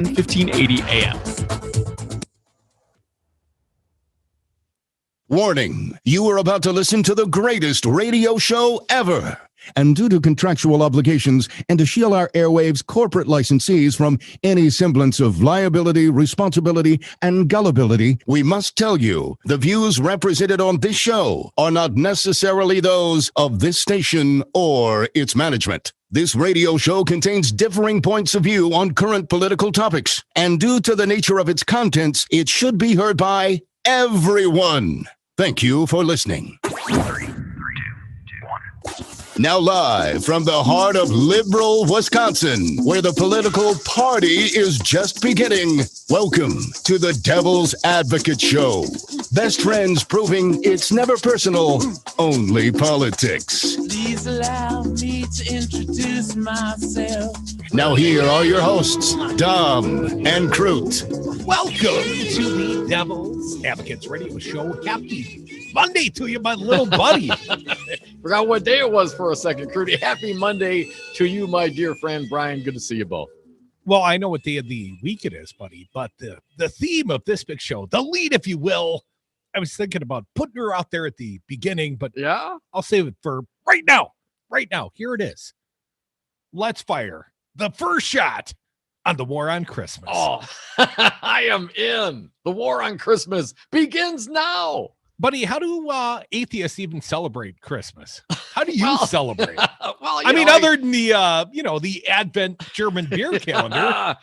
1580 AM. Warning, you are about to listen to the greatest radio show ever. And due to contractual obligations and to shield our airwaves corporate licensees from any semblance of liability, responsibility, and gullibility, we must tell you the views represented on this show are not necessarily those of this station or its management. This radio show contains differing points of view on current political topics, and due to the nature of its contents, it should be heard by everyone. Thank you for listening. Now live from the heart of liberal Wisconsin, where the political party is just beginning, welcome to the Devil's Advocate Show. Best friends proving it's never personal, only politics. Please allow me to introduce myself. Now here are your hosts, Dom and Crute. Welcome to the Devil's Advocates Radio Show. Happy Monday to you, my little buddy. Forgot what day it was for a second, Rudy. Happy Monday to you, my dear friend Brian. Good to see you both. Well, I know what day of the week it is, buddy, but the theme of this big show, the lead, if you will, I was thinking about putting her out there at the beginning, but yeah, I'll save it for right now. Right now, here it is. Let's fire the first shot on the war on Christmas. Oh, I am in. The war on Christmas begins now. Buddy, how do atheists even celebrate Christmas? How do you celebrate? Well, I mean, other than the Advent German beer calendar.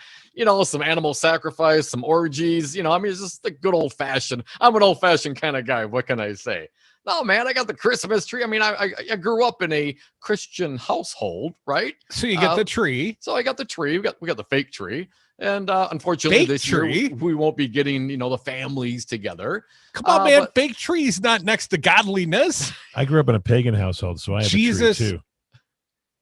Some animal sacrifice, some orgies. It's just the good old fashioned. I'm an old fashioned kind of guy. What can I say? No, man, I got the Christmas tree. I mean, I grew up in a Christian household, right? So you get the tree. So I got the tree. We got the fake tree. And unfortunately, this year we won't be getting, the families together. Come on, man. Fake trees not next to godliness. I grew up in a pagan household, so I have a tree too.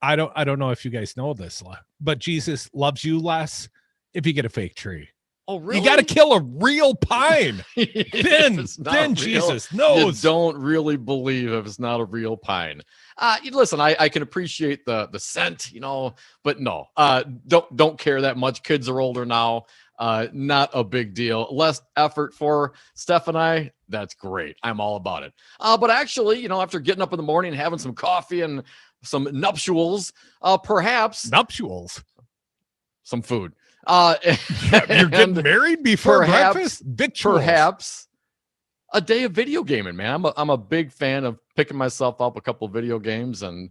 I don't know if you guys know this, but Jesus loves you less if you get a fake tree. Oh, really? You got to kill a real pine. then Jesus knows. You don't really believe if it's not a real pine. Listen, I can appreciate the scent, but no, don't care that much. Kids are older now. Not a big deal. Less effort for Steph and I. That's great. I'm all about it. But actually, after getting up in the morning and having some coffee and some nuptials, perhaps some food. You're getting married before breakfast? Perhaps a day of video gaming, man. I'm a big fan of picking myself up a couple of video games and,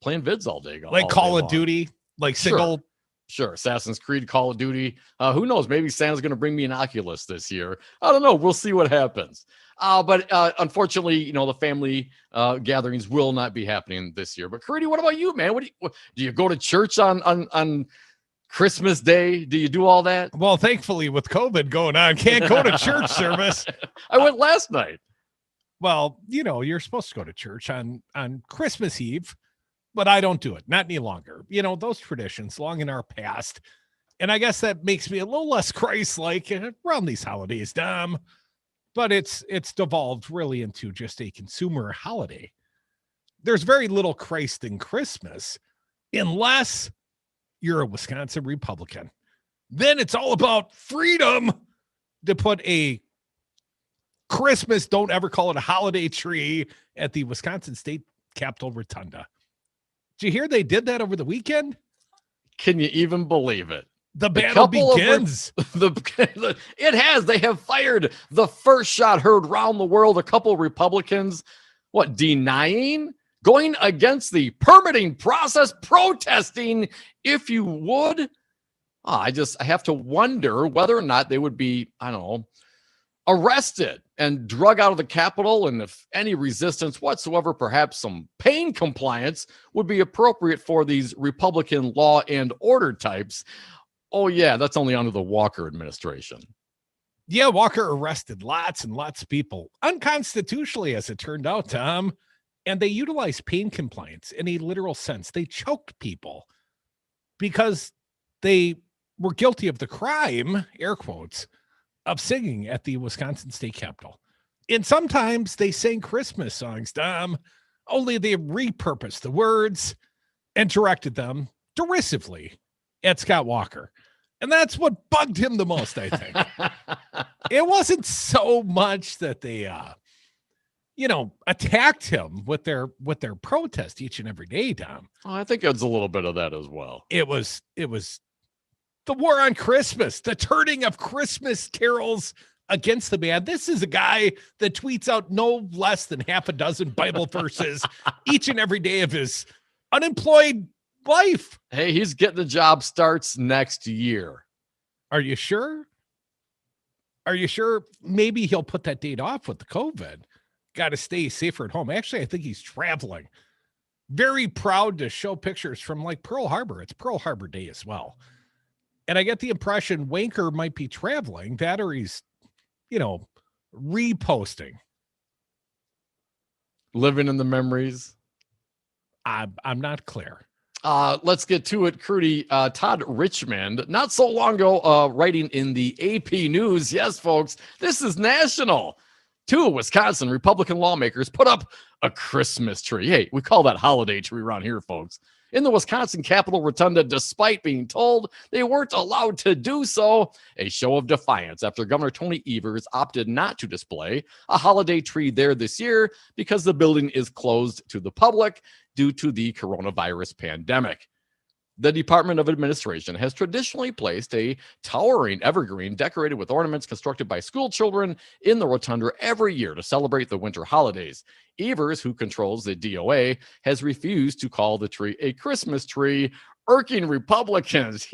playing vids all day. Like Call of Duty, like single. Sure. Assassin's Creed, Call of Duty. Who knows? Maybe Santa's going to bring me an Oculus this year. I don't know. We'll see what happens. But unfortunately, the family gatherings will not be happening this year. But Rudy, what about you, man? Do you go to church on Christmas Day? Do you do all that? Well, thankfully, with COVID going on, can't go to church service. I went last night. Well, you're supposed to go to church on Christmas Eve, but I don't do it. Not any longer. Those traditions long in our past. And I guess that makes me a little less Christ-like around these holidays, Dom. But it's devolved really into just a consumer holiday. There's very little Christ in Christmas unless you're a Wisconsin Republican. Then it's all about freedom to put a Christmas, don't ever call it a holiday tree at the Wisconsin State Capitol Rotunda. Did you hear they did that over the weekend? Can you even believe it? The battle begins. It has. They have fired the first shot heard around the world. A couple of Republicans, denying? Going against the permitting process, protesting, if you would. I have to wonder whether or not they would be, arrested and drug out of the Capitol. And if any resistance whatsoever, perhaps some pain compliance would be appropriate for these Republican law and order types. Oh, yeah, that's only under the Walker administration. Yeah, Walker arrested lots and lots of people unconstitutionally, as it turned out, Tom. And they utilized pain compliance in a literal sense. They choked people because they were guilty of the crime, air quotes, of singing at the Wisconsin State Capitol. And sometimes they sang Christmas songs, Dom, only they repurposed the words and directed them derisively at Scott Walker. And that's what bugged him the most, I think. It wasn't so much that they attacked him with their protest each and every day, Tom. Oh, I think it's a little bit of that as well. It was the war on Christmas, the turning of Christmas carols against the band. This is a guy that tweets out no less than half a dozen Bible verses each and every day of his unemployed life. Hey, he's getting the job starts next year. Are you sure? Are you sure? Maybe he'll put that date off with the COVID. Got to stay safer at home. Actually, I think he's traveling. Very proud to show pictures from like Pearl Harbor. It's Pearl Harbor Day as well. And I get the impression Wanker might be traveling, that or he's, reposting. Living in the memories. I'm not clear. Let's get to it, Crudy. Todd Richmond, not so long ago, writing in the AP News. Yes, folks, this is national. 2 Wisconsin Republican lawmakers put up a Christmas tree. Hey, we call that holiday tree around here, folks. In the Wisconsin Capitol Rotunda, despite being told they weren't allowed to do so, a show of defiance after Governor Tony Evers opted not to display a holiday tree there this year because the building is closed to the public due to the coronavirus pandemic. The Department of Administration has traditionally placed a towering evergreen decorated with ornaments constructed by school children in the rotunda every year to celebrate the winter holidays. Evers, who controls the DOA, has refused to call the tree a Christmas tree, irking Republicans.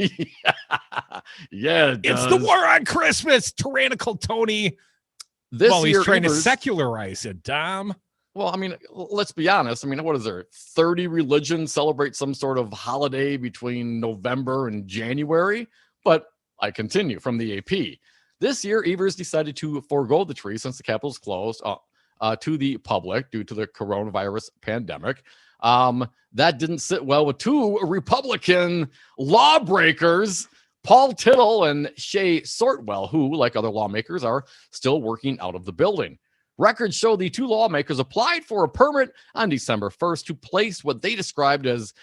Yeah, it's the war on Christmas, tyrannical Tony. He's trying to secularize it, Dom. Well, I mean, let's be honest. I mean, what is there? 30 religions celebrate some sort of holiday between November and January. But I continue from the AP. This year, Evers decided to forego the tree since the Capitol's closed to the public due to the coronavirus pandemic. That didn't sit well with 2 Republican lawbreakers, Paul Tittle and Shay Sortwell, who, like other lawmakers, are still working out of the building. Records show the 2 lawmakers applied for a permit on December 1st to place what they described as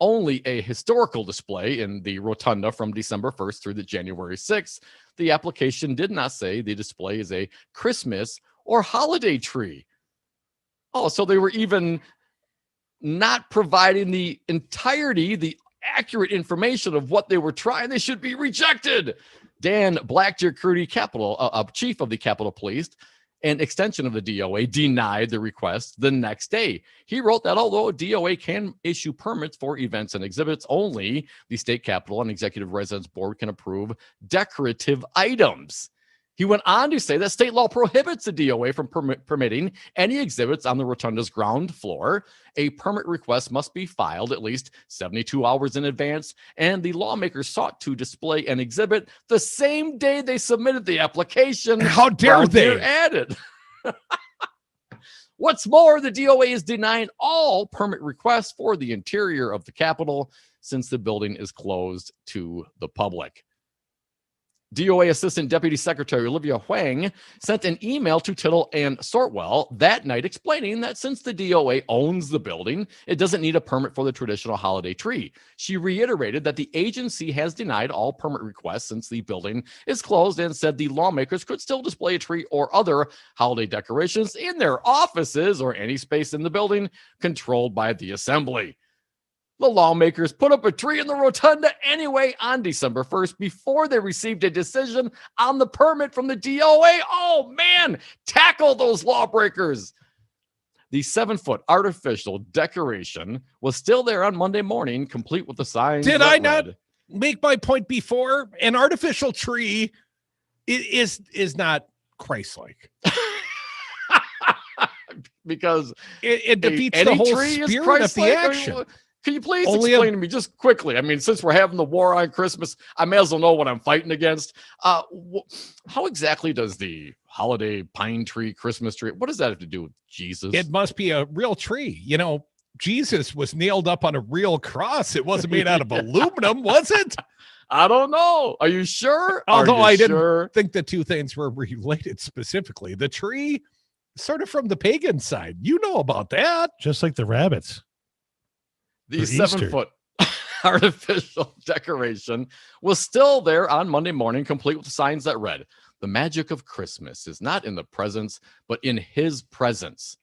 only a historical display in the rotunda from December 1st through the January 6th. The application did not say the display is a Christmas or holiday tree. Oh, so they were even not providing the accurate information of what they were trying. They should be rejected. Dan Blackdeer Crudy, chief of the Capitol Police, an extension of the DOA, denied the request the next day. He wrote that although DOA can issue permits for events and exhibits, only the state capitol and executive residence board can approve decorative items. He went on to say that state law prohibits the DOA from permitting any exhibits on the rotunda's ground floor. A permit request must be filed at least 72 hours in advance, and the lawmakers sought to display an exhibit the same day they submitted the application. How dare they? Added. What's more, the DOA is denying all permit requests for the interior of the Capitol since the building is closed to the public. DOA Assistant Deputy Secretary Olivia Huang sent an email to Tittle and Sortwell that night explaining that since the DOA owns the building, it doesn't need a permit for the traditional holiday tree. She reiterated that the agency has denied all permit requests since the building is closed and said the lawmakers could still display a tree or other holiday decorations in their offices or any space in the building controlled by the assembly. The lawmakers put up a tree in the rotunda anyway on December 1st before they received a decision on the permit from the DOA. Oh, man, tackle those lawbreakers. The 7-foot artificial decoration was still there on Monday morning, complete with the signs. Did I not make my point before? An artificial tree is not Christ-like. Because it defeats the whole spirit of the action. Can you please explain to me just quickly? I mean, since we're having the war on Christmas, I may as well know what I'm fighting against. How exactly does the holiday pine tree, Christmas tree, what does that have to do with Jesus? It must be a real tree. You know, Jesus was nailed up on a real cross. It wasn't made out of aluminum, was it? I don't know. Are you sure? Although I didn't think the two things were related specifically. The tree, sort of from the pagan side. You know about that. Just like the rabbits. The 7 foot. artificial decoration was still there on Monday morning, complete with signs that read, "The magic of Christmas is not in the presents, but in his presence.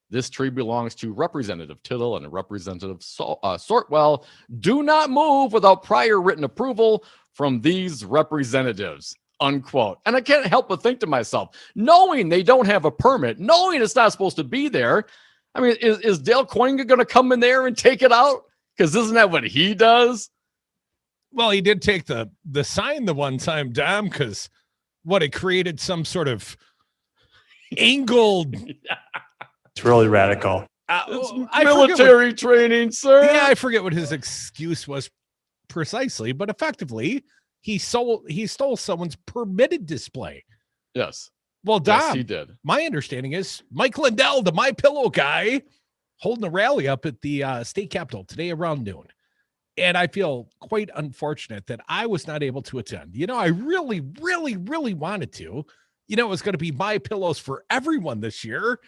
This tree belongs to Representative Tittle and Representative Sortwell. Do not move without prior written approval from these representatives," unquote. And I can't help but think to myself, knowing they don't have a permit, knowing it's not supposed to be there, I mean, is Dale Coinger going to come in there and take it out? Because isn't that what he does? Well, he did take the sign the one time, Dom, because it created some sort of angled. It's really radical. It's military training, sir. Yeah, I forget what his excuse was precisely, but effectively, he stole someone's permitted display. Yes. Well, Dom, yes, he did. My understanding is Mike Lindell, the My Pillow guy, holding a rally up at the state capitol today around noon. And I feel quite unfortunate that I was not able to attend. You know, I really, really, really wanted to. You know, it was going to be My Pillows for everyone this year.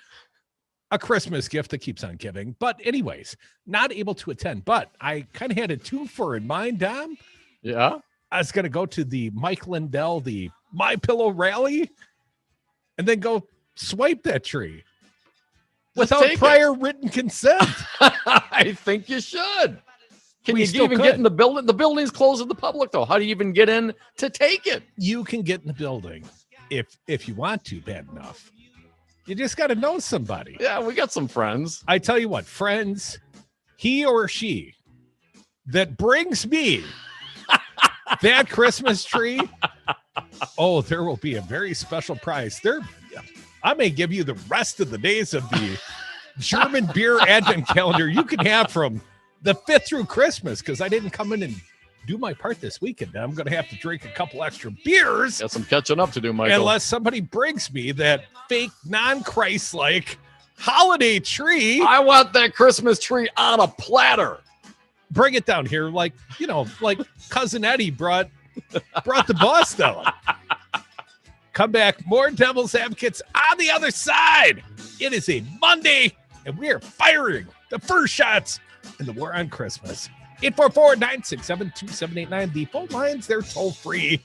A Christmas gift that keeps on giving. But anyways, not able to attend. But I kind of had a twofer in mind, Dom. Yeah. I was going to go to the Mike Lindell, the My Pillow rally, and then go swipe that tree without prior written consent. I think you should. Can you even get in the building? The building's closed to the public, though. How do you even get in to take it? You can get in the building if you want to bad enough. You just got to know somebody. Yeah, we got some friends. I tell you what, friends, he or she that brings me that Christmas tree, oh, there will be a very special prize. I may give you the rest of the days of the German beer advent calendar you can have from the 5th through Christmas, because I didn't come in and do my part this weekend. I'm going to have to drink a couple extra beers. Got some catching up to do, Michael. Unless somebody brings me that fake, non-Christ-like holiday tree. I want that Christmas tree on a platter. Bring it down here, like Cousin Eddie brought the boss down. Come back, more Devil's Advocates on the other side. It is a Monday, and we are firing the first shots in the war on Christmas. 844-967-2789. The phone lines, they're toll free.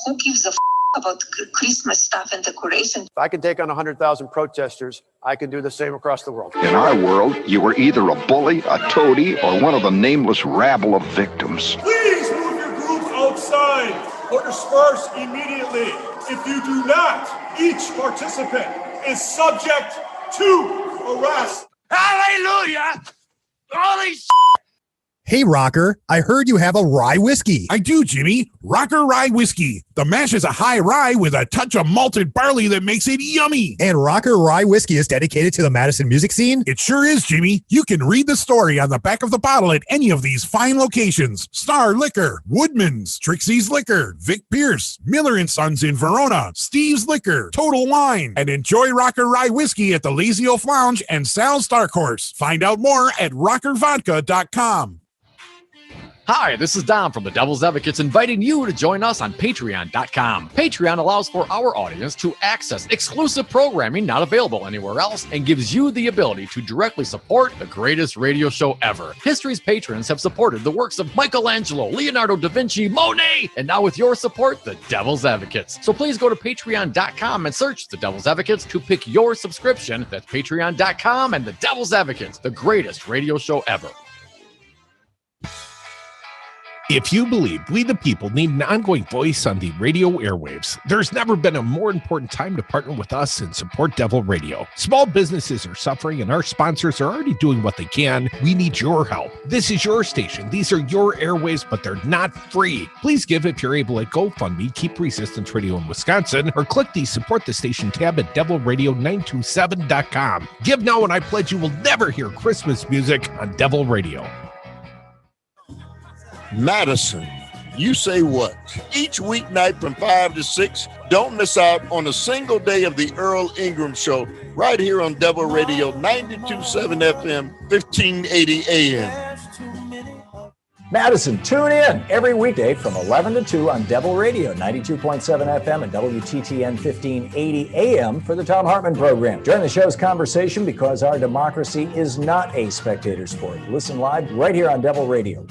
Who gives a about Christmas stuff and decorations? If I can take on 100,000 protesters, I can do the same across the world. In our world, you were either a bully, a toady, or one of the nameless rabble of victims. Please move your groups outside or disperse immediately. If you do not, each participant is subject to arrest. Hallelujah! Holy shit! Hey, Rocker, I heard you have a rye whiskey. I do, Jimmy. Rocker Rye Whiskey. The mash is a high rye with a touch of malted barley that makes it yummy. And Rocker Rye Whiskey is dedicated to the Madison music scene? It sure is, Jimmy. You can read the story on the back of the bottle at any of these fine locations. Star Liquor, Woodman's, Trixie's Liquor, Vic Pierce, Miller & Sons in Verona, Steve's Liquor, Total Wine, and enjoy Rocker Rye Whiskey at the Lazy Oaf Lounge and Sal's Dark Horse. Find out more at rockervodka.com. Hi, this is Dom from the Devil's Advocates, inviting you to join us on Patreon.com. Patreon allows for our audience to access exclusive programming not available anywhere else and gives you the ability to directly support the greatest radio show ever. History's patrons have supported the works of Michelangelo, Leonardo da Vinci, Monet, and now with your support, the Devil's Advocates. So please go to Patreon.com and search the Devil's Advocates to pick your subscription. That's Patreon.com and the Devil's Advocates, the greatest radio show ever. If you believe we the people need an ongoing voice on the radio airwaves, there's never been a more important time to partner with us and support Devil Radio. Small businesses are suffering and our sponsors are already doing what they can. We need your help. This is your station. These are your airwaves, but they're not free. Please give if you're able at GoFundMe, Keep Resistance Radio in Wisconsin, or click the Support the Station tab at devilradio927.com. Give now and I pledge you will never hear Christmas music on Devil Radio. Madison, you say what? Each weeknight from 5 to 6, don't miss out on a single day of the Earl Ingram Show right here on Devil Radio 92.7 FM, 1580 AM. Madison, tune in every weekday from 11 to 2 on Devil Radio, 92.7 FM and WTTN 1580 AM for the Tom Hartman program. Join the show's conversation because our democracy is not a spectator sport. Listen live right here on Devil Radio.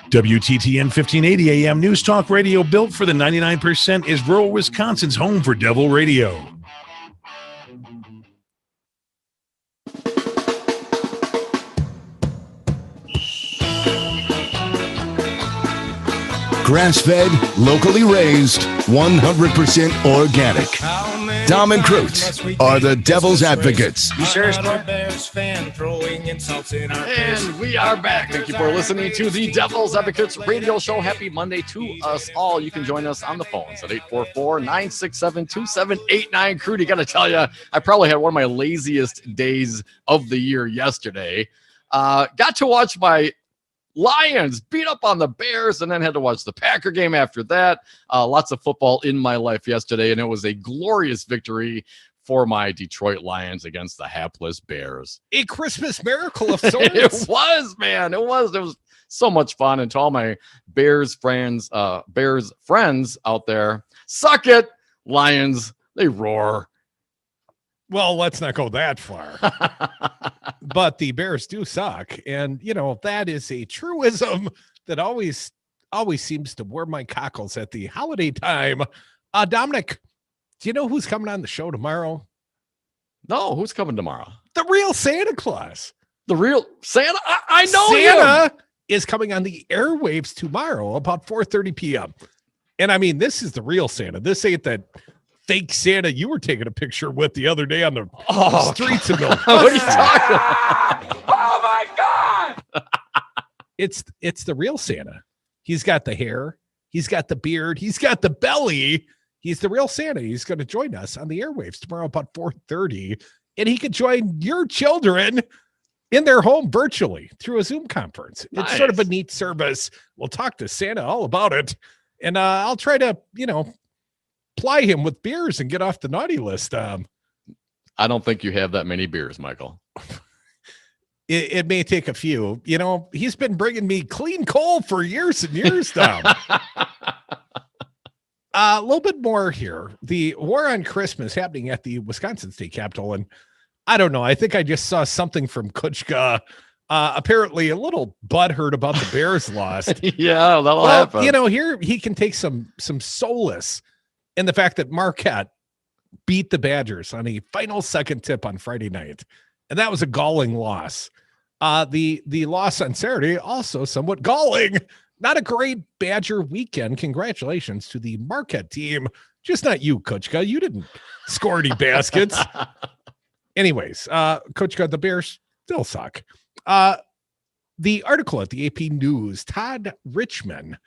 WTTN 1580 AM News Talk Radio, built for the 99%, is rural Wisconsin's home for Devil Radio. Grass-fed, locally raised, 100% organic. Dom and Cruz are the Devil's Advocates. You sure? Bears fan throwing insults in our And we are back. Thank you for listening to the Devil's Advocates radio show. Happy Monday to us all. You can join us on the phones at 844-967-2789. Rudy, got to tell you, I probably had one of my laziest days of the year yesterday. Got to watch my Lions beat up on the Bears and then had to watch the Packer game after that. Lots of football in my life yesterday, and it was a glorious victory for my Detroit Lions against the hapless Bears. A Christmas miracle of sorts. It was, man. It was so much fun. And to all my Bears friends out there, suck it, Lions. They roar. Well, let's not go that far. But the Bears do suck. And, you know, that is a truism that always seems to warm my cockles at the holiday time. Dominic, do you know who's coming on the show tomorrow? No, who's coming tomorrow? The real Santa Claus. The real Santa? I know Santa him. is coming on the airwaves tomorrow about 4:30 p.m. And I mean, this is the real Santa. This ain't that fake Santa you were taking a picture with the other day on the streets of Milwaukee. What are you talking about? Oh my God! It's the real Santa. He's got the hair, he's got the beard, he's got the belly. He's the real Santa. He's going to join us on the airwaves tomorrow about 4:30, and he could join your children in their home virtually through a Zoom conference. Nice. It's sort of a neat service. We'll talk to Santa all about it, and I'll try to, ply him with beers and get off the naughty list. I don't think you have that many beers, Michael. It may take a few. He's been bringing me clean coal for years and years, Tom. A little bit more here. The war on Christmas happening at the Wisconsin State Capitol. And I don't know. I think I just saw something from Kuchka. Apparently a little butthurt about the Bears lost. Yeah, that'll happen. Here he can take some solace in the fact that Marquette beat the Badgers on a final second tip on Friday night. And that was a galling loss. The loss on Saturday, also somewhat galling. Not a great Badger weekend. Congratulations to the Marquette team. Just not you, Kuchka. You didn't score any baskets. Anyways, Kuchka, the Bears still suck. The article at the AP News, Todd Richman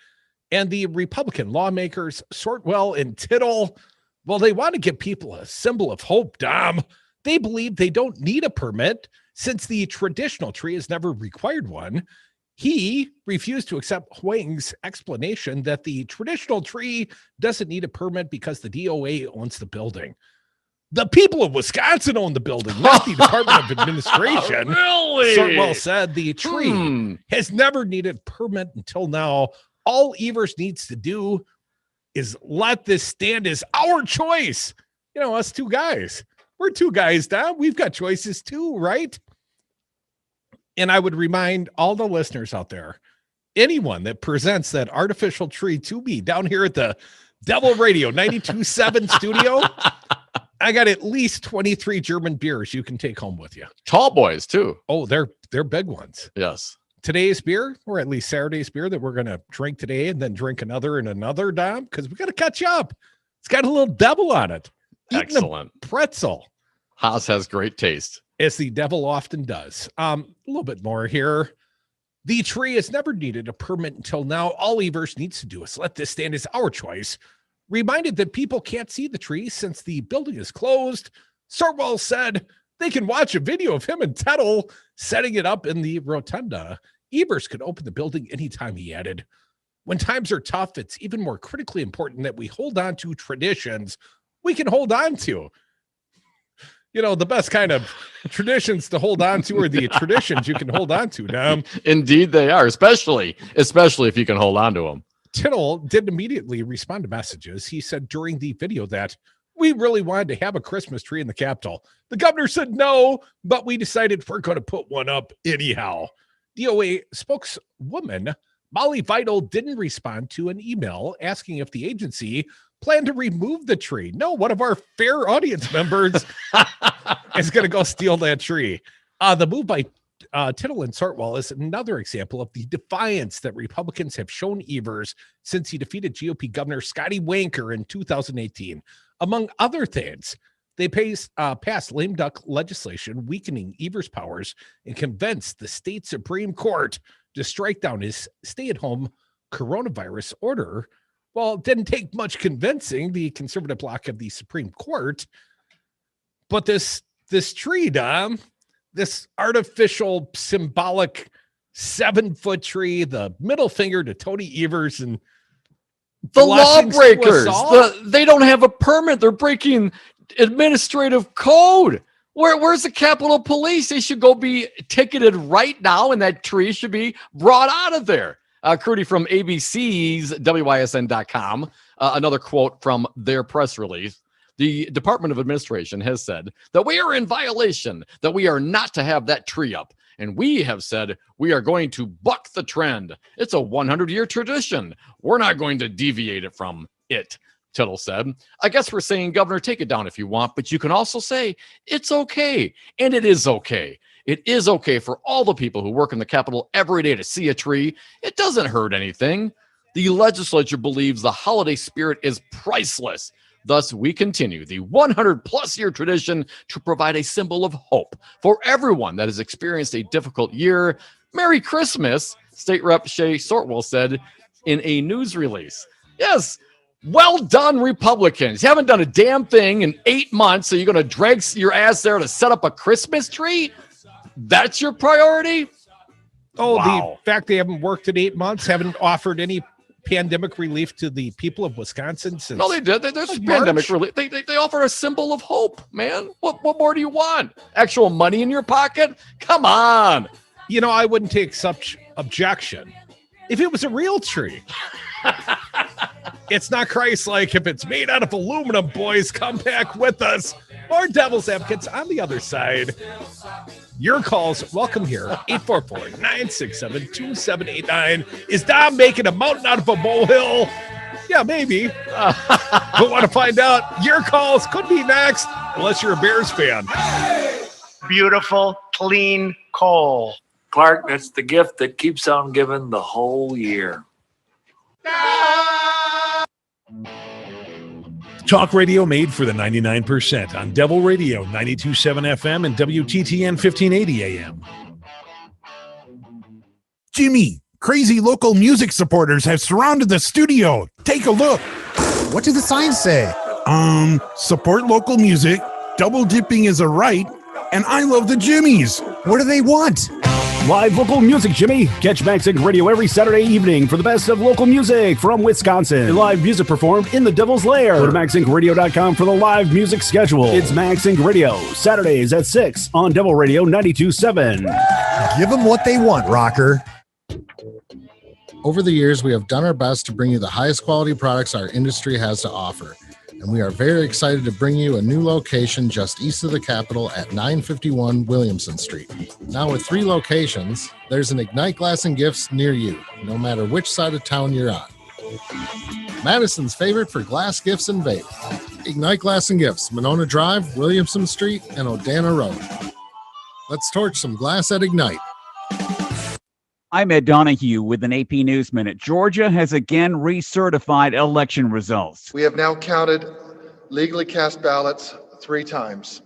and the Republican lawmakers Sortwell and Tittle, well, they want to give people a symbol of hope, Dom. They believe they don't need a permit since the traditional tree has never required one. He refused to accept Huang's explanation that the traditional tree doesn't need a permit because the DOA owns the building. The people of Wisconsin own the building, not the Department of Administration. Really? Sortwell said the tree has never needed permit until now. All Evers needs to do is let this stand as our choice. Us two guys. We're two guys now. We've got choices too, right? And I would remind all the listeners out there, anyone that presents that artificial tree to me down here at the Devil Radio 92.7 studio, I got at least 23 German beers you can take home with you. Tall boys too. Oh, they're big ones. Yes. Today's beer, or at least Saturday's beer that we're going to drink today and then drink another and another, Dom, because we got to catch up. It's got a little devil on it. Excellent. Pretzel. Haas has great taste. As the devil often does. A little bit more here. The tree has never needed a permit until now. All Evers needs to do is let this stand as our choice. Reminded that people can't see the tree since the building is closed, Sortwell said they can watch a video of him and Tettle setting it up in the rotunda. Evers could open the building anytime, he added. When times are tough, it's even more critically important that we hold on to traditions we can hold on to. The best kind of traditions to hold on to are the traditions you can hold on to. Now, indeed they are, especially if you can hold on to them. Tittle didn't immediately respond to messages. He said during the video that we really wanted to have a Christmas tree in the Capitol. The governor said no, but we decided we're going to put one up anyhow. DOA spokeswoman Molly Vital didn't respond to an email asking if the agency planned to remove the tree. No, one of our fair audience members is going to go steal that tree. The move by Tittle and Sartwell is another example of the defiance that Republicans have shown Evers since he defeated GOP Governor Scotty Wanker in 2018. Among other things, they passed lame duck legislation weakening Evers' powers and convinced the state Supreme Court to strike down his stay-at-home coronavirus order. Well, it didn't take much convincing the conservative bloc of the Supreme Court, but this tree, Dom, this artificial, symbolic 7-foot tree, the middle finger to Tony Evers and the lawbreakers. They don't have a permit. They're breaking administrative code. Where's the Capitol Police? They should go be ticketed right now, and that tree should be brought out of there. Rudy from ABC's WYSN.com, another quote from their press release. The Department of Administration has said that we are in violation, that we are not to have that tree up. And we have said we are going to buck the trend. It's a 100-year tradition. We're not going to deviate it from it, Tittle said. I guess we're saying, Governor, take it down if you want, but you can also say it's okay. And it is okay. It is okay for all the people who work in the Capitol every day to see a tree. It doesn't hurt anything. The legislature believes the holiday spirit is priceless. Thus, we continue the 100-plus year tradition to provide a symbol of hope for everyone that has experienced a difficult year. Merry Christmas, State Rep Shay Sortwell said in a news release. Yes, well done, Republicans. You haven't done a damn thing in 8 months, so you're going to drag your ass there to set up a Christmas tree? That's your priority? Oh, wow. The fact they haven't worked in 8 months, haven't offered any pandemic relief to the people of Wisconsin since. No, they did. There's pandemic relief. They offer a symbol of hope, man. What more do you want? Actual money in your pocket? Come on. I wouldn't take such objection if it was a real tree. It's not Christ-like if it's made out of aluminum, boys. Come back with us. More devil's advocates on the other side. Your calls, welcome here. 844-967-2789. Is Dom making a mountain out of a molehill? Yeah, maybe. But want to find out? Your calls could be next, unless you're a Bears fan. Beautiful, clean coal. Clark, that's the gift that keeps on giving the whole year. Talk radio made for the 99% on Devil Radio 92.7 FM and WTTN 1580 AM. Jimmy, crazy local music supporters have surrounded the studio. Take a look. What do the signs say? Support local music, double dipping is a right, and I love the Jimmies. What do they want? Live local music, Jimmy. Catch MaxInc Radio every Saturday evening for the best of local music from Wisconsin. Live music performed in the Devil's Lair. Go to MaxIncRadio.com for the live music schedule. It's MaxInc Radio, Saturdays at 6 on Devil Radio 92.7. Give them what they want, rocker. Over the years, we have done our best to bring you the highest quality products our industry has to offer. And we are very excited to bring you a new location just east of the Capitol at 951 Williamson Street. Now with 3 locations, there's an Ignite Glass and Gifts near you, no matter which side of town you're on. Madison's favorite for glass gifts and vape. Ignite Glass and Gifts, Monona Drive, Williamson Street, and Odana Road. Let's torch some glass at Ignite. I'm Ed Donahue with an AP News Minute. Georgia has again recertified election results. We have now counted legally cast ballots 3 times,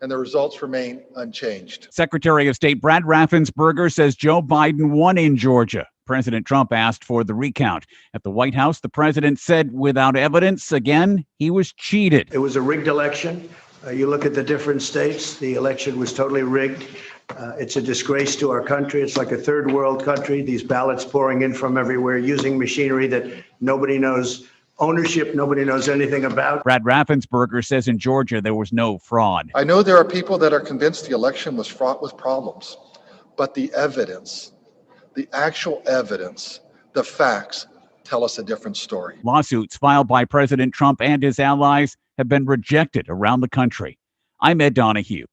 and the results remain unchanged. Secretary of State Brad Raffensperger says Joe Biden won in Georgia. President Trump asked for the recount. At the White House, the president said without evidence, again, he was cheated. It was a rigged election. You look at the different states, the election was totally rigged. It's a disgrace to our country. It's like a third world country. These ballots pouring in from everywhere using machinery that nobody knows ownership nobody knows anything about. Brad Raffensperger says in Georgia there was no fraud. I know there are people that are convinced the election was fraught with problems, but the evidence, the actual evidence, the facts tell us a different story. Lawsuits filed by President Trump and his allies have been rejected around the country. I'm Ed Donahue.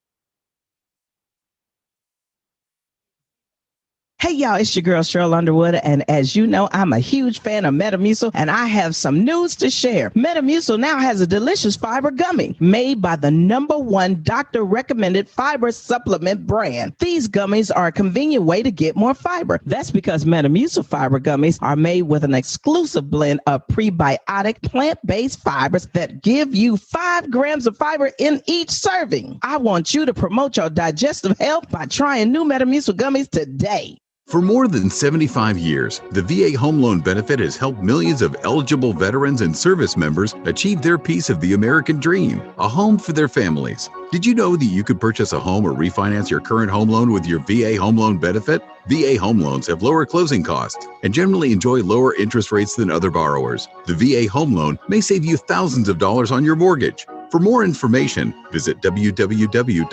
Hey y'all, it's your girl Cheryl Underwood, and as you know, I'm a huge fan of Metamucil, and I have some news to share. Metamucil now has a delicious fiber gummy made by the #1 doctor-recommended fiber supplement brand. These gummies are a convenient way to get more fiber. That's because Metamucil fiber gummies are made with an exclusive blend of prebiotic plant-based fibers that give you 5 grams of fiber in each serving. I want you to promote your digestive health by trying new Metamucil gummies today. For more than 75 years, the VA Home Loan Benefit has helped millions of eligible veterans and service members achieve their piece of the American dream, a home for their families. Did you know that you could purchase a home or refinance your current home loan with your VA Home Loan Benefit? VA home loans have lower closing costs and generally enjoy lower interest rates than other borrowers. The VA Home Loan may save you thousands of dollars on your mortgage. For more information, visit www.va.gov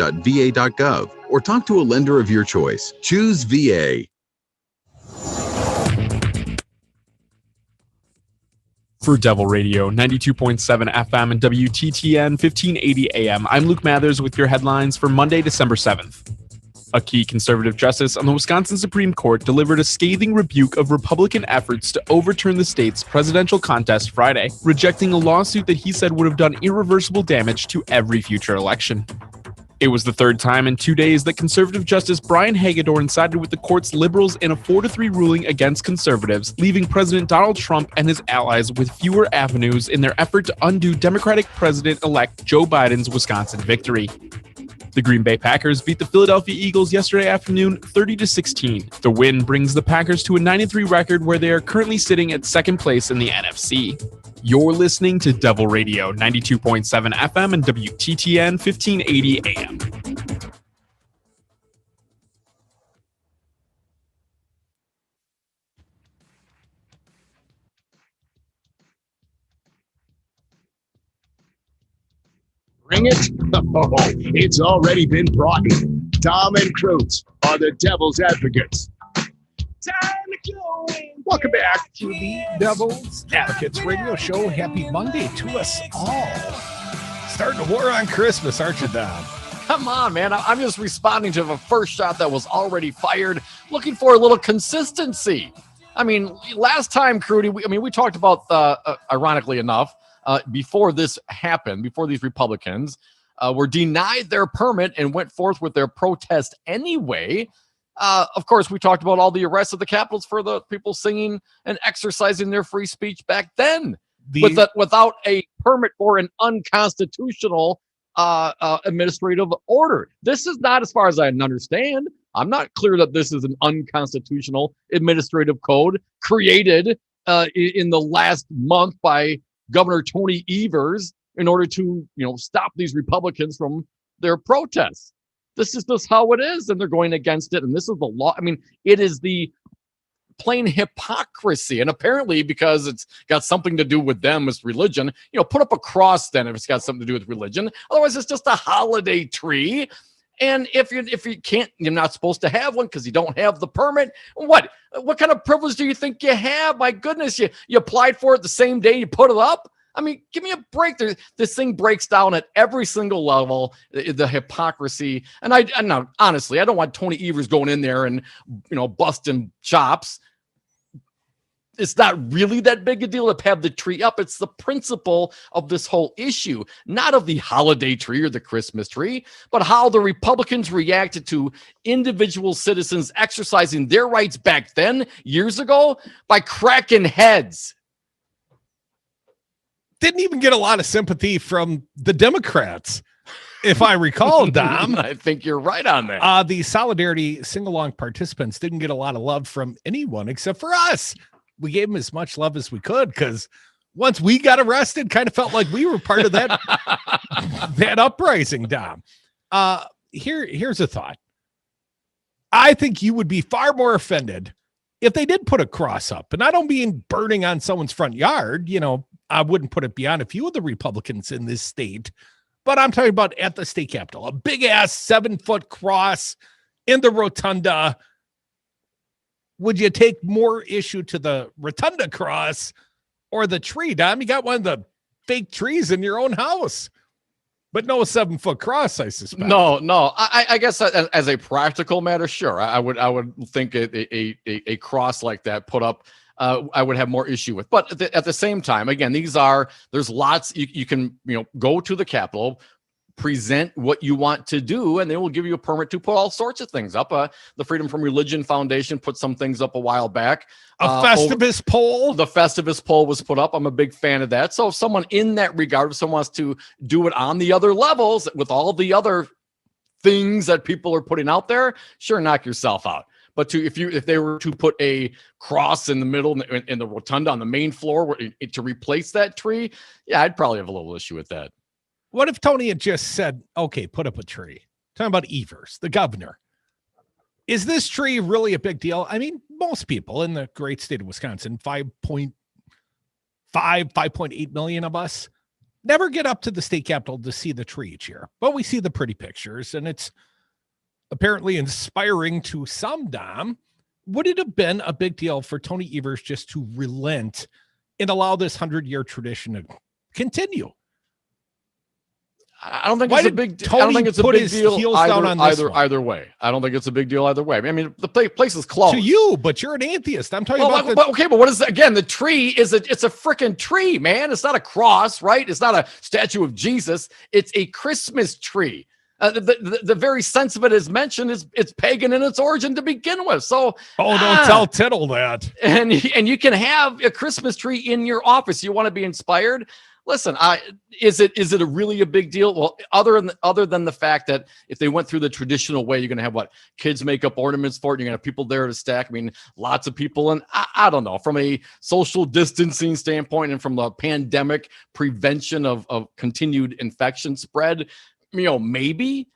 or talk to a lender of your choice. Choose VA. For Devil Radio, 92.7 FM and WTTN 1580 AM, I'm Luke Mathers with your headlines for Monday, December 7th. A key conservative justice on the Wisconsin Supreme Court delivered a scathing rebuke of Republican efforts to overturn the state's presidential contest Friday, rejecting a lawsuit that he said would have done irreversible damage to every future election. It was the third time in 2 days that conservative Justice Brian Hagedorn sided with the court's liberals in a 4-3 ruling against conservatives, leaving President Donald Trump and his allies with fewer avenues in their effort to undo Democratic President-elect Joe Biden's Wisconsin victory. The Green Bay Packers beat the Philadelphia Eagles yesterday afternoon 30-16. The win brings the Packers to a 9-3 record where they are currently sitting at second place in the NFC. You're listening to Devil Radio, 92.7 FM and WTTN 1580 AM. Bring it? Oh, it's already been brought in. Tom and Krutz are the Devil's Advocates. Welcome back to the Devil's Advocates radio show. Happy Monday to us all. Starting a war on Christmas, aren't you, Dom? Come on, man. I'm just responding to the first shot that was already fired, looking for a little consistency. I mean, last time, Rudy, we talked about, ironically enough, before this happened, before these Republicans were denied their permit and went forth with their protest anyway. Of course, we talked about all the arrests of the Capitals for the people singing and exercising their free speech back then without a permit for an unconstitutional administrative order. This is not, as far as I understand, I'm not clear that this is an unconstitutional administrative code created in the last month by Governor Tony Evers in order to, stop these Republicans from their protests. This is just how it is, and they're going against it. And this is the law. I mean, it is the plain hypocrisy. And apparently, because it's got something to do with them as religion, put up a cross then if it's got something to do with religion. Otherwise, it's just a holiday tree. And if you can't, you're not supposed to have one because you don't have the permit. What kind of privilege do you think you have? My goodness, you applied for it the same day you put it up. I mean, give me a break. This thing breaks down at every single level, the hypocrisy. And I know, honestly, I don't want Tony Evers going in there and, busting chops. It's not really that big a deal to have the tree up. It's the principle of this whole issue, not of the holiday tree or the Christmas tree, but how the Republicans reacted to individual citizens exercising their rights back then, years ago, by cracking heads. Didn't even get a lot of sympathy from the Democrats, if I recall, Dom. I think you're right on that. The Solidarity sing-along participants didn't get a lot of love from anyone except for us. We gave them as much love as we could because once we got arrested, kind of felt like we were part of that, that uprising, Dom. Here's a thought. I think you would be far more offended if they did put a cross up. And I don't mean burning on someone's front yard, I wouldn't put it beyond a few of the Republicans in this state, but I'm talking about at the state capitol, a big ass 7-foot cross in the rotunda. Would you take more issue to the rotunda cross or the tree, Dom? You got one of the fake trees in your own house, but no 7-foot cross, I suspect. No. I guess as a practical matter, sure. I would think a cross like that put up, I would have more issue with. But at the same time, again, there's lots you can go to the Capitol, present what you want to do, and they will give you a permit to put all sorts of things up. The Freedom from Religion Foundation put some things up a while back. A Festivus poll. The Festivus poll was put up. I'm a big fan of that. So if someone in that regard, if someone wants to do it on the other levels with all the other things that people are putting out there, sure, knock yourself out. But if they were to put a cross in the middle in the rotunda on the main floor to replace that tree, yeah, I'd probably have a little issue with that. What if Tony had just said, okay, put up a tree? Talking about Evers, the governor. Is this tree really a big deal? I mean, most people in the great state of Wisconsin, 5.8 million of us, never get up to the state capitol to see the tree each year. But we see the pretty pictures, and it's apparently inspiring to some, Dom. Would it have been a big deal for Tony Evers just to relent and allow this 100-year tradition to continue? I don't think it's a big deal. I don't think it's a big deal either way. I don't think it's a big deal either way. I mean, the place is closed. To you, but you're an atheist. I'm talking about but what is that? Again, the tree it's a freaking tree, man. It's not a cross, right? It's not a statue of Jesus. It's a Christmas tree. The very sense of it is mentioned it's pagan in its origin to begin with. So don't tell Tittle that. And you can have a Christmas tree in your office. You want to be inspired? Listen, is it really a big deal? Well, other than the fact that if they went through the traditional way, you're going to have kids make up ornaments for it. You're going to have people there to stack. I mean, lots of people. And I don't know, from a social distancing standpoint and from the pandemic prevention of continued infection spread, maybe.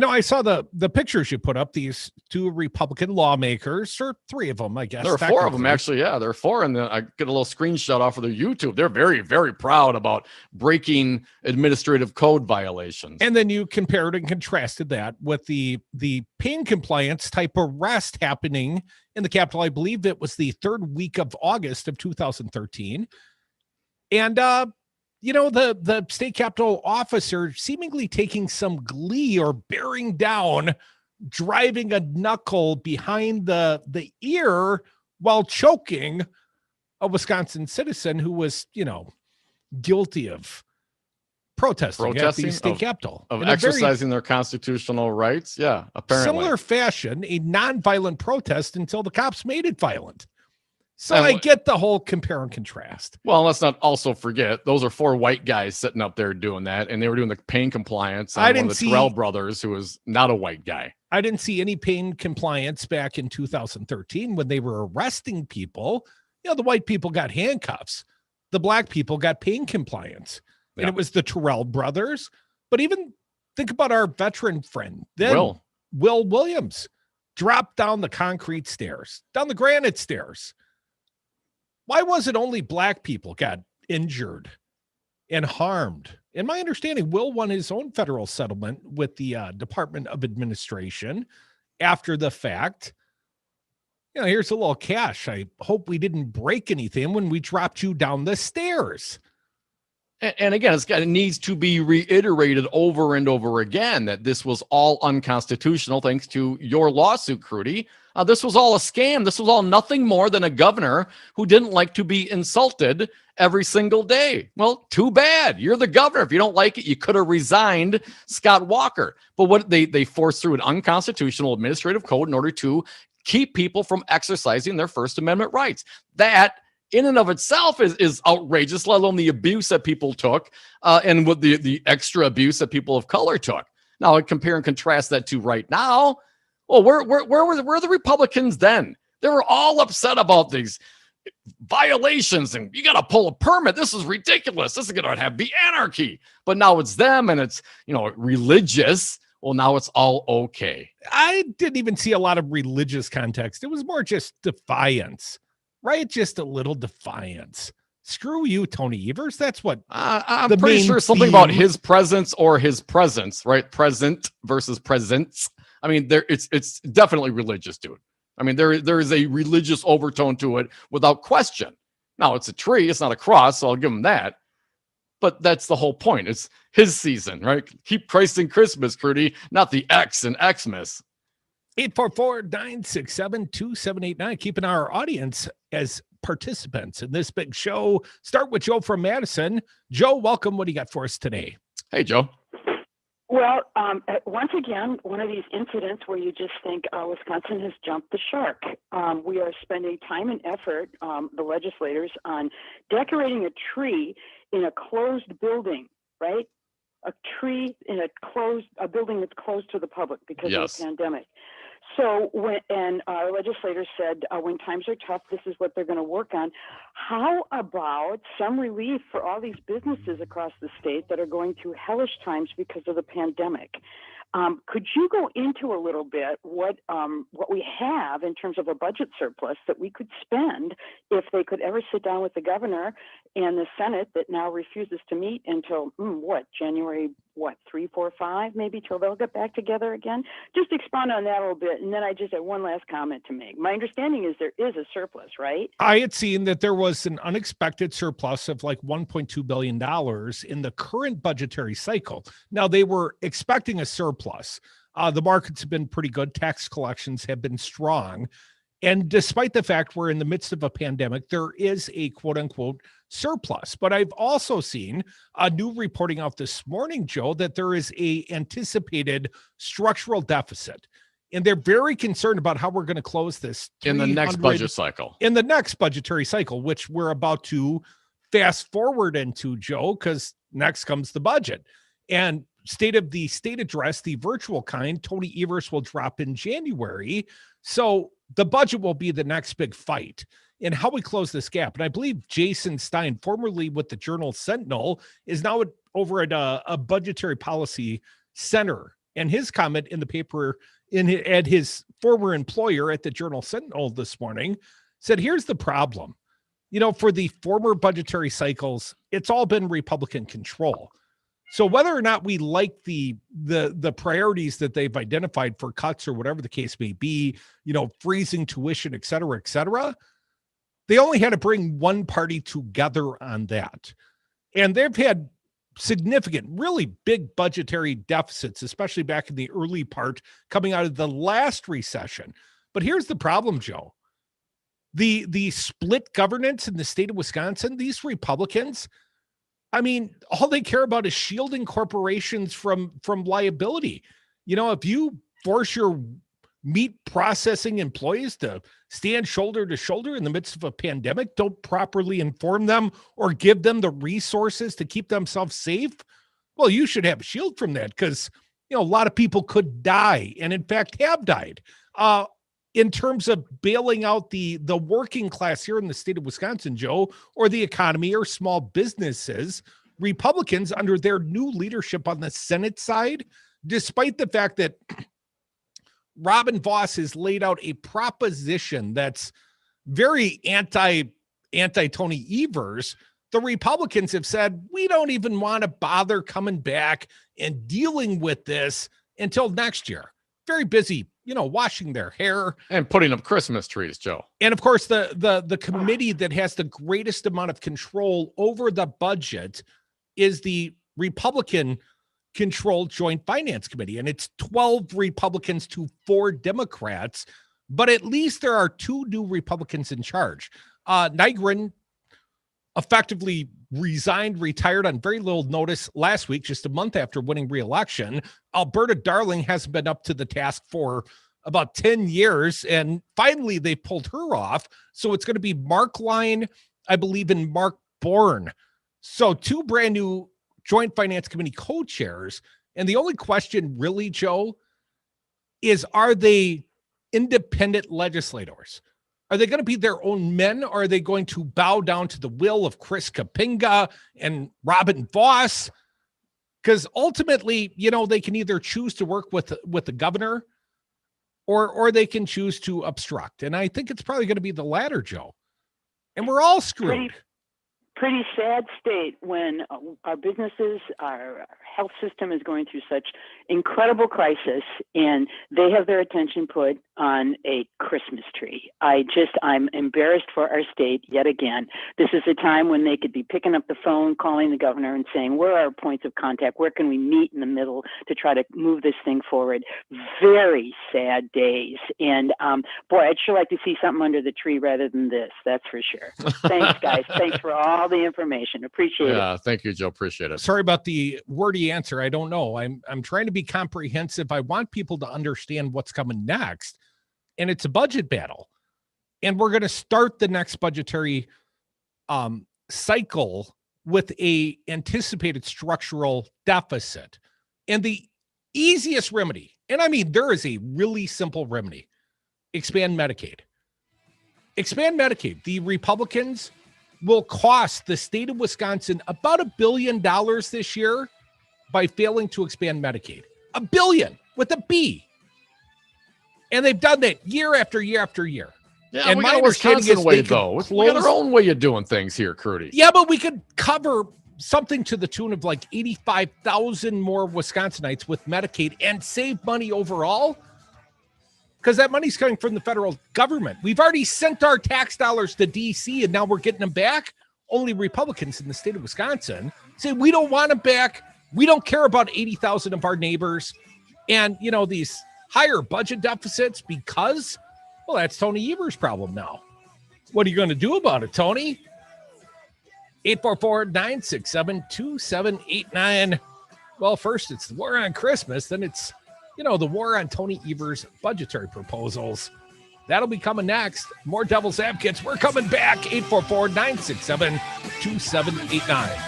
I saw the pictures you put up, these two Republican lawmakers, or three of them, I guess. There are four of them, actually. Yeah, there are four. And then I get a little screenshot off of their YouTube. They're very, very proud about breaking administrative code violations. And then you compared and contrasted that with the pain compliance type arrest happening in the Capitol. I believe it was the third week of August of 2013. And, the state capitol officer seemingly taking some glee or bearing down, driving a knuckle behind the ear while choking a Wisconsin citizen who was, guilty of protesting at the state capitol. Of exercising their constitutional rights. Yeah, apparently. Similar fashion, a nonviolent protest until the cops made it violent. So I get the whole compare and contrast. Well, let's not also forget, those are four white guys sitting up there doing that, and they were doing the pain compliance on one of the Terrell brothers, who was not a white guy. I didn't see any pain compliance back in 2013 when they were arresting people. The white people got handcuffs. The black people got pain compliance. And it was the Terrell brothers. But even think about our veteran friend, then Will Williams, dropped down the concrete stairs, down the granite stairs. Why was it only black people got injured and harmed? In my understanding, Will won his own federal settlement with the Department of Administration after the fact. Here's a little cash. I hope we didn't break anything when we dropped you down the stairs. And again, it needs to be reiterated over and over again that this was all unconstitutional, thanks to your lawsuit, Rudy. This was all a scam. This was all nothing more than a governor who didn't like to be insulted every single day. Well, too bad. You're the governor. If you don't like it, you could have resigned Scott Walker. But what they forced through an unconstitutional administrative code in order to keep people from exercising their First Amendment rights. That in and of itself is outrageous, let alone the abuse that people took and what the extra abuse that people of color took. Now, I compare and contrast that to right now. Well, where were the Republicans then? They were all upset about these violations and you got to pull a permit. This is ridiculous. This is going to be anarchy. But now it's them and it's, religious. Well, now it's all okay. I didn't even see a lot of religious context. It was more just defiance. Right? Just a little defiance. Screw you, Tony Evers. That's what I'm pretty sure something about his presence or his presence, right? Present versus presence. I mean, it's definitely religious, dude. I mean, there is a religious overtone to it without question. Now, it's a tree, it's not a cross, so I'll give him that. But that's the whole point. It's his season, right? Keep Christ in Christmas, Rudy, not the X in Xmas. 844-967-2789. Keeping our audience as participants in this big show. Start with Joe from Madison. Joe, welcome. What do you got for us today? Hey, Joe. Well, once again, one of these incidents where you just think Wisconsin has jumped the shark. We are spending time and effort, the legislators, on decorating a tree in a closed building, right? A tree in a building that's closed to the public because of the pandemic. So when our legislators said when times are tough, this is what they're going to work on. How about some relief for all these businesses across the state that are going through hellish times because of the pandemic? Could you go into a little bit what we have in terms of a budget surplus that we could spend if they could ever sit down with the governor and the Senate that now refuses to meet until January 3, 4, 5 maybe till they'll get back together again? Just expound on that a little bit, and then I just have one last comment to make. My understanding is there is a surplus, right? I had seen that there was an unexpected surplus of like $1.2 billion in the current budgetary cycle. Now, they were expecting a surplus. The markets have been pretty good. Tax collections have been strong. And despite the fact we're in the midst of a pandemic, there is a quote unquote surplus. But I've also seen a new reporting out this morning, Joe, that there is a anticipated structural deficit. And they're very concerned about how we're going to close this in the next budget cycle. In the next budgetary cycle, which we're about to fast forward into, Joe, because next comes the budget. And State of the State address, the virtual kind, Tony Evers will drop in January. So the budget will be the next big fight in how we close this gap. And I believe Jason Stein, formerly with the Journal Sentinel, is now over at a budgetary policy center. And his comment in the paper at his former employer at the Journal Sentinel this morning said, here's the problem. For the former budgetary cycles, it's all been Republican control. So whether or not we like the priorities that they've identified for cuts or whatever the case may be, freezing tuition, et cetera, they only had to bring one party together on that. And they've had significant, really big budgetary deficits, especially back in the early part coming out of the last recession. But here's the problem, Joe. The split governance in the state of Wisconsin, these Republicans, I mean, all they care about is shielding corporations from liability. If you force your meat processing employees to stand shoulder to shoulder in the midst of a pandemic, don't properly inform them or give them the resources to keep themselves safe, well, you should have a shield from that because, a lot of people could die and in fact have died. In terms of bailing out the working class here in the state of Wisconsin, Joe, or the economy or small businesses, Republicans under their new leadership on the Senate side, despite the fact that Robin Vos has laid out a proposition that's very anti-Tony Evers, the Republicans have said, we don't even want to bother coming back and dealing with this until next year. Very busy, washing their hair. And putting up Christmas trees, Joe. And of course, the committee that has the greatest amount of control over the budget is the Republican-controlled Joint Finance Committee. And it's 12 Republicans to 4 Democrats. But at least there are 2 new Republicans in charge. Nygren effectively retired on very little notice last week, just a month after winning re-election. Alberta Darling hasn't been up to the task for about 10 years, and finally they pulled her off. So it's going to be Mark Line, I believe, and Mark Bourne. So 2 brand new Joint Finance Committee co-chairs. And the only question really, Joe, is are they independent legislators? Are they going to be their own men, or are they going to bow down to the will of Chris Kapinga and Robin Vos? Because ultimately, they can either choose to work with the governor or they can choose to obstruct. And I think it's probably going to be the latter, Joe. And we're all screwed. pretty sad state when our businesses, our health system is going through such incredible crisis, and they have their attention put on a Christmas tree. I'm embarrassed for our state yet again. This is a time when they could be picking up the phone, calling the governor and saying, where are our points of contact? Where can we meet in the middle to try to move this thing forward? Very sad days. And boy, I'd sure like to see something under the tree rather than this. That's for sure. Thanks, guys. Thanks for all the information. Appreciate it. Yeah, thank you, Joe. Appreciate it. Sorry about the wordy answer. I don't know. I'm trying to be comprehensive. I want people to understand what's coming next. And it's a budget battle. And we're going to start the next budgetary cycle with a anticipated structural deficit. And the easiest remedy, and I mean, there is a really simple remedy: expand Medicaid. Expand Medicaid. The Republicans will cost the state of Wisconsin about $1 billion this year by failing to expand Medicaid. $1 billion with a B. And they've done that year after year after year. Yeah, and we my got a Wisconsin way, they could though. We got our own way of doing things here, Crudy. Yeah, but we could cover something to the tune of like 85,000 more Wisconsinites with Medicaid and save money overall, because that money's coming from the federal government. We've already sent our tax dollars to D.C., and now we're getting them back. Only Republicans in the state of Wisconsin say we don't want them back. We don't care about 80,000 of our neighbors. And, you know, these higher budget deficits because, well, that's Tony Evers' problem now. What are you going to do about it, Tony? 844-967-2789. Well, first it's the war on Christmas, then it's, you know, the war on Tony Evers' budgetary proposals. That'll be coming next. More Devil's Advocates. We're coming back. 844-967-2789.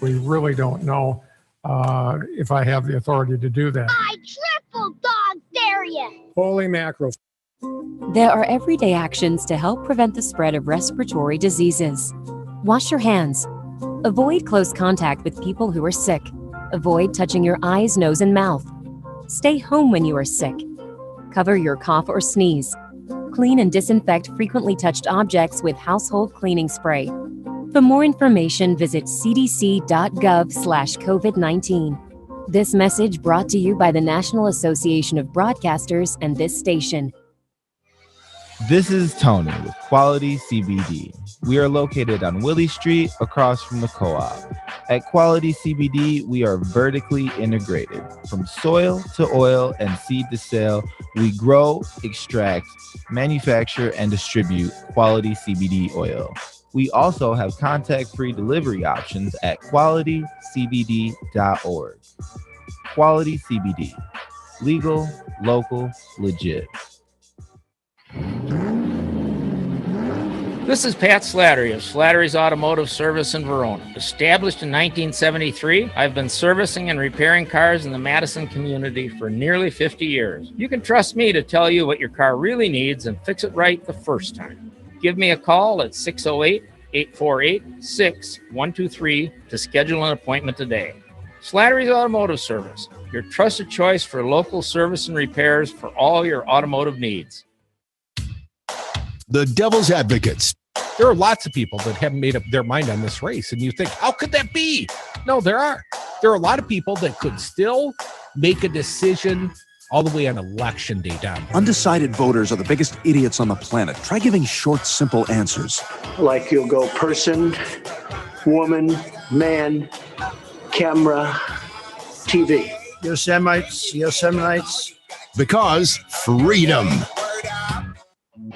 We really don't know if I have the authority to do that. I triple dog dare you. Holy mackerel. There are everyday actions to help prevent the spread of respiratory diseases. Wash your hands. Avoid close contact with people who are sick. Avoid touching your eyes, nose, and mouth. Stay home when you are sick. Cover your cough or sneeze. Clean and disinfect frequently touched objects with household cleaning spray. For more information, visit cdc.gov/COVID-19. This message brought to you by the National Association of Broadcasters and this station. This is Tony with Quality CBD. We are located on Willie Street across from the co-op. At Quality CBD, we are vertically integrated. From soil to oil and seed to sale, we grow, extract, manufacture, and distribute quality CBD oil. We also have contact-free delivery options at qualitycbd.org. Quality CBD. Legal, local, legit. This is Pat Slattery of Slattery's Automotive Service in Verona. Established in 1973, I've been servicing and repairing cars in the Madison community for nearly 50 years. You can trust me to tell you what your car really needs and fix it right the first time. Give me a call at 608-848-6123 to schedule an appointment today. Slattery's Automotive Service, your trusted choice for local service and repairs for all your automotive needs. The Devil's Advocates. There are lots of people that haven't made up their mind on this race, and you think, how could that be? No, there are. There are a lot of people that could still make a decision all the way on election day down. Undecided voters are the biggest idiots on the planet. Try giving short, simple answers. Like you'll go person, woman, man, camera, TV. Yosemites. Because freedom.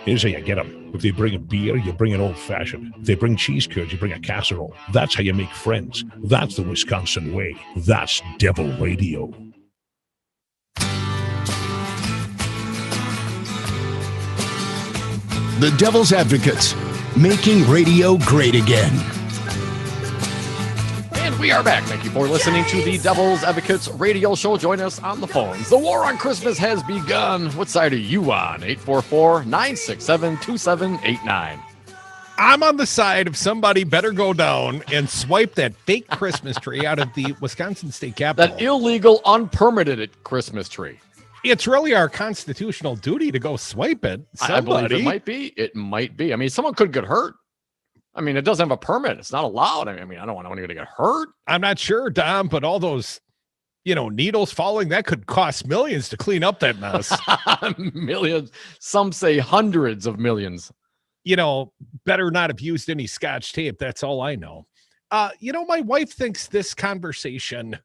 Here's how you get them. If they bring a beer, you bring an old-fashioned. If they bring cheese curds, you bring a casserole. That's how you make friends. That's the Wisconsin way. That's Devil Radio. The Devil's Advocates, making radio great again. And we are back. Thank you for listening to the Devil's Advocates radio show. Join us on the phones. The war on Christmas has begun. What side are you on? 844-967-2789. I'm on the side of somebody better go down and swipe that fake Christmas tree out of the Wisconsin State Capitol. That illegal, unpermitted Christmas tree. It's really our constitutional duty to go swipe it. I believe it might be. It might be. I mean, someone could get hurt. I mean, it doesn't have a permit. It's not allowed. I mean, I don't want anyone to get hurt. I'm not sure, Dom, but all those, needles falling, that could cost millions to clean up that mess. Millions. Some say hundreds of millions. Better not have used any Scotch tape. That's all I know. My wife thinks this conversation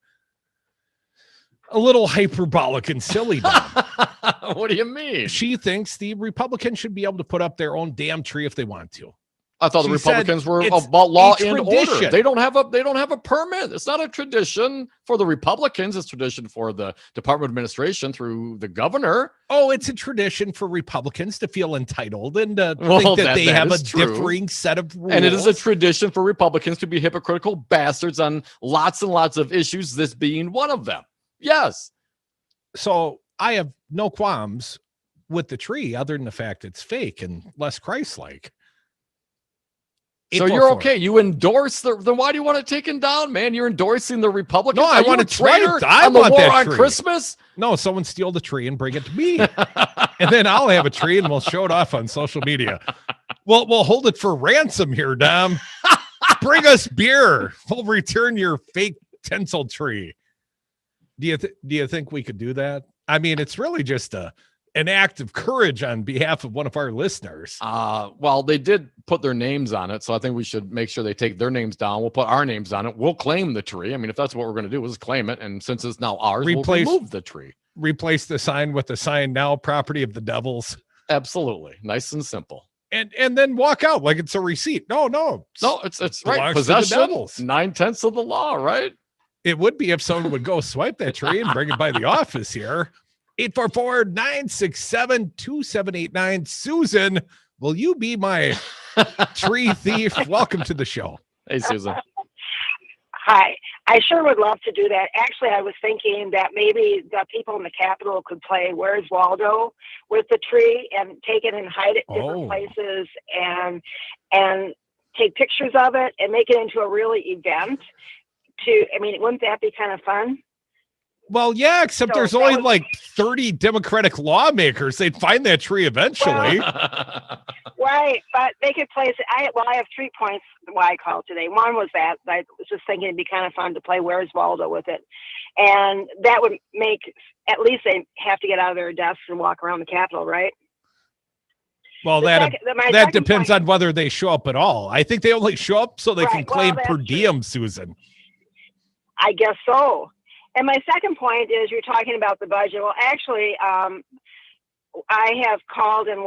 a little hyperbolic and silly. What do you mean? She thinks the Republicans should be able to put up their own damn tree if they want to. I thought the Republicans were about law and order. They don't have a permit. It's not a tradition for the Republicans. It's tradition for the Department of Administration through the governor. Oh, it's a tradition for Republicans to feel entitled and think that they have a differing set of rules. And it is a tradition for Republicans to be hypocritical bastards on lots and lots of issues, this being one of them. Yes. So I have no qualms with the tree other than the fact it's fake and less Christ-like. So you're okay. You endorse then why do you want it taken down, man? You're endorsing the Republicans. No, I want it traitor I on the war on Christmas. No, someone steal the tree and bring it to me, and then I'll have a tree and we'll show it off on social media. We'll hold it for ransom here, Dom. Bring us beer. We'll return your fake tinsel tree. Do you think we could do that? I mean, it's really just an act of courage on behalf of one of our listeners. Well, they did put their names on it, so I think we should make sure they take their names down. We'll put our names on it. We'll claim the tree. I mean, if that's what we're going to do, we'll just claim it. And since it's now ours, we'll remove the tree. Replace the sign with the sign now property of the devils. Absolutely. Nice and simple. And then walk out like it's a receipt. No, it's right. Possession, 9/10 of the law, right? It would be if someone would go swipe that tree and bring it by the office here. 844-967-2789. Susan, will you be my tree thief? Welcome to the show. Hey, Susan. Hi. I sure would love to do that. Actually, I was thinking that maybe the people in the Capitol could play Where's Waldo with the tree and take it and hide it in different places and take pictures of it and make it into a really event. Wouldn't that be kind of fun? Well, yeah, except there's only like 30 Democratic lawmakers. They'd find that tree eventually. Right, but they could place it. I have 3 points why I called today. One was that I was just thinking it'd be kind of fun to play Where's Waldo with it. And that would make, at least they have to get out of their desks and walk around the Capitol, right? Well, that depends on whether they show up at all. I think they only show up so they can claim per diem, Susan. I guess so. And my second point is you're talking about the budget. Well, actually, I have called and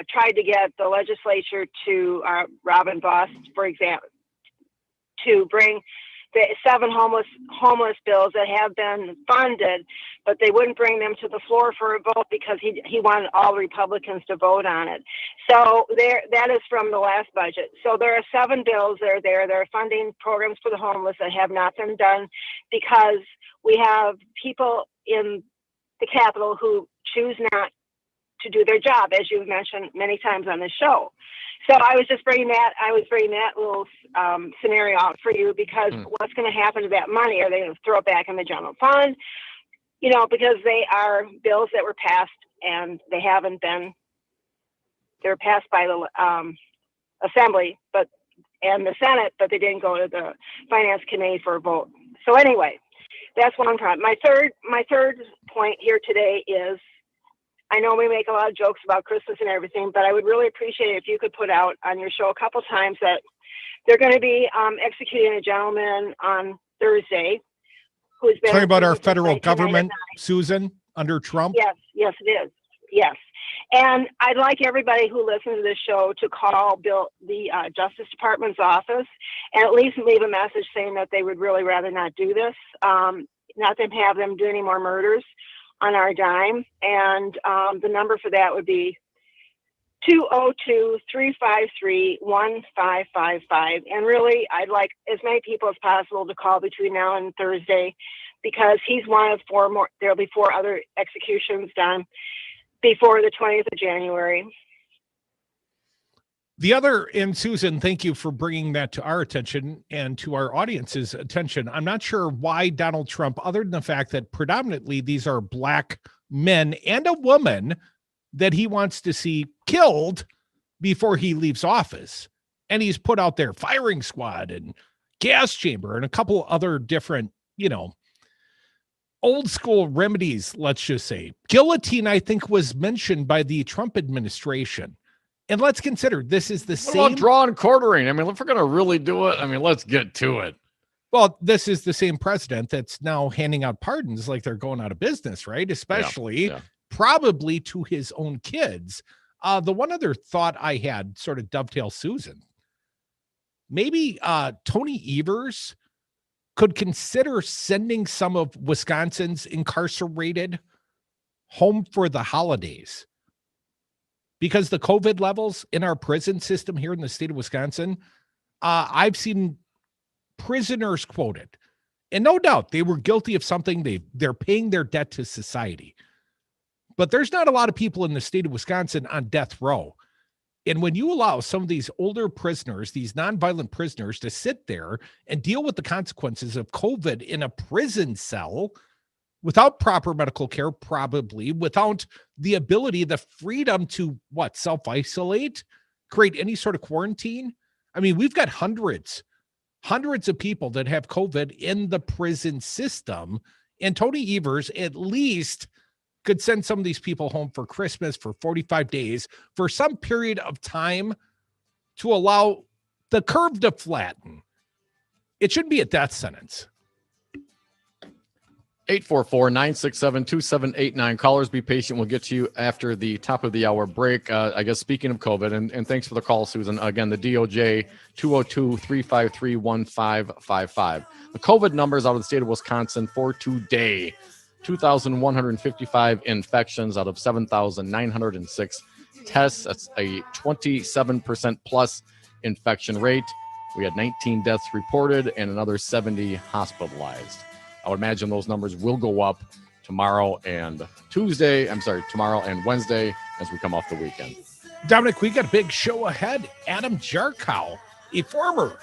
tried to get the legislature to Robin Bust, for example, to bring the 7 homeless bills that have been funded, but they wouldn't bring them to the floor for a vote because he wanted all Republicans to vote on it. So that is from the last budget. So there are 7 bills that are there. There are funding programs for the homeless that have not been done because we have people in the Capitol who choose not to do their job, as you've mentioned many times on this show. So I was bringing that little scenario out for you because what's going to happen to that money? Are they going to throw it back in the general fund? Because they are bills that were passed and they were passed by the Assembly, and the Senate, but they didn't go to the Finance Committee for a vote. So anyway, that's one problem. My third point here today is, I know we make a lot of jokes about Christmas and everything, but I would really appreciate it if you could put out on your show a couple times that they're going to be executing a gentleman on Thursday who's been talking about our federal government, Susan, under Trump. Yes, it is. Yes. And I'd like everybody who listens to this show to call the Justice Department's office and at least leave a message saying that they would really rather not do this, not to have them do any more murders on our dime. And the number for that would be 202-353-1555. And really, I'd like as many people as possible to call between now and Thursday because he's one of 4 more. There'll be 4 other executions done before the 20th of January. The other, and Susan, thank you for bringing that to our attention and to our audience's attention. I'm not sure why Donald Trump, other than the fact that predominantly these are black men and a woman that he wants to see killed before he leaves office. And he's put out there firing squad and gas chamber and a couple other different, old school remedies, let's just say. Guillotine, I think, was mentioned by the Trump administration. And let's consider this is the same. What about draw and quartering? I mean, if we're going to really do it, let's get to it. Well, this is the same president that's now handing out pardons like they're going out of business, right? Especially probably to his own kids. The one other thought I had, sort of dovetail Susan, maybe Tony Evers could consider sending some of Wisconsin's incarcerated home for the holidays. Because the COVID levels in our prison system here in the state of Wisconsin, I've seen prisoners quoted. And no doubt they were guilty of something. They're paying their debt to society. But there's not a lot of people in the state of Wisconsin on death row. And when you allow some of these older prisoners, these nonviolent prisoners, to sit there and deal with the consequences of COVID in a prison cell without proper medical care, probably without the ability, the freedom to self-isolate, create any sort of quarantine. We've got hundreds of people that have COVID in the prison system. And Tony Evers at least could send some of these people home for Christmas for 45 days for some period of time to allow the curve to flatten. It shouldn't be a death sentence. 844-967-2789. Callers, be patient. We'll get to you after the top of the hour break. I guess speaking of COVID, and thanks for the call, Susan. Again, the DOJ, 202-353-1555. The COVID numbers out of the state of Wisconsin for today: 2,155 infections out of 7,906 tests. That's a 27% plus infection rate. We had 19 deaths reported and another 70 hospitalized. I would imagine those numbers will go up tomorrow and Wednesday as we come off the weekend. Dominic, we got a big show ahead. Adam Jarchow, a former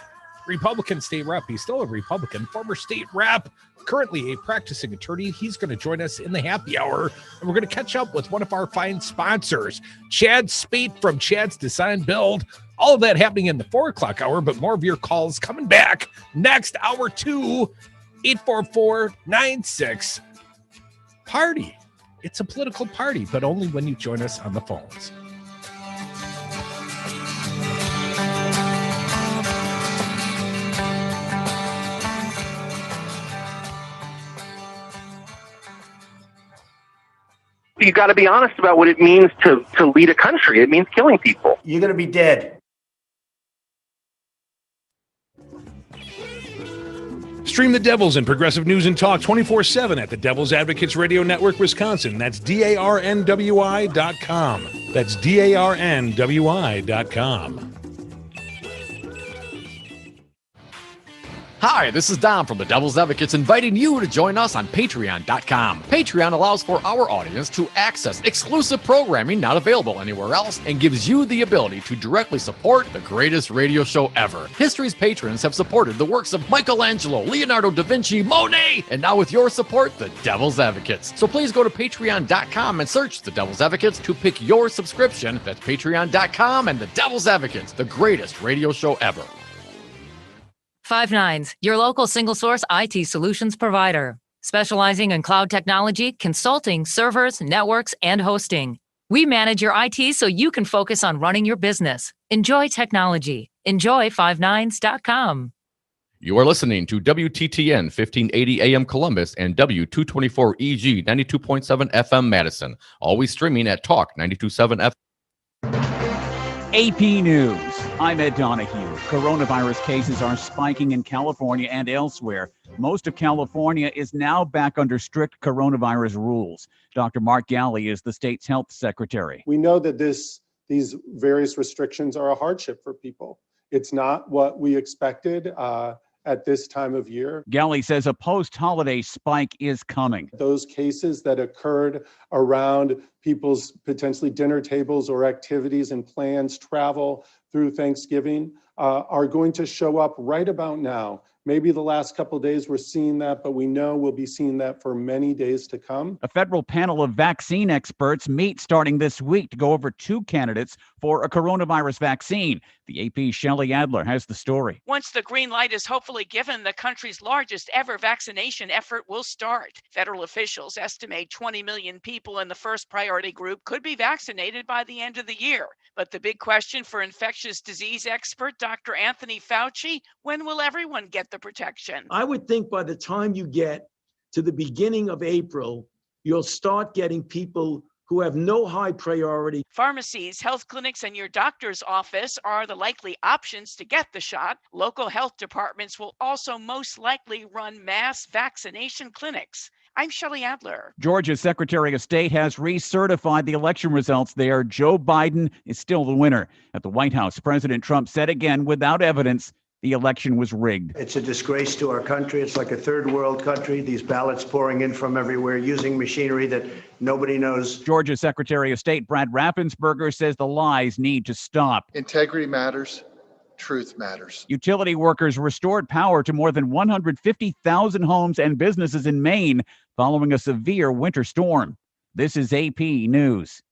Republican state rep. He's still a Republican, former state rep, currently a practicing attorney. He's going to join us in the happy hour, and we're going to catch up with one of our fine sponsors, Chad Spate from Chad's Design Build. All of that happening in the 4 o'clock hour, but more of your calls coming back next hour 2. 844-96 party. It's a political party, but only when you join us on the phones. You got to be honest about what it means to lead a country. It means killing people. You're going to be dead. Stream the Devils and Progressive News and Talk 24/7 at the Devil's Advocates Radio Network, Wisconsin. That's DARNWI.com. That's DARNWI.com. Hi, this is Dom from the Devil's Advocates, inviting you to join us on Patreon.com. Patreon allows for our audience to access exclusive programming not available anywhere else and gives you the ability to directly support the greatest radio show ever. History's patrons have supported the works of Michelangelo, Leonardo da Vinci, Monet, and now with your support, the Devil's Advocates. So please go to Patreon.com and search the Devil's Advocates to pick your subscription. That's Patreon.com and the Devil's Advocates, the greatest radio show ever. Five9, your local single-source IT solutions provider, specializing in cloud technology, consulting, servers, networks, and hosting. We manage your IT so you can focus on running your business. Enjoy technology. Enjoy five9s.com. You are listening to WTTN 1580 AM Columbus and W224EG 92.7 FM Madison. Always streaming at Talk 92.7 FM. AP News. I'm Ed Donahue. Coronavirus cases are spiking in California and elsewhere. Most of California is now back under strict coronavirus rules. Dr. Mark Galley is the state's health secretary. We know that these various restrictions are a hardship for people. It's not what we expected at this time of year. Galley says a post-holiday spike is coming. Those cases that occurred around people's potentially dinner tables or activities and plans, travel through Thanksgiving, are going to show up right about now. Maybe the last couple of days we're seeing that, but we know we'll be seeing that for many days to come. A federal panel of vaccine experts meet starting this week to go over 2 candidates for a coronavirus vaccine. The AP's Shelley Adler has the story. Once the green light is hopefully given, the country's largest ever vaccination effort will start. Federal officials estimate 20 million people in the first priority group could be vaccinated by the end of the year. But the big question for infectious disease expert Dr. Anthony Fauci, when will everyone get the protection? I would think by the time you get to the beginning of April, you'll start getting people who have no high priority. Pharmacies, health clinics, and your doctor's office are the likely options to get the shot. Local health departments will also most likely run mass vaccination clinics. I'm Shelley Adler. Georgia's Secretary of State has recertified the election results there. Joe Biden is still the winner. At the White House, President Trump said again, without evidence, the election was rigged. It's a disgrace to our country. It's like a third world country. These ballots pouring in from everywhere using machinery that nobody knows. Georgia's Secretary of State Brad Raffensperger says the lies need to stop. Integrity matters. Truth matters. Utility workers restored power to more than 150,000 homes and businesses in Maine following a severe winter storm. This is AP News.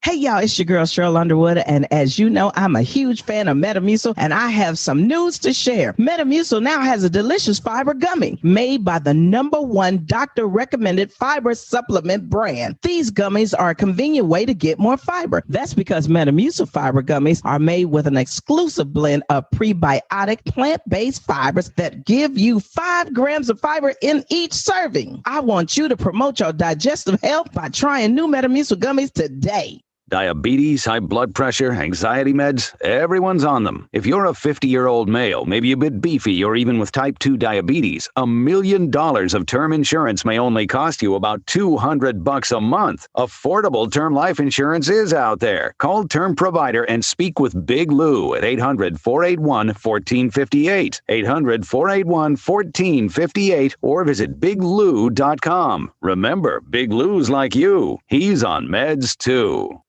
Hey, y'all, it's your girl, Cheryl Underwood, and as you know, I'm a huge fan of Metamucil, and I have some news to share. Metamucil now has a delicious fiber gummy made by the #1 doctor-recommended fiber supplement brand. These gummies are a convenient way to get more fiber. That's because Metamucil fiber gummies are made with an exclusive blend of prebiotic plant-based fibers that give you 5 grams of fiber in each serving. I want you to promote your digestive health by trying new Metamucil gummies today. Diabetes, high blood pressure, anxiety meds, everyone's on them. If you're a 50-year-old male, maybe a bit beefy, or even with type 2 diabetes, $1 million of term insurance may only cost you about $200 a month. Affordable term life insurance is out there. Call Term Provider and speak with Big Lou at 800-481-1458, 800-481-1458, or visit biglou.com. Remember, Big Lou's like you. He's on meds too.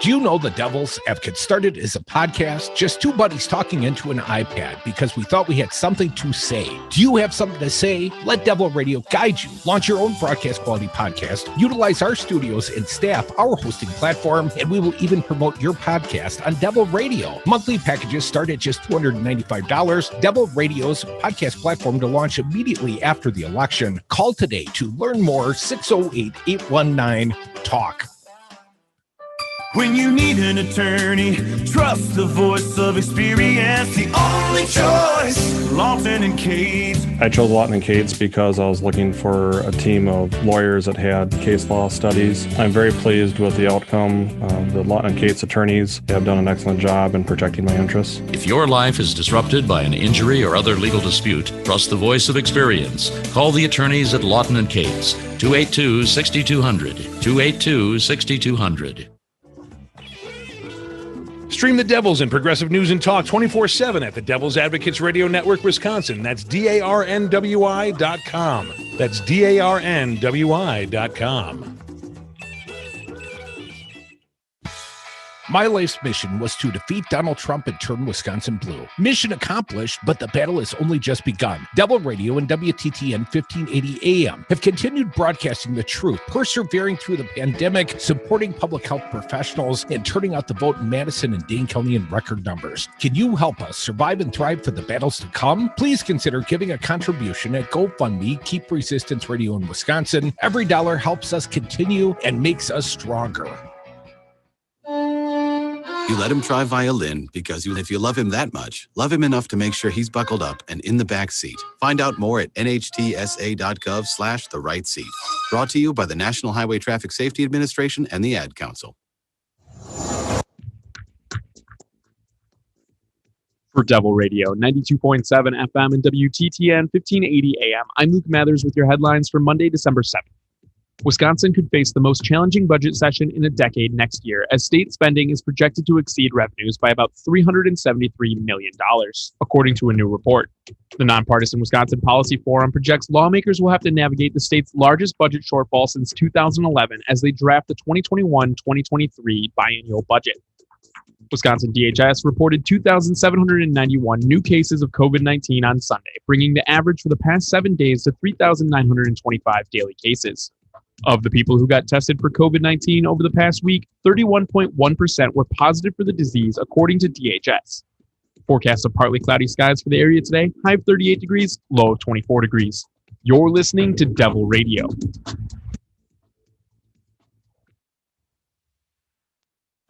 Do you know the Devil's Advocate started as a podcast, just 2 buddies talking into an iPad because we thought we had something to say. Do you have something to say? Let Devil Radio guide you. Launch your own broadcast quality podcast. Utilize our studios and staff, our hosting platform, and we will even promote your podcast on Devil Radio. Monthly packages start at just $295. Devil Radio's podcast platform to launch immediately after the election. Call today to learn more. 608-819-TALK. When you need an attorney, trust the voice of experience, the only choice. Lawton and Cates. I chose Lawton and Cates because I was looking for a team of lawyers that had case law studies. I'm very pleased with the outcome. The Lawton and Cates attorneys have done an excellent job in protecting my interests. If your life is disrupted by an injury or other legal dispute, trust the voice of experience. Call the attorneys at Lawton and Cates, 282-6200, 282-6200. Stream the Devils and Progressive News and Talk 24/7 at the Devil's Advocates Radio Network, Wisconsin. That's DARNWI.com. That's DARNWI.com. My life's mission was to defeat Donald Trump and turn Wisconsin blue. Mission accomplished, but the battle has only just begun. Devil Radio and WTTN 1580 AM have continued broadcasting the truth, persevering through the pandemic, supporting public health professionals, and turning out the vote in Madison and Dane County in record numbers. Can you help us survive and thrive for the battles to come? Please consider giving a contribution at GoFundMe, Keep Resistance Radio in Wisconsin. Every dollar helps us continue and makes us stronger. You let him try violin because if you love him that much, love him enough to make sure he's buckled up and in the back seat. Find out more at nhtsa.gov/the right seat. Brought to you by the National Highway Traffic Safety Administration and the Ad Council. For Devil Radio, 92.7 FM and WTTN 1580 AM, I'm Luke Mathers with your headlines for Monday, December 7th. Wisconsin could face the most challenging budget session in a decade next year, as state spending is projected to exceed revenues by about $373 million, according to a new report. The nonpartisan Wisconsin Policy Forum projects lawmakers will have to navigate the state's largest budget shortfall since 2011 as they draft the 2021-2023 biennial budget. Wisconsin DHS reported 2,791 new cases of COVID-19 on Sunday, bringing the average for the past 7 days to 3,925 daily cases. Of the people who got tested for COVID-19 over the past week, 31.1% were positive for the disease, according to DHS. Forecast of partly cloudy skies for the area today, high of 38 degrees, low of 24 degrees. You're listening to Devil Radio.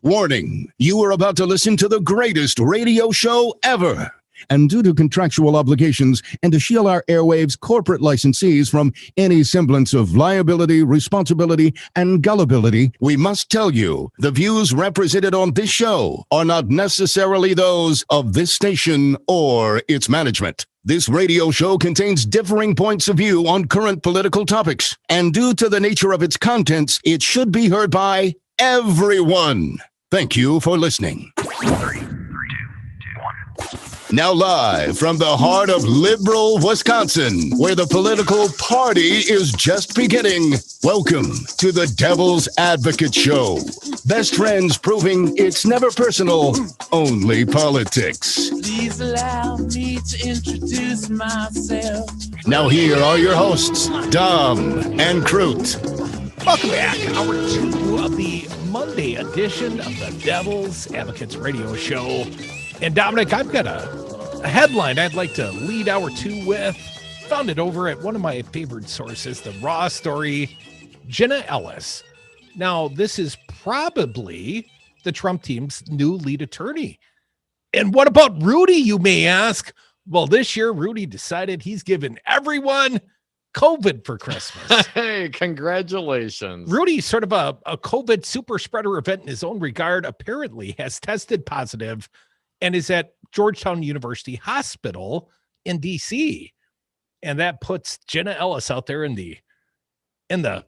Warning, you are about to listen to the greatest radio show ever. And due to contractual obligations and to shield our airwaves' corporate licensees from any semblance of liability, responsibility, and gullibility, we must tell you the views represented on this show are not necessarily those of this station or its management. This radio show contains differing points of view on current political topics, and due to the nature of its contents, it should be heard by everyone. Thank you for listening. Now live from the heart of liberal Wisconsin, where the political party is just beginning, welcome to the Devil's Advocate Show. Best friends proving it's never personal, only politics. Please allow me to introduce myself. Now here are your hosts, Dom and Crute. Welcome back. Hour 2 of the Monday edition of the Devil's Advocates Radio Show. And Dominic, I've got a headline I'd like to lead hour 2 with. Found it over at one of my favorite sources, the Raw story, Jenna Ellis. Now, this is probably the Trump team's new lead attorney. And what about Rudy, you may ask? Well, this year, Rudy decided he's giving everyone COVID for Christmas. Hey, congratulations. Rudy, sort of a COVID super spreader event in his own regard, apparently has tested positive and is at Georgetown University Hospital in D.C. And that puts Jenna Ellis out there in the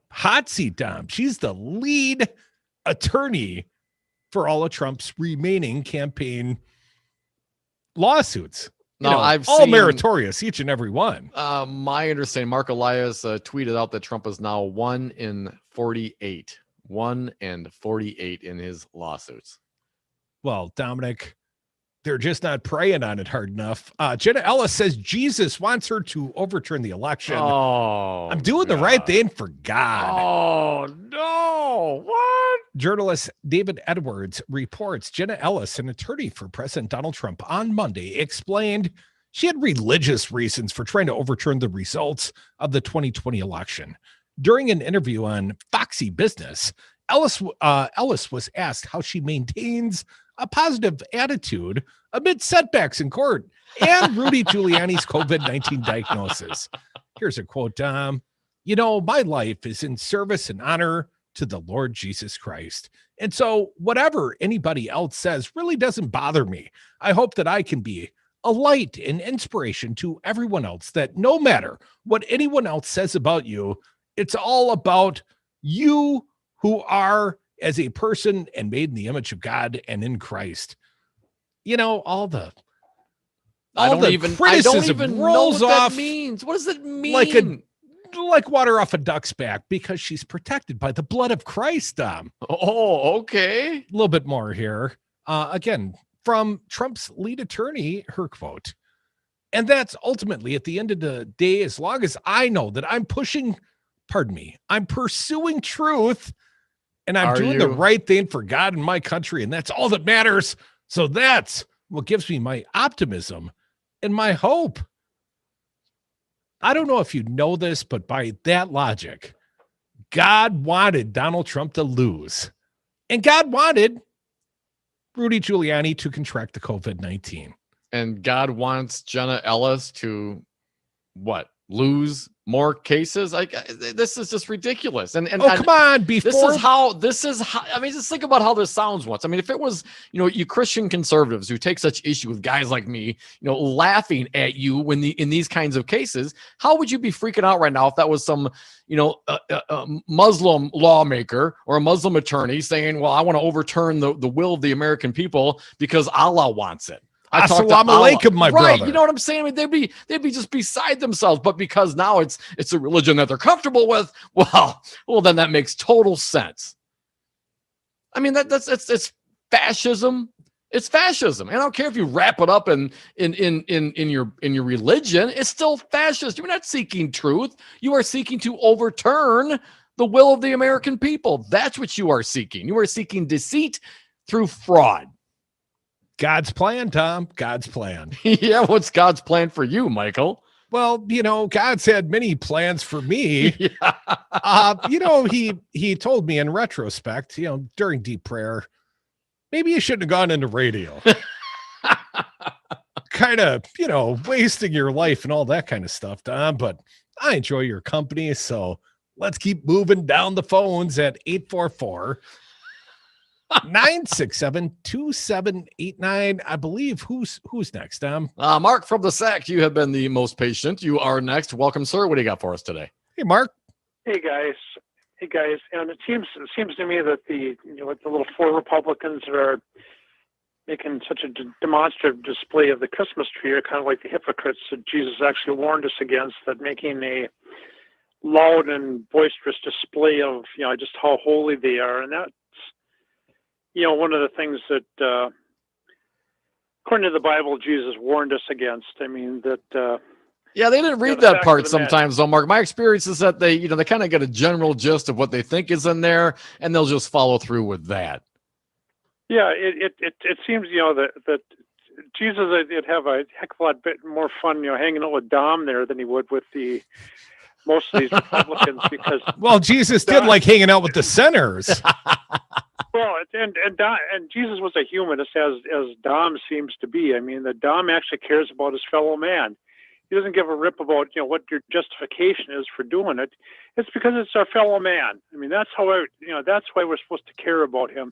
hot seat, Dom. She's the lead attorney for all of Trump's remaining campaign lawsuits. No, I've all seen, meritorious, each and every one. My understanding, Mark Elias tweeted out that Trump is now 1 in 48. 1 and 48 in his lawsuits. Well, Dominic, they're just not praying on it hard enough. Jenna Ellis says Jesus wants her to overturn the election. Oh, I'm doing the right thing for God. Oh, no. What? Journalist David Edwards reports Jenna Ellis, an attorney for President Donald Trump, on Monday explained she had religious reasons for trying to overturn the results of the 2020 election. During an interview on Foxy Business, Ellis was asked how she maintains a positive attitude amid setbacks in court and Rudy Giuliani's COVID-19 diagnosis. Here's a quote, my life is in service and honor to the Lord Jesus Christ. And so whatever anybody else says really doesn't bother me. I hope that I can be a light and inspiration to everyone else, that no matter what anyone else says about you, it's all about you who are as a person and made in the image of God and in Christ. All the criticism rolls off. That means. What does it mean? Like water off a duck's back, because she's protected by the blood of Christ. Oh, okay. A little bit more here. Again, from Trump's lead attorney, her quote. And that's ultimately, at the end of the day, as long as I know that I'm pursuing truth, and I'm doing the right thing for God and my country, and that's all that matters. So that's what gives me my optimism and my hope. I don't know if you know this, but by that logic, God wanted Donald Trump to lose. And God wanted Rudy Giuliani to contract the COVID-19. And God wants Jenna Ellis to what? lose more cases. Like this is just ridiculous. And come on, this is how I mean, just think about how this sounds once. I mean, if it was, you Christian conservatives who take such issue with guys like me, laughing at you when in these kinds of cases, how would you be freaking out right now if that was some, Muslim lawmaker or a Muslim attorney saying, well, I want to overturn the will of the American people because Allah wants it. Assalamu alaikum, my brother. You know what I'm saying? I mean, they'd be just beside themselves. But because now it's a religion that they're comfortable with, well, then that makes total sense. I mean, it's fascism. It's fascism. And I don't care if you wrap it up in your religion, it's still fascist. You're not seeking truth. You are seeking to overturn the will of the American people. That's what you are seeking. You are seeking deceit through fraud. God's plan, Tom. God's plan. Yeah, what's God's plan for you, Michael? Well, God's had many plans for me. Yeah. He told me in retrospect, during deep prayer, maybe you shouldn't have gone into radio. Kind of, wasting your life and all that kind of stuff, Tom. But I enjoy your company, so let's keep moving down the phones at 844- 967-2789. I believe who's next, Tom? Mark from the SAC. You have been the most patient. You are next. Welcome, sir. What do you got for us today? Hey, Mark. Hey guys. And it seems to me that the little four Republicans that are making such a demonstrative display of the Christmas tree are kind of like the hypocrites that Jesus actually warned us against, that making a loud and boisterous display of just how holy they are. And that's one of the things that, according to the Bible, Jesus warned us against. I mean, that. Yeah, they didn't read that part sometimes, though, Mark. My experience is that they kind of get a general gist of what they think is in there, and they'll just follow through with that. Yeah, it seems, that Jesus would have a heck of a lot bit more fun, hanging out with Dom there than he would with most of these Republicans because. Well, Jesus did like hanging out with the sinners. Well, and Jesus was a humanist, as Dom seems to be. I mean, the Dom actually cares about his fellow man. He doesn't give a rip about what your justification is for doing it. It's because it's our fellow man. I mean, that's that's why we're supposed to care about him.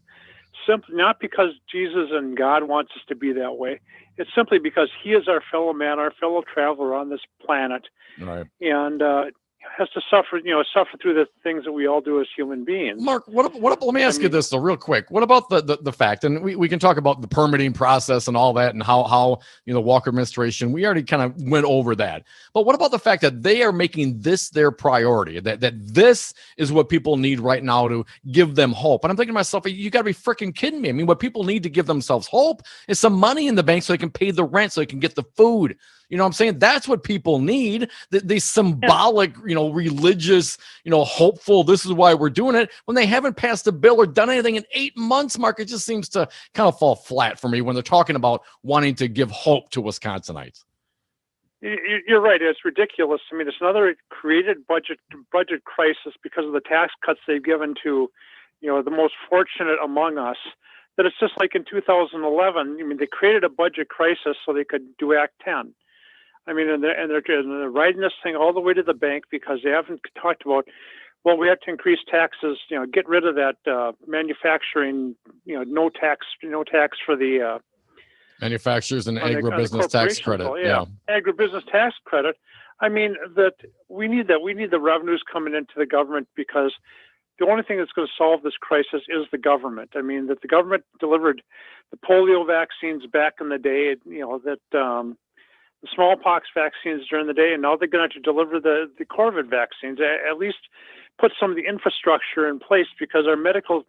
Simply not because Jesus and God wants us to be that way. It's simply because he is our fellow man, our fellow traveler on this planet, right? And has to suffer through the things that we all do as human beings. Mark, let me ask you this though, real quick. What about the fact, and we can talk about the permitting process and all that, and how the Walker administration, we already kind of went over that. But what about the fact that they are making this their priority, that this is what people need right now to give them hope? And I'm thinking to myself, you got to be freaking kidding me. I mean, what people need to give themselves hope is some money in the bank so they can pay the rent, so they can get the food. You know what I'm saying? That's what people need. The symbolic, religious, hopeful, this is why we're doing it, when they haven't passed a bill or done anything in 8 months, Mark. It just seems to kind of fall flat for me when they're talking about wanting to give hope to Wisconsinites. You're right. It's ridiculous. I mean, it's another created budget crisis because of the tax cuts they've given to, the most fortunate among us. That it's just like in 2011. I mean, they created a budget crisis so they could do Act 10. I mean, and they're riding this thing all the way to the bank because they haven't talked about, well, we have to increase taxes, get rid of that manufacturing, no tax for the manufacturers and agribusiness tax credit. Yeah, agribusiness tax credit. I mean, that we need the revenues coming into the government because the only thing that's going to solve this crisis is the government. I mean, that the government delivered the polio vaccines back in the day, the smallpox vaccines during the day, and now they're going to deliver the COVID vaccines. At least put some of the infrastructure in place because our medical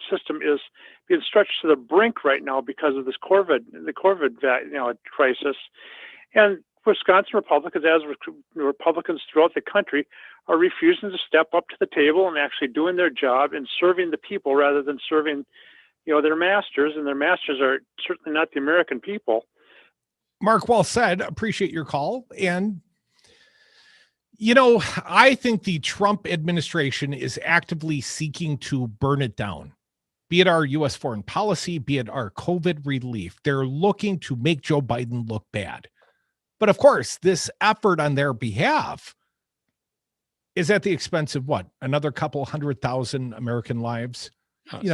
system is being stretched to the brink right now because of this the COVID crisis. And Wisconsin Republicans, as Republicans throughout the country, are refusing to step up to the table and actually doing their job and serving the people rather than serving, their masters. And their masters are certainly not the American people. Mark, well said. Appreciate your call. And, I think the Trump administration is actively seeking to burn it down, be it our U.S. foreign policy, be it our COVID relief. They're looking to make Joe Biden look bad. But of course, this effort on their behalf is at the expense of what? Another couple 100,000 American lives?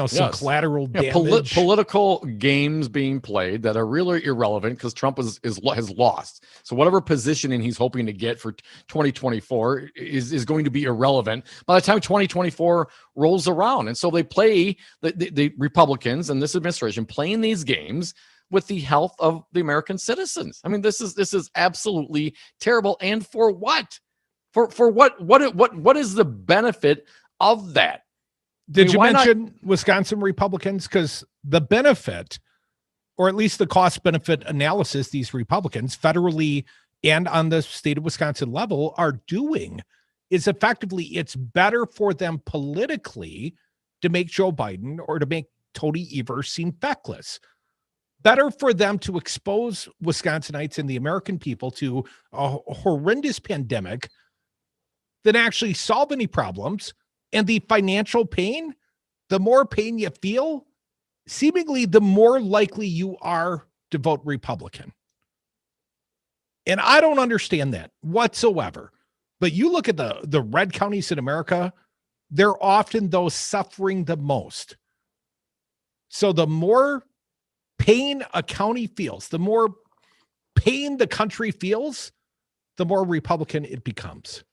Some collateral damage. Political games being played that are really irrelevant because Trump has lost. So whatever positioning he's hoping to get for 2024 is going to be irrelevant by the time 2024 rolls around. And so they play the Republicans and this administration playing these games with the health of the American citizens. I mean, this is absolutely terrible. And for what? For what is the benefit of that? Did you mention Wisconsin Republicans? Because the benefit, or at least the cost benefit analysis these Republicans federally and on the state of Wisconsin level are doing is effectively it's better for them politically to make Joe Biden or to make Tony Evers seem feckless. Better for them to expose Wisconsinites and the American people to a horrendous pandemic than actually solve any problems. And the financial pain, the more pain you feel, seemingly the more likely you are to vote Republican. And I don't understand that whatsoever. But you look at the red counties in America, they're often those suffering the most. So the more pain a county feels, the more pain the country feels, the more Republican it becomes.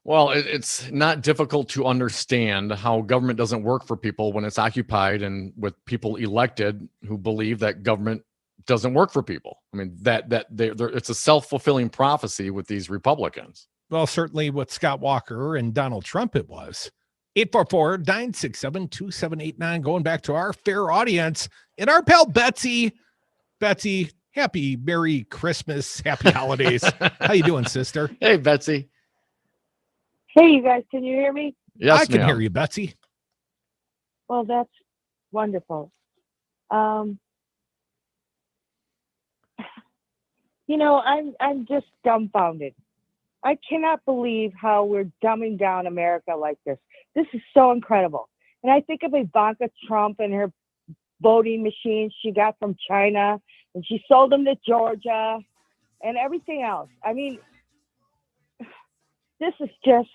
Well, it's not difficult to understand how government doesn't work for people when it's occupied and with people elected who believe that government doesn't work for people. I mean, it's a self-fulfilling prophecy with these Republicans. Well, certainly with Scott Walker and Donald Trump, it was. 844-967-2789. Going back to our fair audience and our pal Betsy. Betsy, happy Merry Christmas, happy holidays. How you doing, sister? Hey, Betsy. Hey, you guys, can you hear me? Yes, I can ma'am. hear you, Betsy. Well, that's wonderful. I'm just dumbfounded. I cannot believe how we're dumbing down America like this. This is so incredible. And I think of Ivanka Trump and her voting machines she got from China, and she sold them to Georgia and everything else. I mean, this is just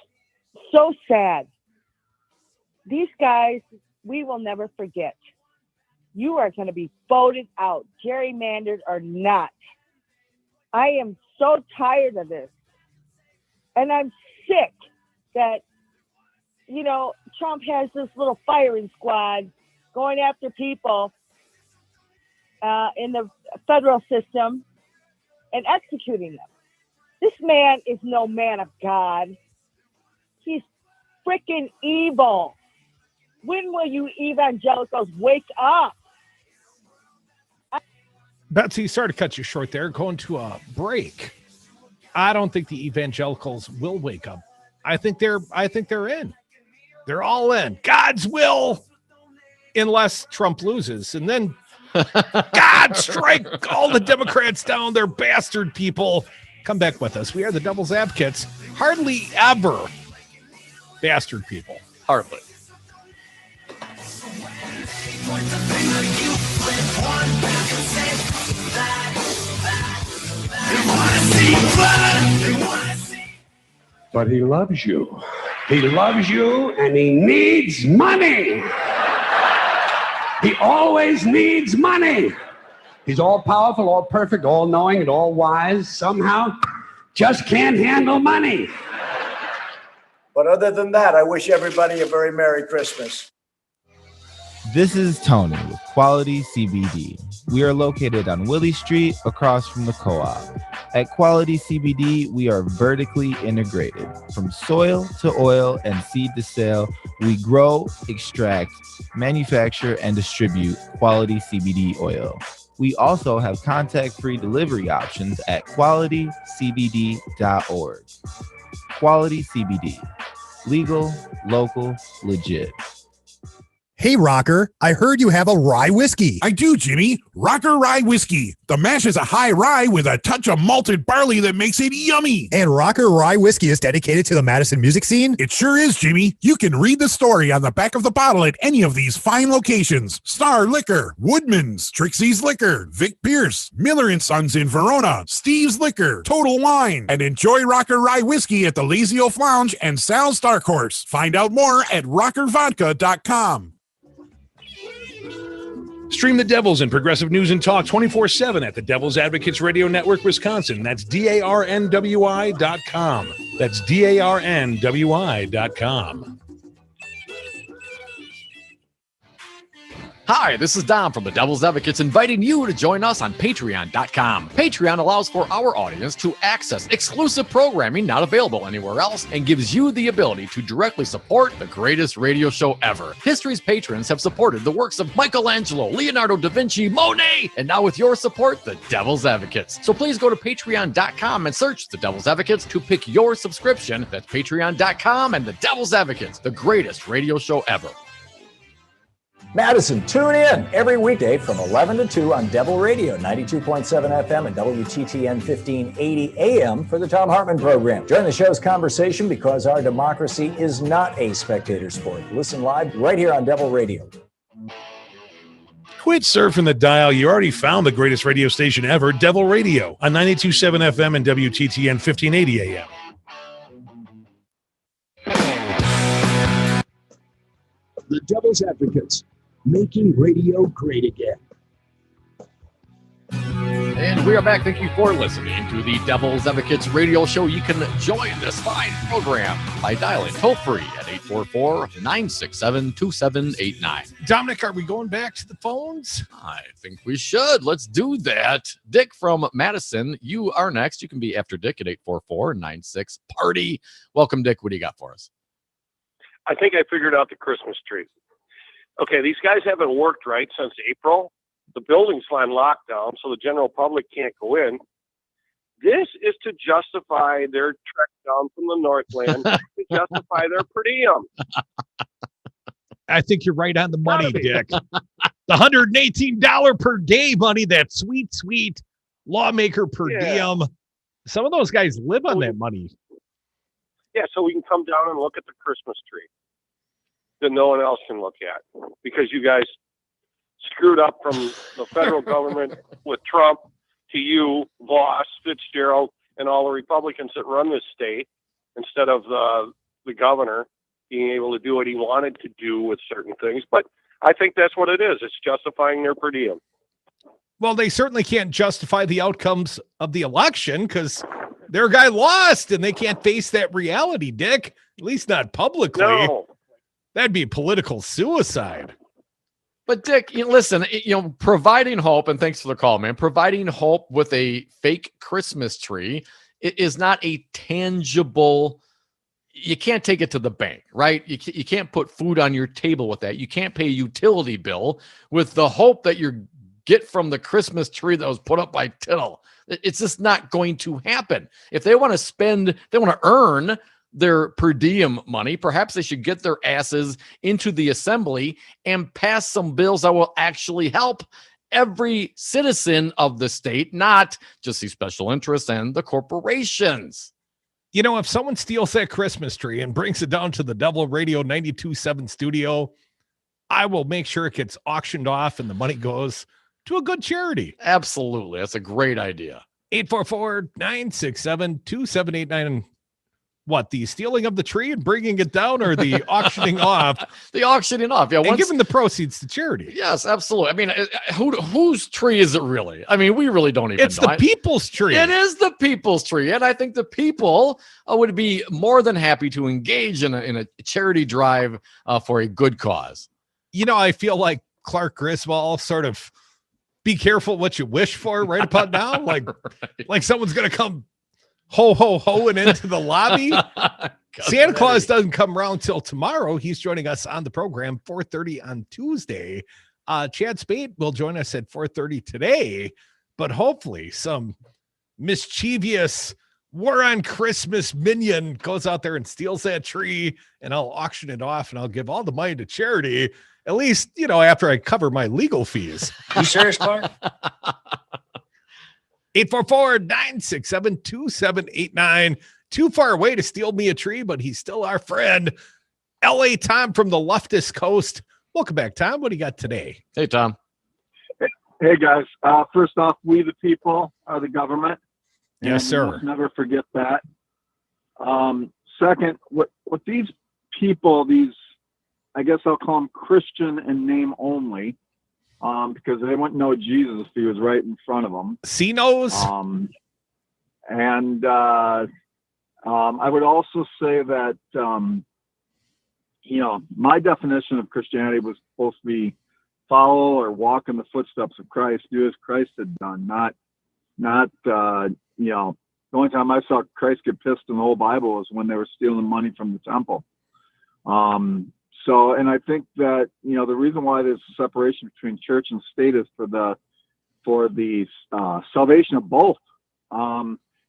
so sad. These guys, we will never forget. You are going to be voted out, gerrymandered or not. I am so tired of this. And I'm sick that, Trump has this little firing squad going after people in the federal system and executing them. This man is no man of God. He's freaking evil. When will you evangelicals wake up? Betsy, sorry to cut you short there. Going to a break. I don't think the evangelicals will wake up. I think they're in. They're all in. God's will, unless Trump loses. And then God strike all the Democrats down. They're bastard people. Come back with us. We are the Devil's Advocates. Hardly ever bastard people. Hardly. But he loves you. He loves you and he needs money. He always needs money. He's all powerful, all perfect, all knowing, and all wise. Somehow just can't handle money. But other than that, I wish everybody a very Merry Christmas. This is Tony with Quality CBD. We are located on Willie Street across from the co-op. At Quality CBD, we are vertically integrated. From soil to oil and seed to sale, we grow, extract, manufacture, and distribute quality CBD oil. We also have contact-free delivery options at qualitycbd.org. Quality CBD. Legal, local, legit. Hey, Rocker, I heard you have a rye whiskey. I do, Jimmy. Rocker Rye Whiskey. The mash is a high rye with a touch of malted barley that makes it yummy. And Rocker Rye Whiskey is dedicated to the Madison music scene? It sure is, Jimmy. You can read the story on the back of the bottle at any of these fine locations. Star Liquor, Woodman's, Trixie's Liquor, Vic Pierce, Miller & Sons in Verona, Steve's Liquor, Total Wine, and enjoy Rocker Rye Whiskey at the Lazy Oaf Lounge and Sal's Dark Horse. Find out more at rockervodka.com. Stream the Devils and progressive news and talk 24/7 at the Devil's Advocates Radio Network, Wisconsin. That's DARNWI.com. That's DARNWI.com. Hi, this is Dom from the Devil's Advocates inviting you to join us on Patreon.com. Patreon allows for our audience to access exclusive programming not available anywhere else and gives you the ability to directly support the greatest radio show ever. History's patrons have supported the works of Michelangelo, Leonardo da Vinci, Monet, and now with your support, the Devil's Advocates. So please go to Patreon.com and search the Devil's Advocates to pick your subscription. That's Patreon.com and the Devil's Advocates, the greatest radio show ever. Madison, tune in every weekday from 11 to 2 on Devil Radio, 92.7 FM and WTTN 1580 AM for the Tom Hartman program. Join the show's conversation because our democracy is not a spectator sport. Listen live right here on Devil Radio. Quit surfing the dial. You already found the greatest radio station ever, Devil Radio, on 92.7 FM and WTTN 1580 AM. The Devil's Advocates, making radio great again. And we are back. Thank you for listening to the Devil's Advocates radio show. You can join this fine program by dialing toll free at 844-967-2789. Dominic, are we going back to the phones? I think we should. Let's do that. Dick from Madison, you are next. You can be after Dick at 844-96-PARTY. Welcome, Dick. What do you got for us? I think I figured out the Christmas tree. Okay, these guys haven't worked right since April. The building's on lockdown, so the general public can't go in. This is to justify their trek down from the Northland, to justify their per diem. I think you're right on the money, Dick. The $118 per day money, that sweet, sweet lawmaker per diem. Some of those guys live on that money. Yeah, so we can come down and look at the Christmas tree that no one else can look at because you guys screwed up from the federal government with Trump to you, Voss, Fitzgerald, and all the Republicans that run this state instead of the governor being able to do what he wanted to do with certain things. But I think that's what it is. It's justifying their per diem. Well, they certainly can't justify the outcomes of the election because their guy lost and they can't face that reality, Dick. At least not publicly. No. That'd be political suicide. But Dick, listen, providing hope, and thanks for the call, man, providing hope with a fake Christmas tree is not a tangible, you can't take it to the bank, right? You can't put food on your table with that. You can't pay a utility bill with the hope that you get from the Christmas tree that was put up by Tittle. It's just not going to happen. If they want to spend, they want to earn their per diem money, perhaps they should get their asses into the assembly and pass some bills that will actually help every citizen of the state, not just the special interests and the corporations. You know, if someone steals that Christmas tree and brings it down to the Devil Radio 92.7 studio, I will make sure it gets auctioned off and the money goes to a good charity. Absolutely. That's a great idea. 844-967-2789. What, the stealing of the tree and bringing it down, or the auctioning off? The auctioning off, yeah. And giving the proceeds to charity. Yes, absolutely. I mean, whose tree is it really? I mean, we really don't even know. It's the people's tree. It is the people's tree. And I think the people would be more than happy to engage in a charity drive for a good cause. You know, I feel like Clark Griswold sort of be careful what you wish for right upon now. Like, like someone's going to come ho, ho, ho, and into the lobby. Santa Claus doesn't come around till tomorrow. He's joining us on the program 4:30 on Tuesday. Chad Spade will join us at 4:30 today, but hopefully some mischievous War on Christmas minion goes out there and steals that tree, and I'll auction it off and I'll give all the money to charity, at least, after I cover my legal fees. You serious, Clark? 844-967-2789. Too far away to steal me a tree, but he's still our friend. L.A. Tom from the leftist coast. Welcome back, Tom. What do you got today? Hey, Tom. Hey, guys. First off, we the people are the government. Yes, sir. Let's never forget that. Second, what these people, I guess I'll call them Christian in name only, because they wouldn't know Jesus if he was right in front of them. C-Nos? I would also say that, my definition of Christianity was supposed to be follow or walk in the footsteps of Christ, do as Christ had done, not the only time I saw Christ get pissed in the whole Bible was when they were stealing money from the temple. And I think that, the reason why there's a separation between church and state is for the salvation of both.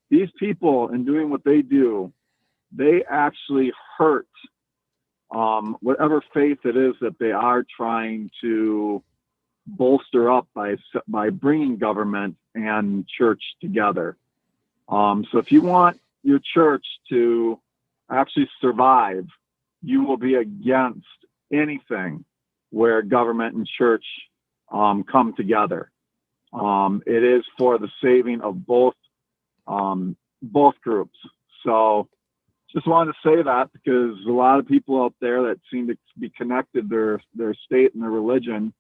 These people, in doing what they do, they actually hurt whatever faith it is that they are trying to bolster up by bringing government and church together. So if you want your church to actually survive, you will be against anything where government and church come together. It is for the saving of both groups. So just wanted to say that because a lot of people out there that seem to be connected their state and their religion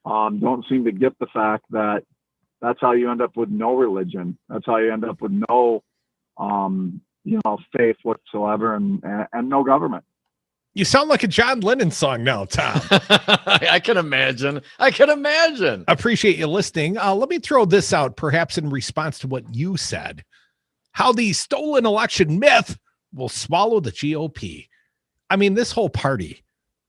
don't seem to get the fact that that's how you end up with no religion. That's how you end up with no faith whatsoever and no government. You sound like a John Lennon song now, Tom. I can imagine. Appreciate you listening. Let me throw this out, perhaps in response to what you said. How the stolen election myth will swallow the GOP. I mean, this whole party,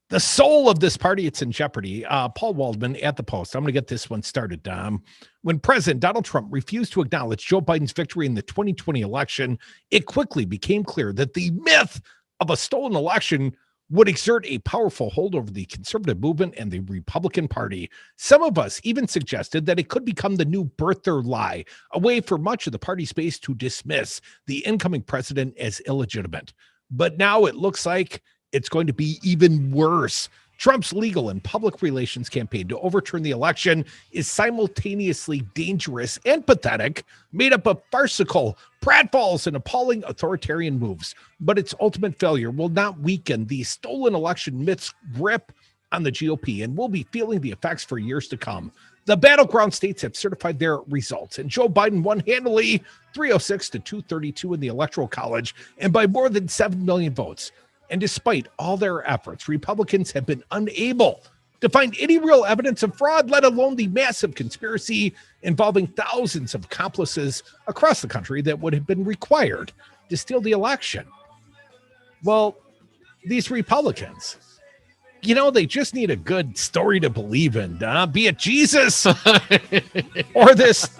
the soul of this party, it's in jeopardy. Paul Waldman at the Post. I'm going to get this one started, Dom. When President Donald Trump refused to acknowledge Joe Biden's victory in the 2020 election, it quickly became clear that the myth of a stolen election would exert a powerful hold over the conservative movement and the Republican Party. Some of us even suggested that it could become the new birther lie, a way for much of the party space to dismiss the incoming president as illegitimate. But now it looks like it's going to be even worse. Trump's legal and public relations campaign to overturn the election is simultaneously dangerous and pathetic, made up of farcical pratfalls and appalling authoritarian moves. But its ultimate failure will not weaken the stolen election myth's grip on the GOP, and we'll be feeling the effects for years to come. The battleground states have certified their results, and Joe Biden won handily 306 to 232 in the Electoral College, and by more than 7 million votes. And despite all their efforts, Republicans have been unable to find any real evidence of fraud, let alone the massive conspiracy involving thousands of accomplices across the country that would have been required to steal the election. Well, these Republicans, they just need a good story to believe in, be it Jesus or this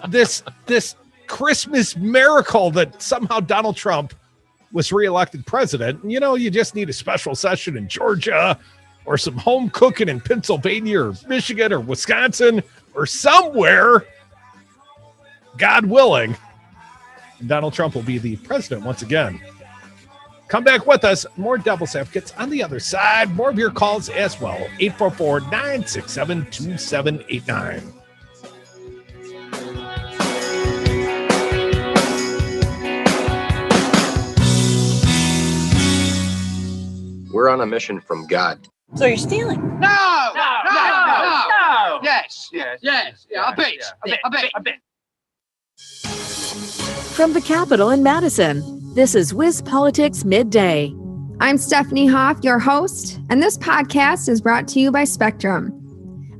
Christmas miracle that somehow Donald Trump was reelected president. You just need a special session in Georgia or some home cooking in Pennsylvania or Michigan or Wisconsin or somewhere, God willing, Donald Trump will be the president once again. Come back with us. More Devil's Advocates on the other side. More of your calls as well. 844-967-2789. We're on a mission from God. So you're stealing? No! Yes. Yeah, a bit. From the Capitol in Madison, this is Wiz Politics Midday. I'm Stephanie Hoff, your host, and this podcast is brought to you by Spectrum.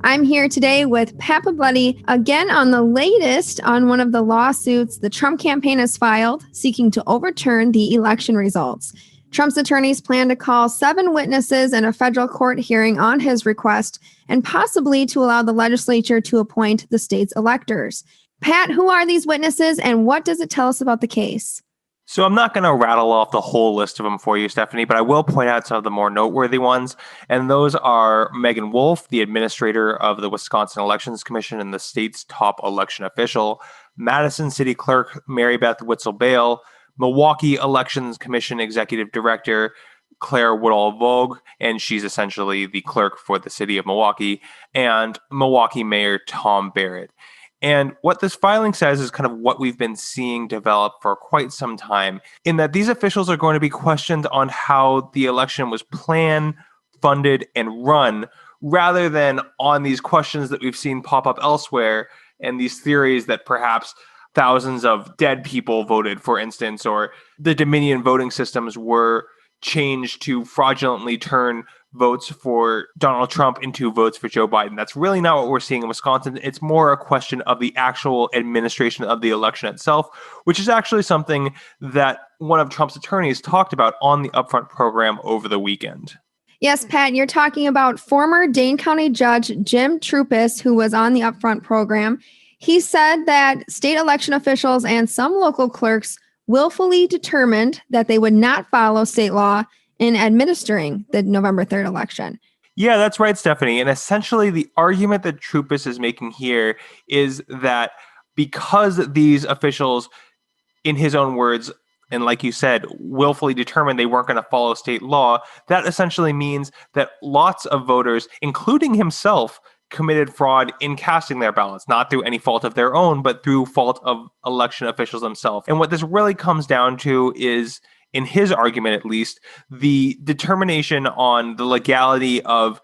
I'm here today with Papa Bloody again on the latest on one of the lawsuits the Trump campaign has filed seeking to overturn the election results. Trump's attorneys plan to call 7 witnesses in a federal court hearing on his request and possibly to allow the legislature to appoint the state's electors. Pat, who are these witnesses and what does it tell us about the case? So I'm not going to rattle off the whole list of them for you, Stephanie, but I will point out some of the more noteworthy oons. And those are Megan Wolf, the administrator of the Wisconsin Elections Commission and the state's top election official, Madison City Clerk Mary Beth Witzel-Bale, Milwaukee Elections Commission Executive Director Claire Woodall-Vogue, and she's essentially the clerk for the city of Milwaukee, and Milwaukee Mayor Tom Barrett. And what this filing says is kind of what we've been seeing develop for quite some time, in that these officials are going to be questioned on how the election was planned, funded, and run, rather than on these questions that we've seen pop up elsewhere and these theories that perhaps thousands of dead people voted, for instance, or the Dominion voting systems were changed to fraudulently turn votes for Donald Trump into votes for Joe Biden. That's really not what we're seeing in Wisconsin. It's more a question of the actual administration of the election itself, which is actually something that one of Trump's attorneys talked about on the Upfront program over the weekend. Yes, Pat, you're talking about former Dane County Judge Jim Trupis, who was on the Upfront program. He said that state election officials and some local clerks willfully determined that they would not follow state law in administering the November 3rd election. Yeah, that's right, Stephanie. And essentially the argument that Trupis is making here is that because these officials, in his own words, and like you said, willfully determined they weren't going to follow state law, that essentially means that lots of voters, including himself, committed fraud in casting their ballots, not through any fault of their own, but through fault of election officials themselves. And what this really comes down to is, in his argument at least, the determination on the legality of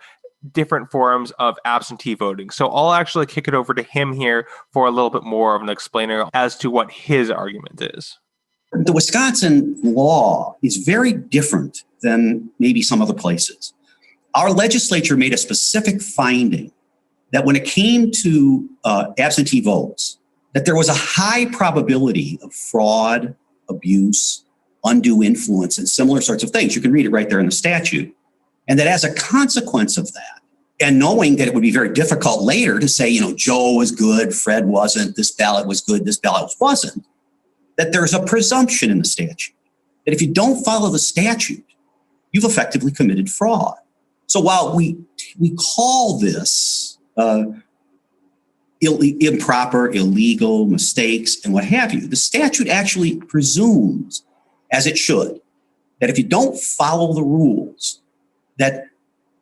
different forms of absentee voting. So I'll actually kick it over to him here for a little bit more of an explainer as to what his argument is. The Wisconsin law is very different than maybe some other places. Our legislature made a specific finding that when it came to absentee votes, that there was a high probability of fraud, abuse, undue influence, and similar sorts of things. You can read it right there in the statute. And that as a consequence of that, and knowing that it would be very difficult later to say, Joe was good, Fred wasn't, this ballot was good, this ballot wasn't, that there's a presumption in the statute that if you don't follow the statute, you've effectively committed fraud. So while we call this improper, illegal, mistakes, and what have you, the statute actually presumes, as it should, that if you don't follow the rules, that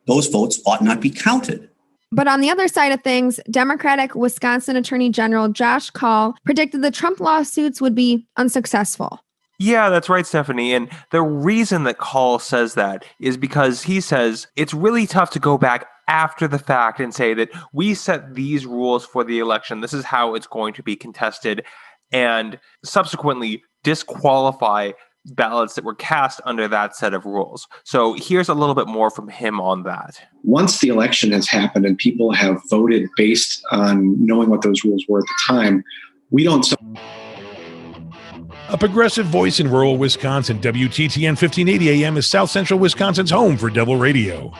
those votes ought not be counted. But on the other side of things, Democratic Wisconsin Attorney General Jarchow predicted the Trump lawsuits would be unsuccessful. Yeah, that's right, Stephanie. And the reason that Call says that is because he says it's really tough to go back after the fact and say that we set these rules for the election, this is how it's going to be contested, and subsequently disqualify ballots that were cast under that set of rules. So here's a little bit more from him on that. Once the election has happened and people have voted based on knowing what those rules were at the time, we don't... A progressive voice in rural Wisconsin, WTTN 1580 AM is South Central Wisconsin's home for Devil Radio.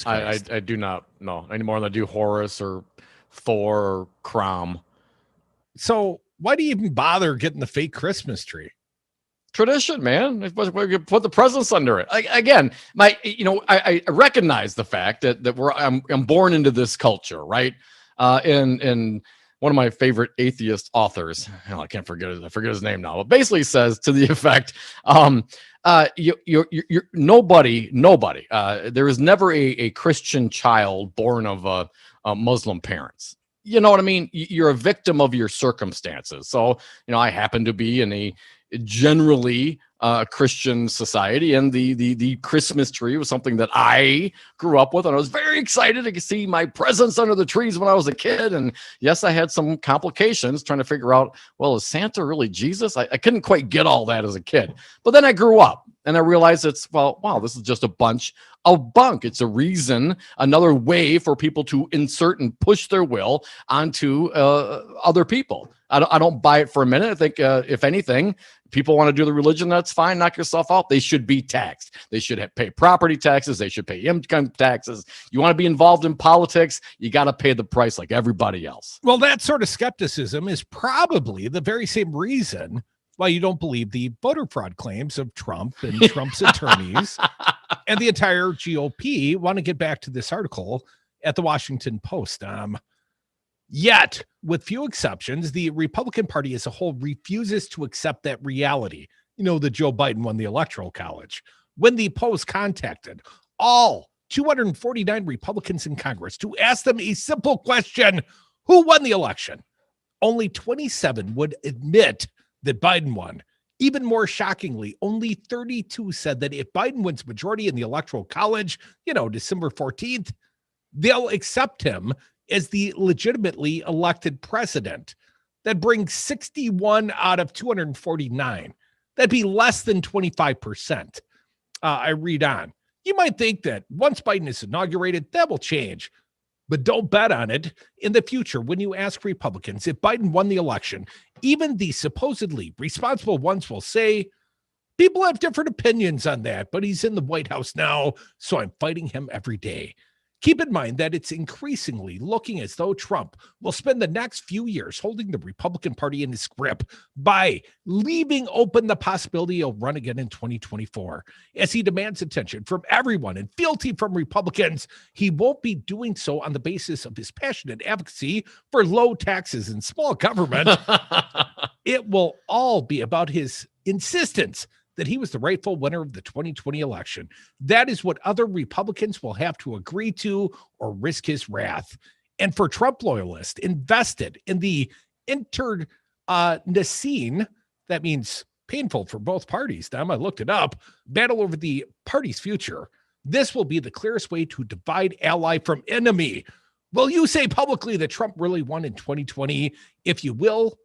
I do not know any more than I do Horus or Thor or Crom. So why do you even bother getting the fake Christmas tree? Tradition, man. Put the presents under it. Again, I recognize the fact that I'm born into this culture, right? And one of my favorite atheist authors, I can't forget I forget his name now, but basically says to the effect, nobody, there is never a Christian child born of Muslim parents. You know what I mean? You're a victim of your circumstances. So, I happen to be in a generally Christian society, and the Christmas tree was something that I grew up with, and I was very excited to see my presents under the trees when I was a kid. And yes, I had some complications trying to figure out, well, is Santa really Jesus? I couldn't quite get all that as a kid, but then I grew up and I realized wow, this is just a bunch of bunk. It's a reason, another way for people to insert and push their will onto other people. I don't buy it for a minute. I think if anything, people want to do the religion, that's fine. Knock yourself out. They should be taxed. They should pay property taxes. They should pay income taxes. You want to be involved in politics, you got to pay the price like everybody else. Well, that sort of skepticism is probably the very same reason why you don't believe the voter fraud claims of Trump and Trump's attorneys and the entire GOP. Want to get back to this article at the Washington Post. Yet, with few exceptions, the Republican Party as a whole refuses to accept that reality. You know, that Joe Biden won the Electoral College. When the Post contacted all 249 Republicans in Congress to ask them a simple question, who won the election? Only 27 would admit that Biden won. Even more shockingly, only 32 said that if Biden wins majority in the Electoral College, December 14th, they'll accept him as the legitimately elected president. That brings 61 out of 249. That'd be less than 25%. I read on. You might think that once Biden is inaugurated, that will change. But don't bet on it. In the future, when you ask Republicans if Biden won the election, even the supposedly responsible ones will say, people have different opinions on that, but he's in the White House now, so I'm fighting him every day. Keep in mind that it's increasingly looking as though Trump will spend the next few years holding the Republican Party in his grip by leaving open the possibility he'll run again in 2024. As he demands attention from everyone and fealty from Republicans, he won't be doing so on the basis of his passionate advocacy for low taxes and small government. It will all be about his insistence that he was the rightful winner of the 2020 election. That is what other Republicans will have to agree to or risk his wrath. And for Trump loyalists invested in the internecine, that means painful for both parties. Now, I looked it up, battle over the party's future. This will be the clearest way to divide ally from enemy. Will you say publicly that Trump really won in 2020? If you will,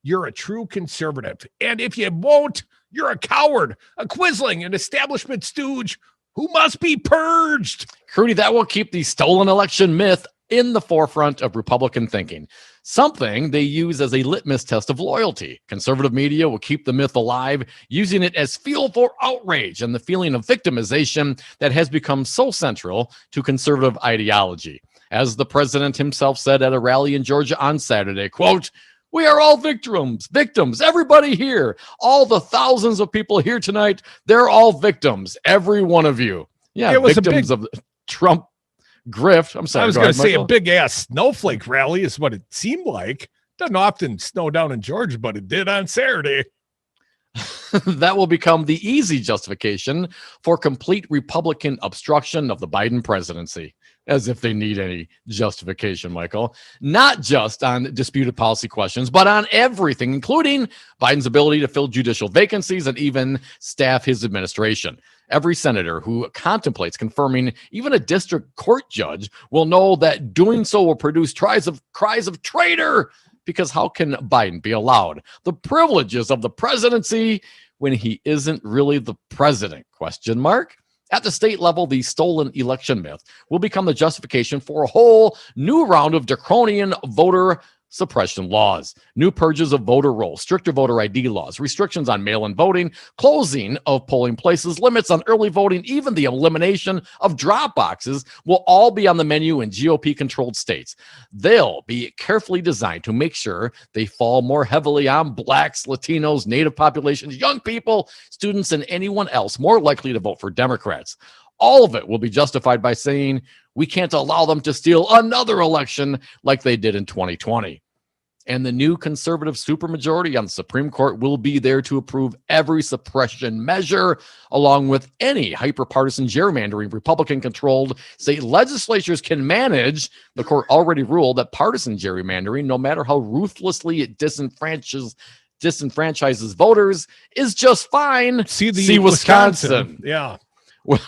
you're a true conservative. And if you won't, you're a coward, a quisling, an establishment stooge who must be purged. Rudy, that will keep the stolen election myth in the forefront of Republican thinking, something they use as a litmus test of loyalty. Conservative media will keep the myth alive, using it as fuel for outrage and the feeling of victimization that has become so central to conservative ideology. As the president himself said at a rally in Georgia on Saturday, quote, "We are all victims, everybody here, all the thousands of people here tonight, they're all victims, every one of you." Yeah, it was victims of the Trump grift. I'm sorry. I was going to say a big ass snowflake rally is what it seemed like. Doesn't often snow down in Georgia, but it did on Saturday. That will become the easy justification for complete Republican obstruction of the Biden presidency. As if they need any justification, Michael. Not just on disputed policy questions, but on everything, including Biden's ability to fill judicial vacancies and even staff his administration. Every senator who contemplates confirming even a district court judge will know that doing so will produce cries of traitor, because how can Biden be allowed the privileges of the presidency when he isn't really the president? Question mark. At the state level, the stolen election myth will become the justification for a whole new round of draconian voter suppression laws, new purges of voter rolls, stricter voter ID laws, restrictions on mail-in voting, closing of polling places, limits on early voting, even the elimination of drop boxes will all be on the menu in GOP-controlled states. They'll be carefully designed to make sure they fall more heavily on blacks, Latinos, Native populations, young people, students, and anyone else more likely to vote for Democrats. All of it will be justified by saying we can't allow them to steal another election like they did in 2020. And the new conservative supermajority on the Supreme Court will be there to approve every suppression measure, along with any hyperpartisan gerrymandering Republican-controlled state legislatures can manage. The court already ruled that partisan gerrymandering, no matter how ruthlessly it disenfranchises disenfranchises voters is just fine. See Wisconsin. Yeah. With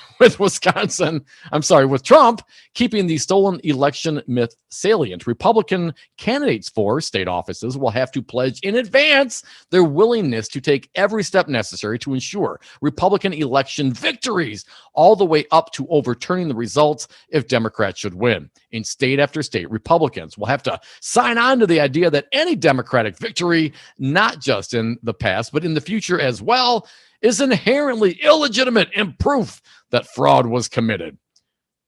Trump keeping the stolen election myth salient. Republican candidates for state offices will have to pledge in advance their willingness to take every step necessary to ensure Republican election victories, all the way up to overturning the results if Democrats should win. In state after state, Republicans will have to sign on to the idea that any Democratic victory, not just in the past, but in the future as well, is inherently illegitimate and proof that fraud was committed.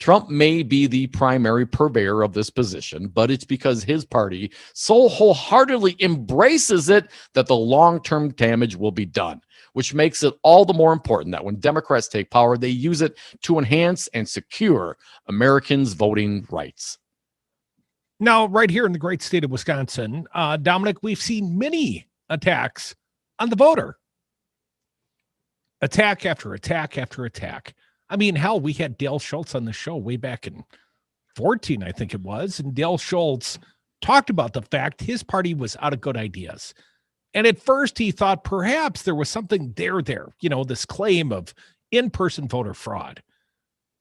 Trump may be the primary purveyor of this position, but it's because his party so wholeheartedly embraces it that the long-term damage will be done, which makes it all the more important that when Democrats take power, they use it to enhance and secure Americans' voting rights. Now, right here in the great state of Wisconsin, Dominic, we've seen many attacks on the voter. Attack after attack after attack. I mean, hell, we had Dale Schultz on the show way back in 14, I think it was. And Dale Schultz talked about the fact his party was out of good ideas. And at first he thought perhaps there was something there, this claim of in-person voter fraud.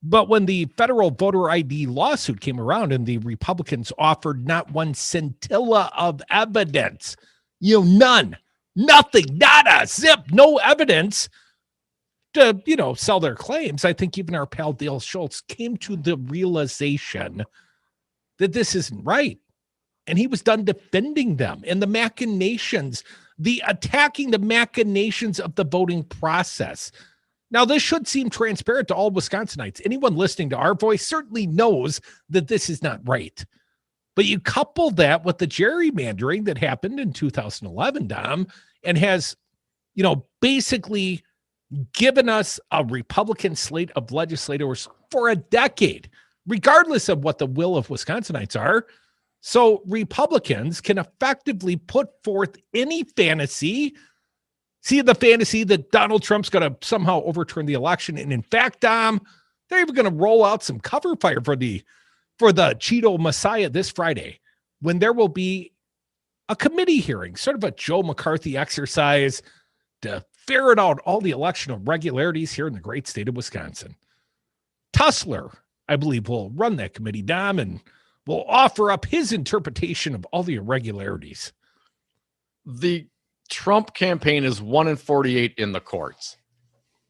But when the federal voter ID lawsuit came around and the Republicans offered not one scintilla of evidence, none, nothing, nada, zip, no evidence to, sell their claims, I think even our pal Dale Schultz came to the realization that this isn't right. And he was done defending them and the machinations, attacking the machinations of the voting process. Now, this should seem transparent to all Wisconsinites. Anyone listening to our voice certainly knows that this is not right. But you couple that with the gerrymandering that happened in 2011, Dom, and has, basically given us a Republican slate of legislators for a decade, regardless of what the will of Wisconsinites are. So Republicans can effectively put forth any fantasy. See the fantasy that Donald Trump's going to somehow overturn the election. And in fact, Dom, they're even going to roll out some cover fire for the Cheeto Messiah this Friday, when there will be a committee hearing, sort of a Joe McCarthy exercise to ferret out all the election irregularities here in the great state of Wisconsin. Tussler, I believe, will run that committee, Dom, and will offer up his interpretation of all the irregularities. The Trump campaign is 1-48 in the courts.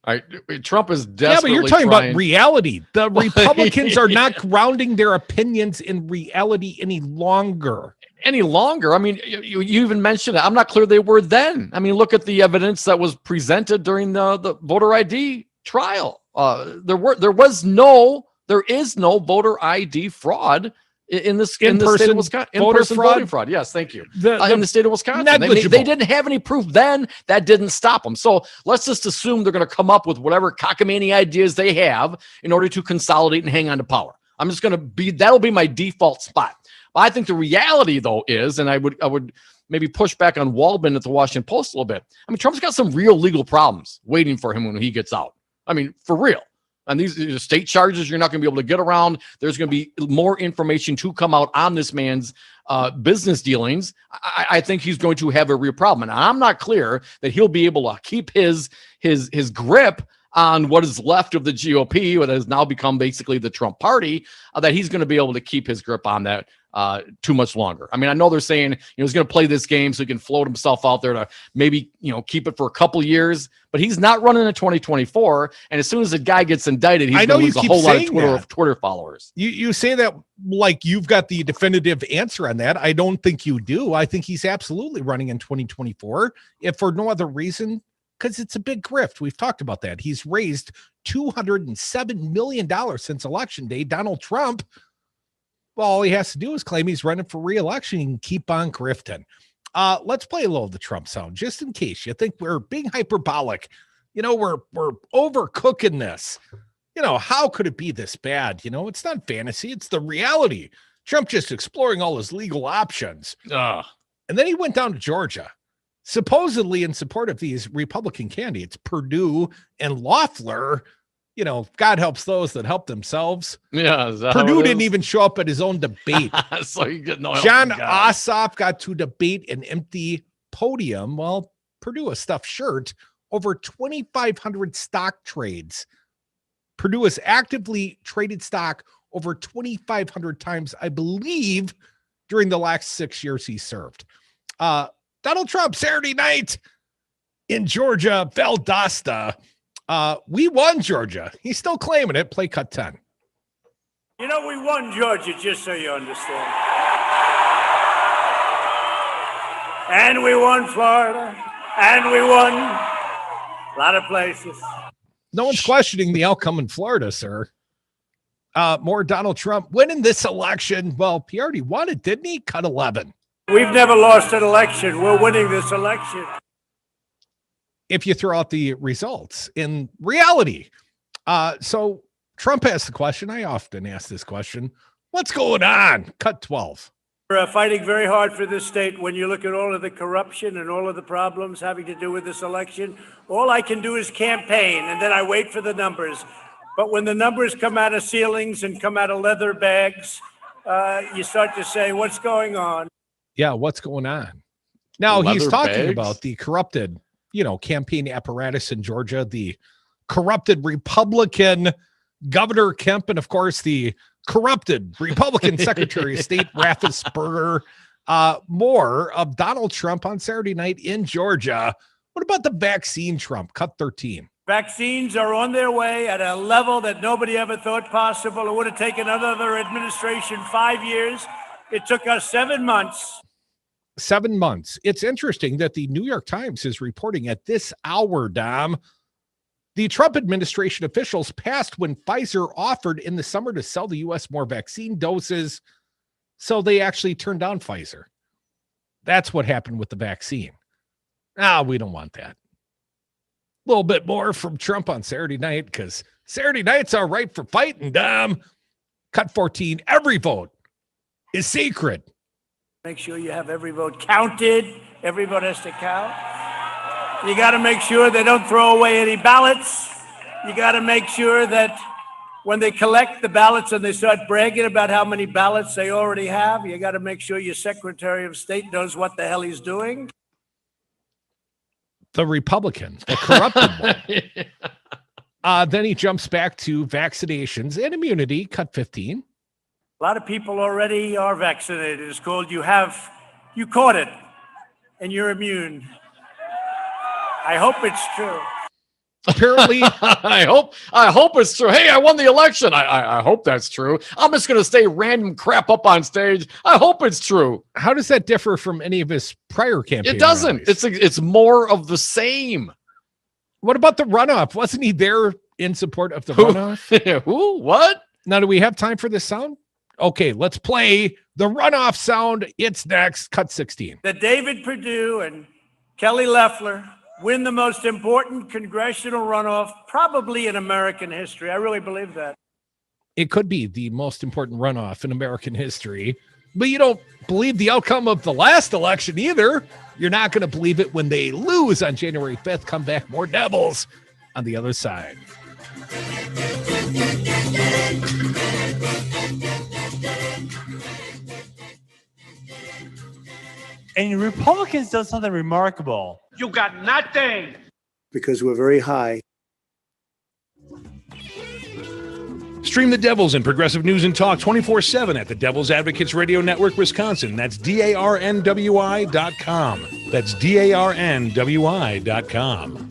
All right, Trump is desperately Yeah, but you're talking about reality. The Republicans are not grounding their opinions in reality any longer. I mean, you even mentioned it. I'm not clear they were then. I mean, look at the evidence that was presented during the voter ID trial. There is no voter ID fraud in the state of Wisconsin. In-person voting fraud. Yes, thank you. In the state of Wisconsin. They didn't have any proof then. That didn't stop them. So let's just assume they're going to come up with whatever cockamamie ideas they have in order to consolidate and hang on to power. That'll be my default spot. I think the reality, though, is, and I would maybe push back on Waldman at the Washington Post a little bit. I mean, Trump's got some real legal problems waiting for him when he gets out. I mean, for real. And these state charges you're not going to be able to get around. There's going to be more information to come out on this man's business dealings. I think he's going to have a real problem. And I'm not clear that he'll be able to keep his grip on what is left of the GOP, what has now become basically the Trump party, that he's going to be able to keep his grip on that too much longer. I mean, I know they're saying he's going to play this game so he can float himself out there to maybe keep it for a couple years, but he's not running in 2024. And as soon as the guy gets indicted, he's going to lose a whole lot of Twitter followers. You say that like you've got the definitive answer on that. I don't think you do. I think he's absolutely running in 2024, if for no other reason, because it's a big grift. We've talked about that. He's raised $207 million since Election Day. Donald Trump, well, all he has to do is claim he's running for re-election and keep on grifting. Let's play a little of the Trump sound, just in case you think we're being hyperbolic. We're overcooking this. How could it be this bad? It's not fantasy. It's the reality. Trump just exploring all his legal options. And then he went down to Georgia, supposedly in support of these Republican candidates, Perdue and Loeffler. God helps those that help themselves. Yeah, Perdue didn't even show up at his own debate. So you get no help. John Ossoff got to debate an empty podium, well, Purdue a stuffed shirt, over 2,500 stock trades. Purdue has actively traded stock over 2,500 times, I believe, during the last 6 years he served. Donald Trump, Saturday night in Georgia, Valdosta. We won Georgia. He's still claiming it. Play cut 10. You know, we won Georgia, just so you understand. And we won Florida. And we won a lot of places. No one's questioning the outcome in Florida, sir. More Donald Trump winning this election. Well, he already won it, didn't he? Cut 11. We've never lost an election. We're winning this election. If you throw out the results in reality. So Trump asked the question. I often ask this question. What's going on? Cut 12. We're fighting very hard for this state. When you look at all of the corruption and all of the problems having to do with this election, all I can do is campaign, and then I wait for the numbers. But when the numbers come out of ceilings and come out of leather bags, you start to say, what's going on? Yeah, what's going on? Now, Leather he's talking bags? about the corrupted, campaign apparatus in Georgia, the corrupted Republican Governor Kemp, and of course, the corrupted Republican Secretary of State Raffensperger. More of Donald Trump on Saturday night in Georgia. What about the vaccine Trump? Cut 13. Vaccines are on their way at a level that nobody ever thought possible. It would have taken another administration 5 years. It took us 7 months. 7 months. It's interesting that the New York Times is reporting at this hour, Dom, the Trump administration officials passed when Pfizer offered in the summer to sell the U.S. more vaccine doses, so they actually turned down Pfizer. That's what happened with the vaccine. We don't want that. A little bit more from Trump on Saturday night, because Saturday night's all right for fighting, Dom. Cut 14. Every vote is sacred. Make sure you have every vote counted. Every vote has to count. You got to make sure they don't throw away any ballots. You got to make sure that when they collect the ballots and they start bragging about how many ballots they already have, you got to make sure your Secretary of State knows what the hell he's doing. The Republican, the corrupted one. Then he jumps back to vaccinations and immunity, cut 15. A lot of people already are vaccinated. It's called you caught it and you're immune. I hope it's true. Apparently, I hope it's true. Hey, I won the election. I hope that's true. I'm just going to say random crap up on stage. I hope it's true. How does that differ from any of his prior campaigns? It doesn't. Rallies? It's more of the same. What about the runoff? Wasn't he there in support of the runoff? Who? What? Now, do we have time for this sound? Okay, let's play the runoff sound. It's next. Cut 16. That David Perdue and Kelly Loeffler win the most important congressional runoff probably in American history. I really believe that. It could be the most important runoff in American history, but you don't believe the outcome of the last election either. You're not going to believe it when they lose on January 5th. Come back, more Devils on the other side. And Republicans done something remarkable. You got nothing. Because we're very high. Stream the Devils and progressive news and talk 24/7 at the Devils Advocates Radio Network, Wisconsin. That's DARNWI.com. That's DARNWI.com.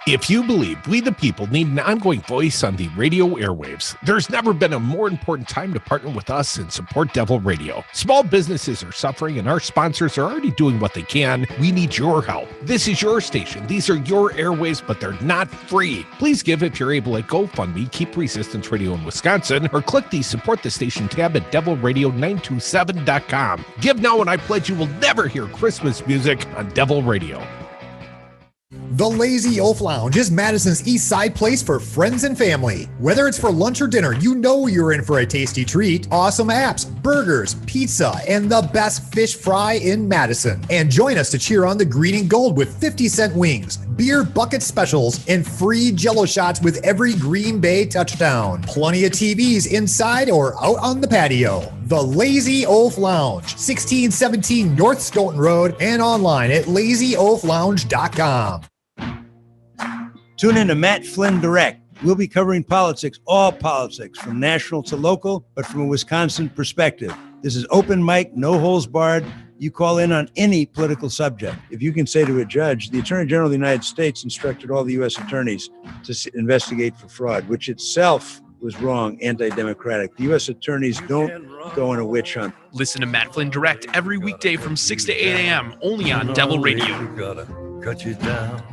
If you believe we the people need an ongoing voice on the radio airwaves, there's never been a more important time to partner with us and support Devil Radio. Small businesses are suffering and our sponsors are already doing what they can. We need your help. This is your station. These are your airwaves, but they're not free. Please give if you're able at GoFundMe, Keep Resistance Radio in Wisconsin, or click the Support the Station tab at devilradio927.com. Give now and I pledge you will never hear Christmas music on Devil Radio. The Lazy Oaf Lounge is Madison's East Side place for friends and family. Whether it's for lunch or dinner, you know you're in for a tasty treat. Awesome apps, burgers, pizza, and the best fish fry in Madison. And join us to cheer on the green and gold with 50-cent wings, beer bucket specials, and free Jell-O shots with every Green Bay touchdown. Plenty of TVs inside or out on the patio. The Lazy Oaf Lounge, 1617 North Stoughton Road, and online at lazyoaflounge.com. Tune in to Matt Flynn Direct. We'll be covering politics, all politics, from national to local, but from a Wisconsin perspective. This is open mic, no holds barred. You call in on any political subject. If you can say to a judge, the Attorney General of the United States instructed all the U.S. attorneys to investigate for fraud, which itself was wrong, anti-democratic. The U.S. attorneys don't go on a witch hunt. Listen to Matt Flynn Direct every weekday from 6 to 8 a.m. only on Devil Radio. Gotta cut you down.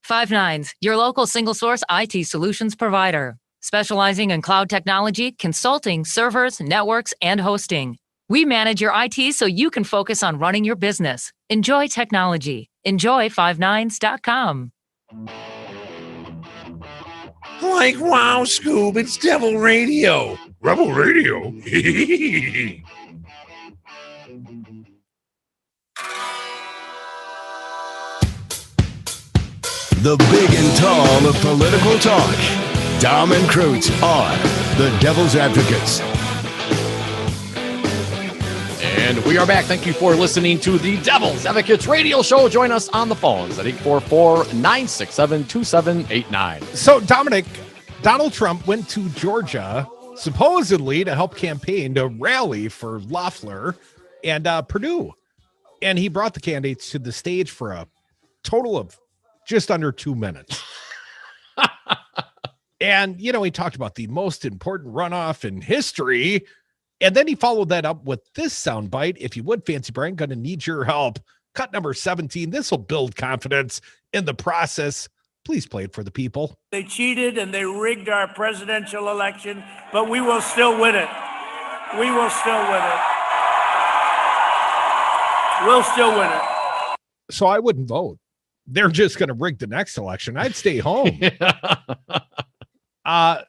5 your local single-source IT solutions provider, specializing in cloud technology, consulting, servers, networks, and hosting. We manage your IT so you can focus on running your business. Enjoy technology. Enjoy 59s.com. Like, wow, Scoob, it's Devil Radio. Rebel Radio. The big and tall of political talk. Dom and Krutz on The Devil's Advocates. And we are back. Thank you for listening to the Devil's Advocates radio show. Join us on the phones at 844-967-2789. So, Dominic, Donald Trump went to Georgia supposedly to help campaign to rally for Loeffler and Perdue. And he brought the candidates to the stage for a total of just under 2 minutes. And, you know, he talked about the most important runoff in history. And then he followed that up with this soundbite. If you would, Fancy Brian, going to need your help. Cut number 17. This will build confidence in the process. Please play it for the people. They cheated and they rigged our presidential election, but we will still win it. We will still win it. We'll still win it. So I wouldn't vote. They're just going to rig the next election. I'd stay home.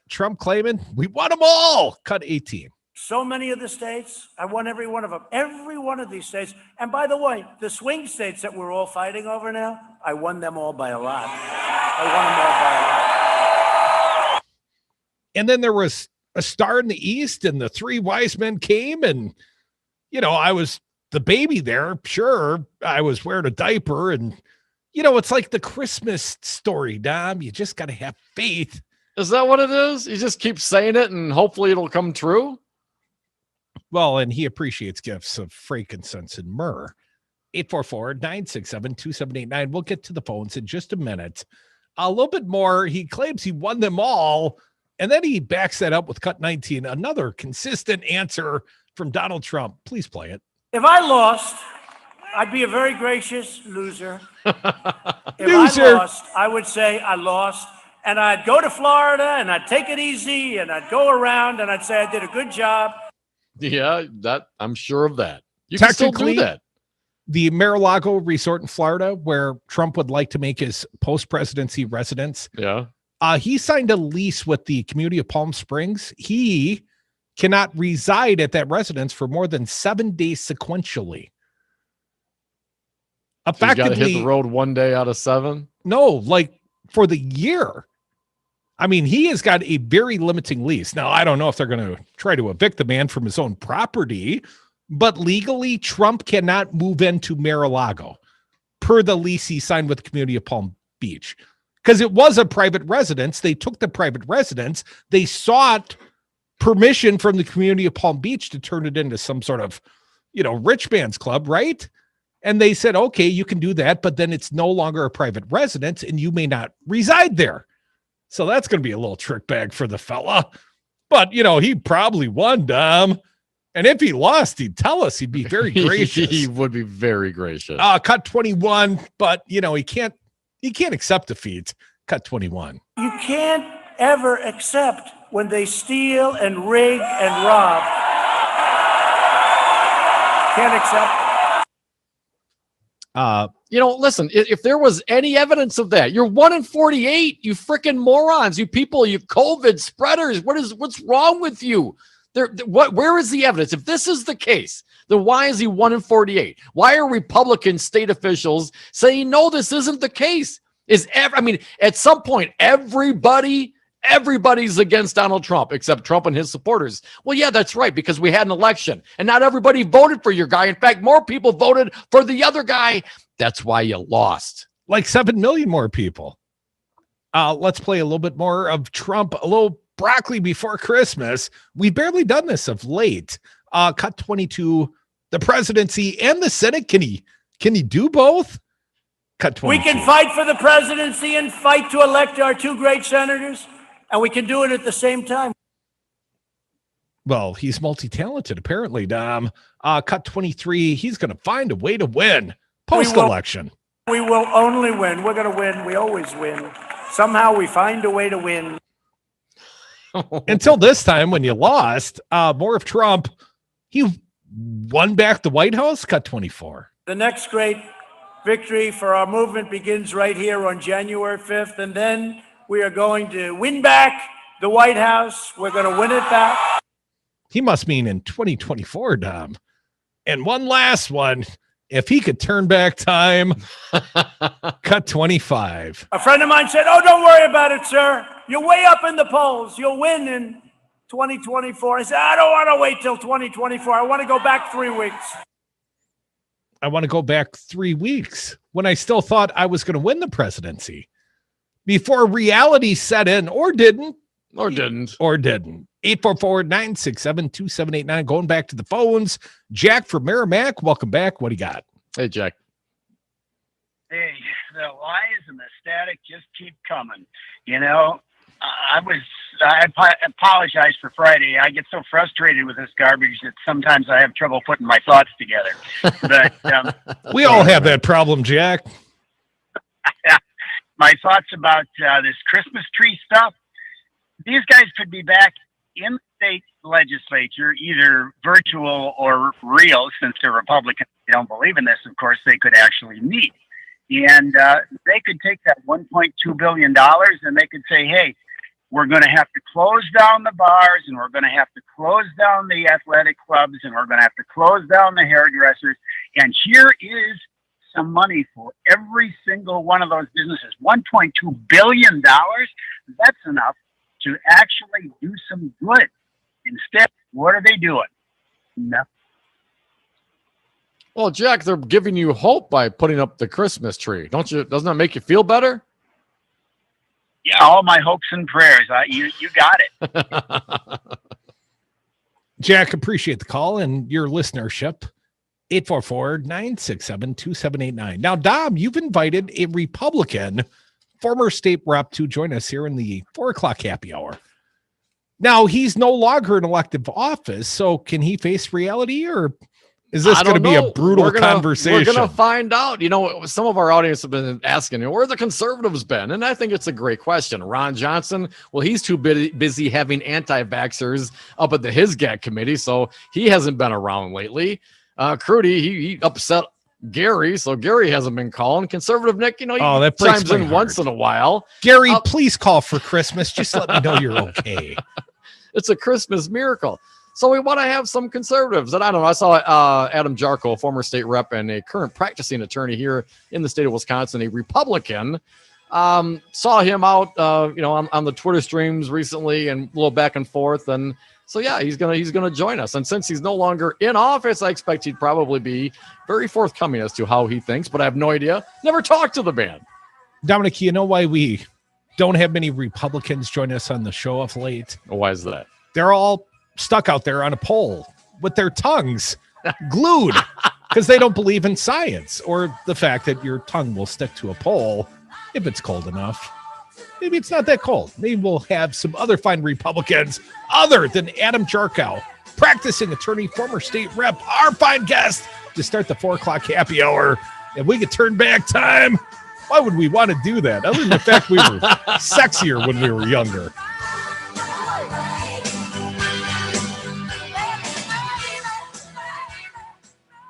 Trump claiming we won them all. Cut 18. So many of the states, I won every one of them. Every one of these states. And by the way, the swing states that we're all fighting over now, I won them all by a lot. I won them all by a lot. And then there was a star in the East and the three wise men came and, you know, I was the baby there. Sure, I was wearing a diaper and, you know, it's like the Christmas story, Dom. You just got to have faith. Is that what it is? You just keep saying it and hopefully it'll come true? Well, and he appreciates gifts of frankincense and myrrh. 844-967-2789. We'll get to the phones in just a minute. A little bit more. He claims he won them all. And then he backs that up with cut 19. Another consistent answer from Donald Trump. Please play it. If I lost, I'd be a very gracious loser. If Loser. I lost, I would say I lost. And I'd go to Florida and I'd take it easy and I'd go around and I'd say I did a good job. Yeah, that I'm sure of that. You can still do that. The Mar-a-Lago resort in Florida, where Trump would like to make his post-presidency residence. Yeah. He signed a lease with the community of Palm Springs. He cannot reside at that residence for more than 7 days sequentially. So you got to hit the road 1 day out of 7? No, like for the year. I mean, he has got a very limiting lease. Now, I don't know if they're going to try to evict the man from his own property, but legally, Trump cannot move into Mar-a-Lago per the lease he signed with the community of Palm Beach. Because it was a private residence. They took the private residence. They sought permission from the community of Palm Beach to turn it into some sort of, you know, rich man's club, right? And they said, okay, you can do that, but then it's no longer a private residence and you may not reside there. So that's going to be a little trick bag for the fella. But, you know, he probably won, Dom. And if he lost, he'd tell us. He'd be very gracious. He would be very gracious. Cut 21, but, you know, he can't accept defeat. Cut 21. You can't ever accept when they steal and rig and rob. Can't accept it. You know, listen, if there was any evidence of that, you're 1 in 48, you freaking morons, you people, you COVID spreaders. What's wrong with you? Where is the evidence? If this is the case, then why is he 1 in 48? Why are Republican state officials saying, no, this isn't the case? At some point, everybody's against Donald Trump except Trump and his supporters. Well, yeah, that's right, because we had an election and not everybody voted for your guy. In fact, more people voted for the other guy. That's why you lost. Like 7 million more people. Let's play a little bit more of Trump, a little broccoli before Christmas. We've barely done this of late. Cut 22, the presidency and the Senate. Can he do both? Cut 22. We can fight for the presidency and fight to elect our two great senators, and we can do it at the same time. Well, he's multi-talented, apparently, Dom. Cut 23, he's going to find a way to win post-election. We will only win. We're going to win. We always win. Somehow we find a way to win. Until this time, when you lost, more of Trump. He won back the White House. Cut 24. The next great victory for our movement begins right here on January 5th, and then we are going to win back the White House. We're going to win it back. He must mean in 2024, Dom. And one last one. If he could turn back time, cut 25. A friend of mine said, "Oh, don't worry about it, sir. You're way up in the polls. You'll win in 2024. I said, "I don't want to wait till 2024. I want to go back 3 weeks." I want to go back 3 weeks when I still thought I was going to win the presidency before reality set in, or didn't. 844-967-2789. Going back to the phones. Jack from Merrimack, welcome back. What do you got? Hey, Jack. Hey, the lies and the static just keep coming. You know, I apologize for Friday. I get so frustrated with this garbage that sometimes I have trouble putting my thoughts together. But we all have that problem, Jack. My thoughts about this Christmas tree stuff. These guys could be back in the state legislature, either virtual or real, since they're Republicans. They don't believe in this, of course, they could actually meet. And they could take that $1.2 billion and they could say, hey, we're going to have to close down the bars, and we're going to have to close down the athletic clubs, and we're going to have to close down the hairdressers. And here is some money for every single one of those businesses. $1.2 billion, that's enough to actually do some good. Instead, what are they doing? Nothing. Well, Jack, they're giving you hope by putting up the Christmas tree. Doesn't that make you feel better? Yeah, all my hopes and prayers. You got it. Jack, appreciate the call and your listenership. 844-967-2789. Now, Dom, you've invited a Republican former state rep to join us here in the 4 o'clock happy hour. Now, he's no longer in elective office, so can he face reality, or is this going to be a brutal conversation? We're going to find out. You know, some of our audience have been asking, where the conservatives been? And I think it's a great question. Ron Johnson, well, he's too busy having anti-vaxxers up at the HISGAT committee, so he hasn't been around lately. Rudy, he upset Gary, so Gary hasn't been calling. Conservative Nick, he that chimes in once in a while. Gary, please call for Christmas. Just let me know you're okay. It's a Christmas miracle. So we want to have some conservatives. And I don't know, I saw Adam Jarchow, former state rep and a current practicing attorney here in the state of Wisconsin, a Republican. Saw him out, on the Twitter streams recently and a little back and forth. And so, yeah, he's gonna join us. And since he's no longer in office, I expect he'd probably be very forthcoming as to how he thinks. But I have no idea. Never talked to the man. Dominic, you know why we don't have many Republicans join us on the show of late? Why is that? They're all stuck out there on a pole with their tongues glued because they don't believe in science or the fact that your tongue will stick to a pole if it's cold enough. Maybe it's not that cold. Maybe we'll have some other fine Republicans other than Adam Jarchow, practicing attorney, former state rep, our fine guest to start the 4 o'clock happy hour. If we could turn back time, why would we want to do that? Other than the fact we were sexier when we were younger.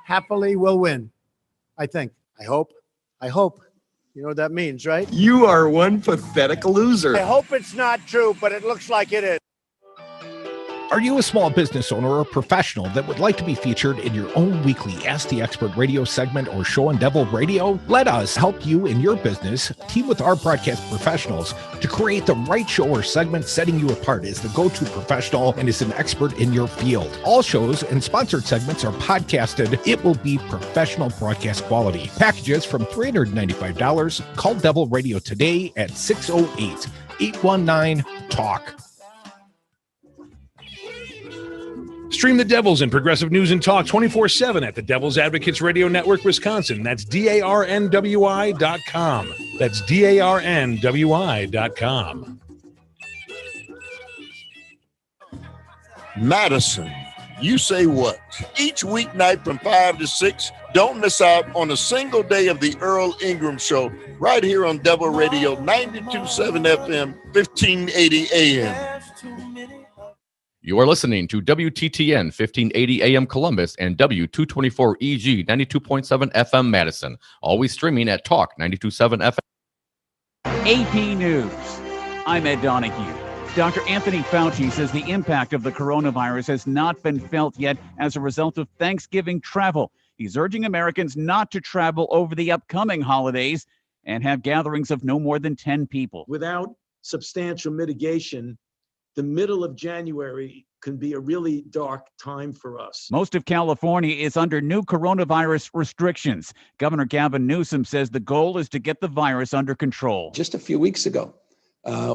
Happily will win. I think. I hope. You know what that means, right? You are one pathetic loser. I hope it's not true, but it looks like it is. Are you a small business owner or professional that would like to be featured in your own weekly Ask the Expert radio segment or show on Devil Radio? Let us help you in your business team with our broadcast professionals to create the right show or segment, setting you apart as the go-to professional and as an expert in your field. All shows and sponsored segments are podcasted. It will be professional broadcast quality. Packages from $395. Call Devil Radio today at 608-819-TALK. Stream the Devils and progressive news and talk 24/7 at the Devil's Advocates Radio Network, Wisconsin. That's DARNWI.com. That's DARNWI.com. Madison, you say what? Each weeknight from 5 to 6, don't miss out on a single day of the Earl Ingram Show right here on Devil Radio 92.7 FM, 1580 AM. You are listening to WTTN 1580 AM Columbus and W224 EG 92.7 FM Madison. Always streaming at Talk 92.7 FM. AP News. I'm Ed Donahue. Dr. Anthony Fauci says the impact of the coronavirus has not been felt yet as a result of Thanksgiving travel. He's urging Americans not to travel over the upcoming holidays and have gatherings of no more than 10 people. Without substantial mitigation, the middle of January can be a really dark time for us. Most of California is under new coronavirus restrictions. Governor Gavin Newsom says the goal is to get the virus under control. Just a few weeks ago,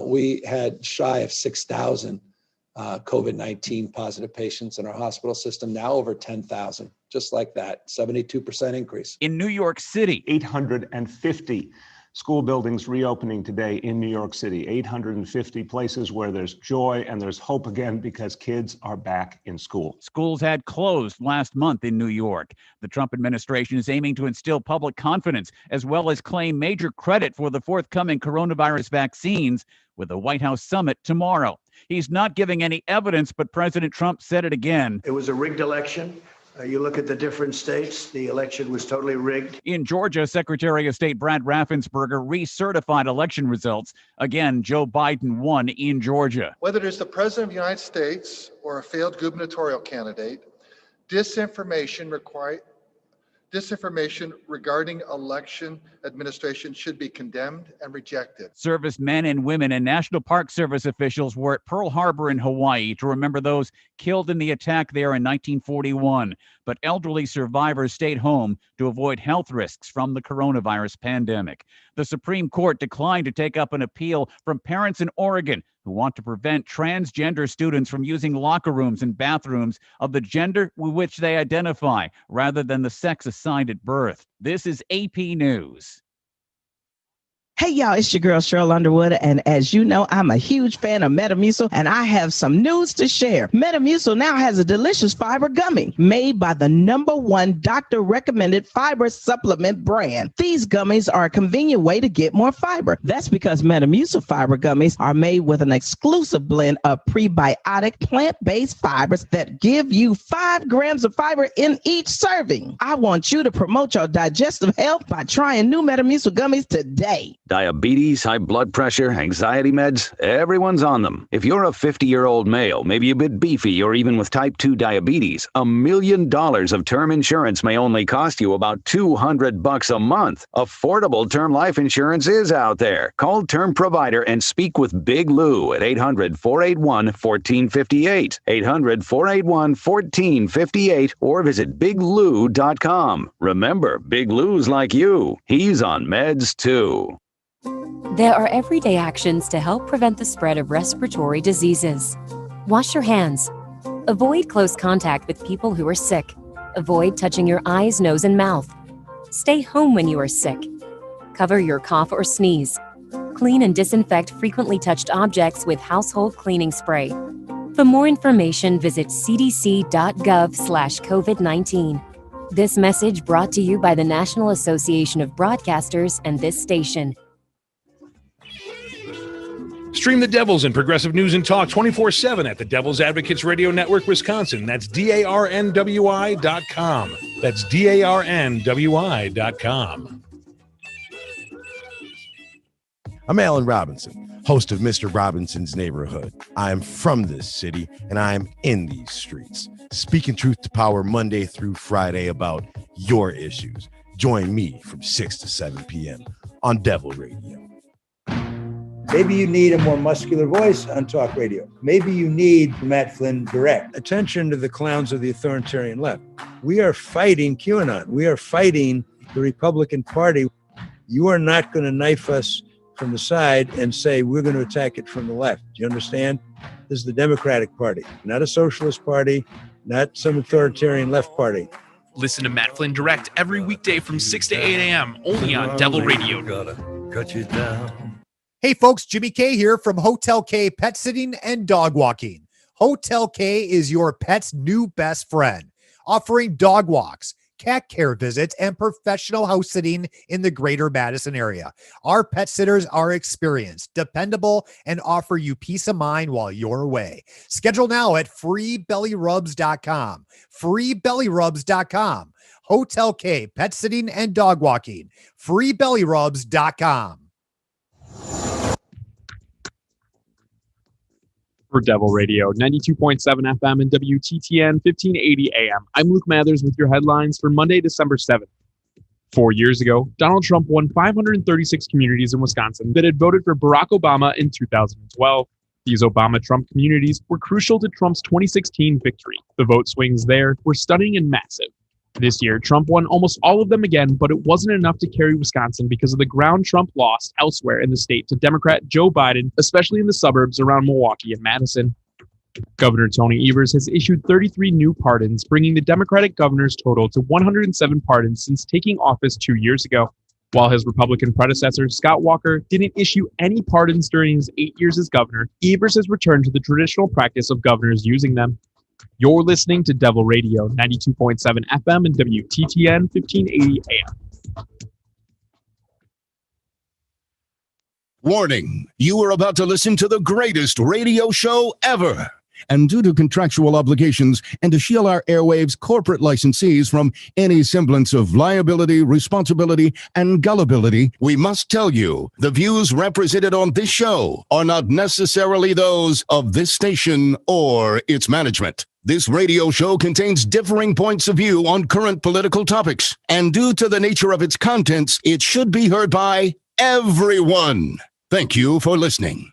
we had shy of 6,000 COVID-19 positive patients in our hospital system, now over 10,000, just like that, 72% increase. In New York City, 850 school buildings reopening today in New York City, 850 places where there's joy and there's hope again because kids are back in school. Schools had closed last month in New York. The Trump administration is aiming to instill public confidence as well as claim major credit for the forthcoming coronavirus vaccines with the White House summit tomorrow. He's not giving any evidence, but President Trump said it again. It was a rigged election. You look at the different states, the election was totally rigged. In Georgia, Secretary of State Brad Raffensperger recertified election results. Again, Joe Biden won in Georgia. Whether it is the President of the United States or a failed gubernatorial candidate, disinformation regarding election administration should be condemned and rejected. Servicemen and women and National Park Service officials were at Pearl Harbor in Hawaii to remember those killed in the attack there in 1941. But elderly survivors stayed home to avoid health risks from the coronavirus pandemic. The Supreme Court declined to take up an appeal from parents in Oregon who want to prevent transgender students from using locker rooms and bathrooms of the gender with which they identify, rather than the sex assigned at birth. This is AP News. Hey y'all, it's your girl Cheryl Underwood, and as you know, I'm a huge fan of Metamucil, and I have some news to share. Metamucil now has a delicious fiber gummy made by the #1 doctor-recommended fiber supplement brand. These gummies are a convenient way to get more fiber. That's because Metamucil fiber gummies are made with an exclusive blend of prebiotic plant-based fibers that give you 5 grams of fiber in each serving. I want you to promote your digestive health by trying new Metamucil gummies today. Diabetes, high blood pressure, anxiety meds, everyone's on them. If you're a 50-year-old male, maybe a bit beefy, or even with type 2 diabetes, $1 million of term insurance may only cost you about $200 a month. Affordable term life insurance is out there. Call Term Provider and speak with Big Lou at 800-481-1458, 800-481-1458, or visit biglou.com. Remember, Big Lou's like you. He's on meds too. There are everyday actions to help prevent the spread of respiratory diseases. Wash your hands. Avoid close contact with people who are sick. Avoid touching your eyes, nose, and mouth. Stay home when you are sick. Cover your cough or sneeze. Clean and disinfect frequently touched objects with household cleaning spray. For more information, visit cdc.gov/COVID-19. This message brought to you by the National Association of Broadcasters and this station. Stream the Devils and progressive news and talk 24/7 at the Devil's Advocates Radio Network, Wisconsin. That's DARNWI.com. That's DARNWI.com. I'm Alan Robinson. host of Mr. Robinson's Neighborhood. I am from this city, and I am in these streets, speaking truth to power Monday through Friday about your issues. Join me from 6 to 7 p.m. on Devil Radio. Maybe you need a more muscular voice on talk radio. Maybe you need Matt Flynn Direct. Attention to the clowns of the authoritarian left. We are fighting QAnon. We are fighting the Republican Party. You are not going to knife us from the side and say we're going to attack it from the left. Do you understand? This is the Democratic Party, not a socialist party, not some authoritarian left party. Listen to Matt Flynn Direct every weekday from 6 to 8 a.m. only on Devil Radio. Gotta cut you down. Hey folks, Jimmy K here from Hotel K Pet Sitting and Dog Walking. Hotel K is your pet's new best friend, offering dog walks, cat care visits, and professional house sitting in the greater Madison area. Our pet sitters are experienced, dependable, and offer you peace of mind while you're away. Schedule now at freebellyrubs.com. freebellyrubs.com. Hotel K Pet Sitting and Dog Walking. freebellyrubs.com. For Devil Radio, 92.7 FM and WTTN 1580 AM. I'm Luke Mathers with your headlines for Monday, December 7th. 4 years ago, Donald Trump won 536 communities in Wisconsin that had voted for Barack Obama in 2012. These Obama-Trump communities were crucial to Trump's 2016 victory. The vote swings there were stunning and massive. This year, Trump won almost all of them again, but it wasn't enough to carry Wisconsin because of the ground Trump lost elsewhere in the state to Democrat Joe Biden, especially in the suburbs around Milwaukee and Madison. Governor Tony Evers has issued 33 new pardons, bringing the Democratic governor's total to 107 pardons since taking office 2 years ago. While his Republican predecessor, Scott Walker, didn't issue any pardons during his 8 years as governor, Evers has returned to the traditional practice of governors using them. You're listening to Devil Radio, 92.7 FM and WTTN 1580 AM. Warning, you are about to listen to the greatest radio show ever. And due to contractual obligations and to shield our airwaves corporate licensees from any semblance of liability, responsibility, and gullibility, we must tell you the views represented on this show are not necessarily those of this station or its management. This radio show contains differing points of view on current political topics, and due to the nature of its contents, it should be heard by everyone. Thank you for listening.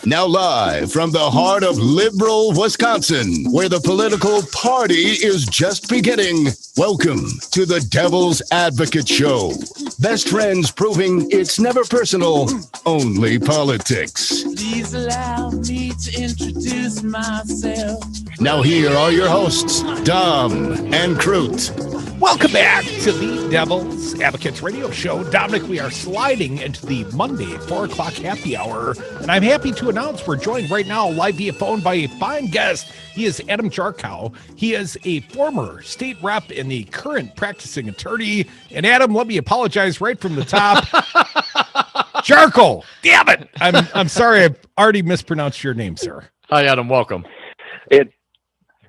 Now live from the heart of liberal Wisconsin, where the political party is just beginning, welcome to the Devil's Advocate Show. Best friends proving it's never personal, only politics. Please allow me to introduce myself. Now here are your hosts, Dom and Crute. Welcome back to the Devil's Advocates Radio Show. Dominic, we are sliding into the Monday 4 o'clock happy hour, and I'm happy to announce we're joined right now live via phone by a fine guest. He is Adam Jarchow. He is a former state rep and the current practicing attorney. And Adam, let me apologize right from the top. Jarchow, damn it! I'm sorry, I've already mispronounced your name, sir. Hi, Adam. Welcome.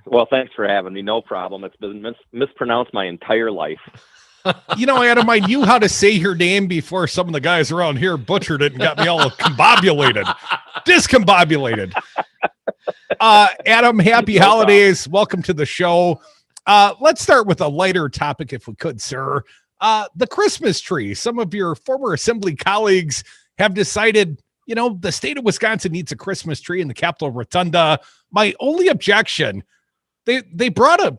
Well, thanks for having me. No problem. It's been mispronounced my entire life. You know, Adam, I knew how to say your name before some of the guys around here butchered it and got me all discombobulated. Adam, happy holidays. Welcome to the show. Let's start with a lighter topic, if we could, sir. The Christmas tree. Some of your former assembly colleagues have decided, you know, the state of Wisconsin needs a Christmas tree in the Capitol Rotunda. My only objection, they brought a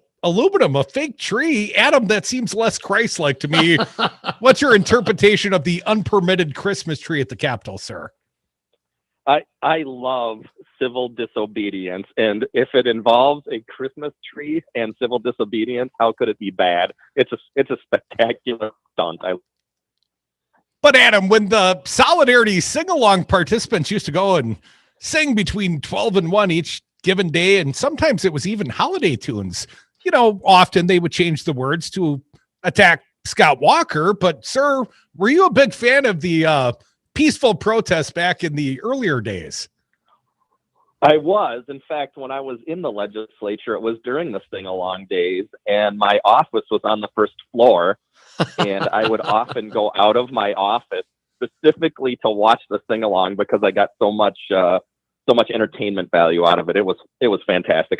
fake tree. Adam, that seems less Christ-like to me. What's your interpretation of the unpermitted Christmas tree at the Capitol, sir? I love civil disobedience, and if it involves a Christmas tree and civil disobedience, how could it be bad? It's a spectacular stunt. But Adam, when the Solidarity sing-along participants used to go and sing between 12 and 1 each given day, and sometimes it was even holiday tunes, you know, often they would change the words to attack Scott Walker. But sir, were you a big fan of the peaceful protest back in the earlier days? I was. In fact, when I was in the legislature, it was during the sing-along days, and my office was on the first floor, and I would often go out of my office specifically to watch the sing along because I got so much entertainment value out of it. It was fantastic.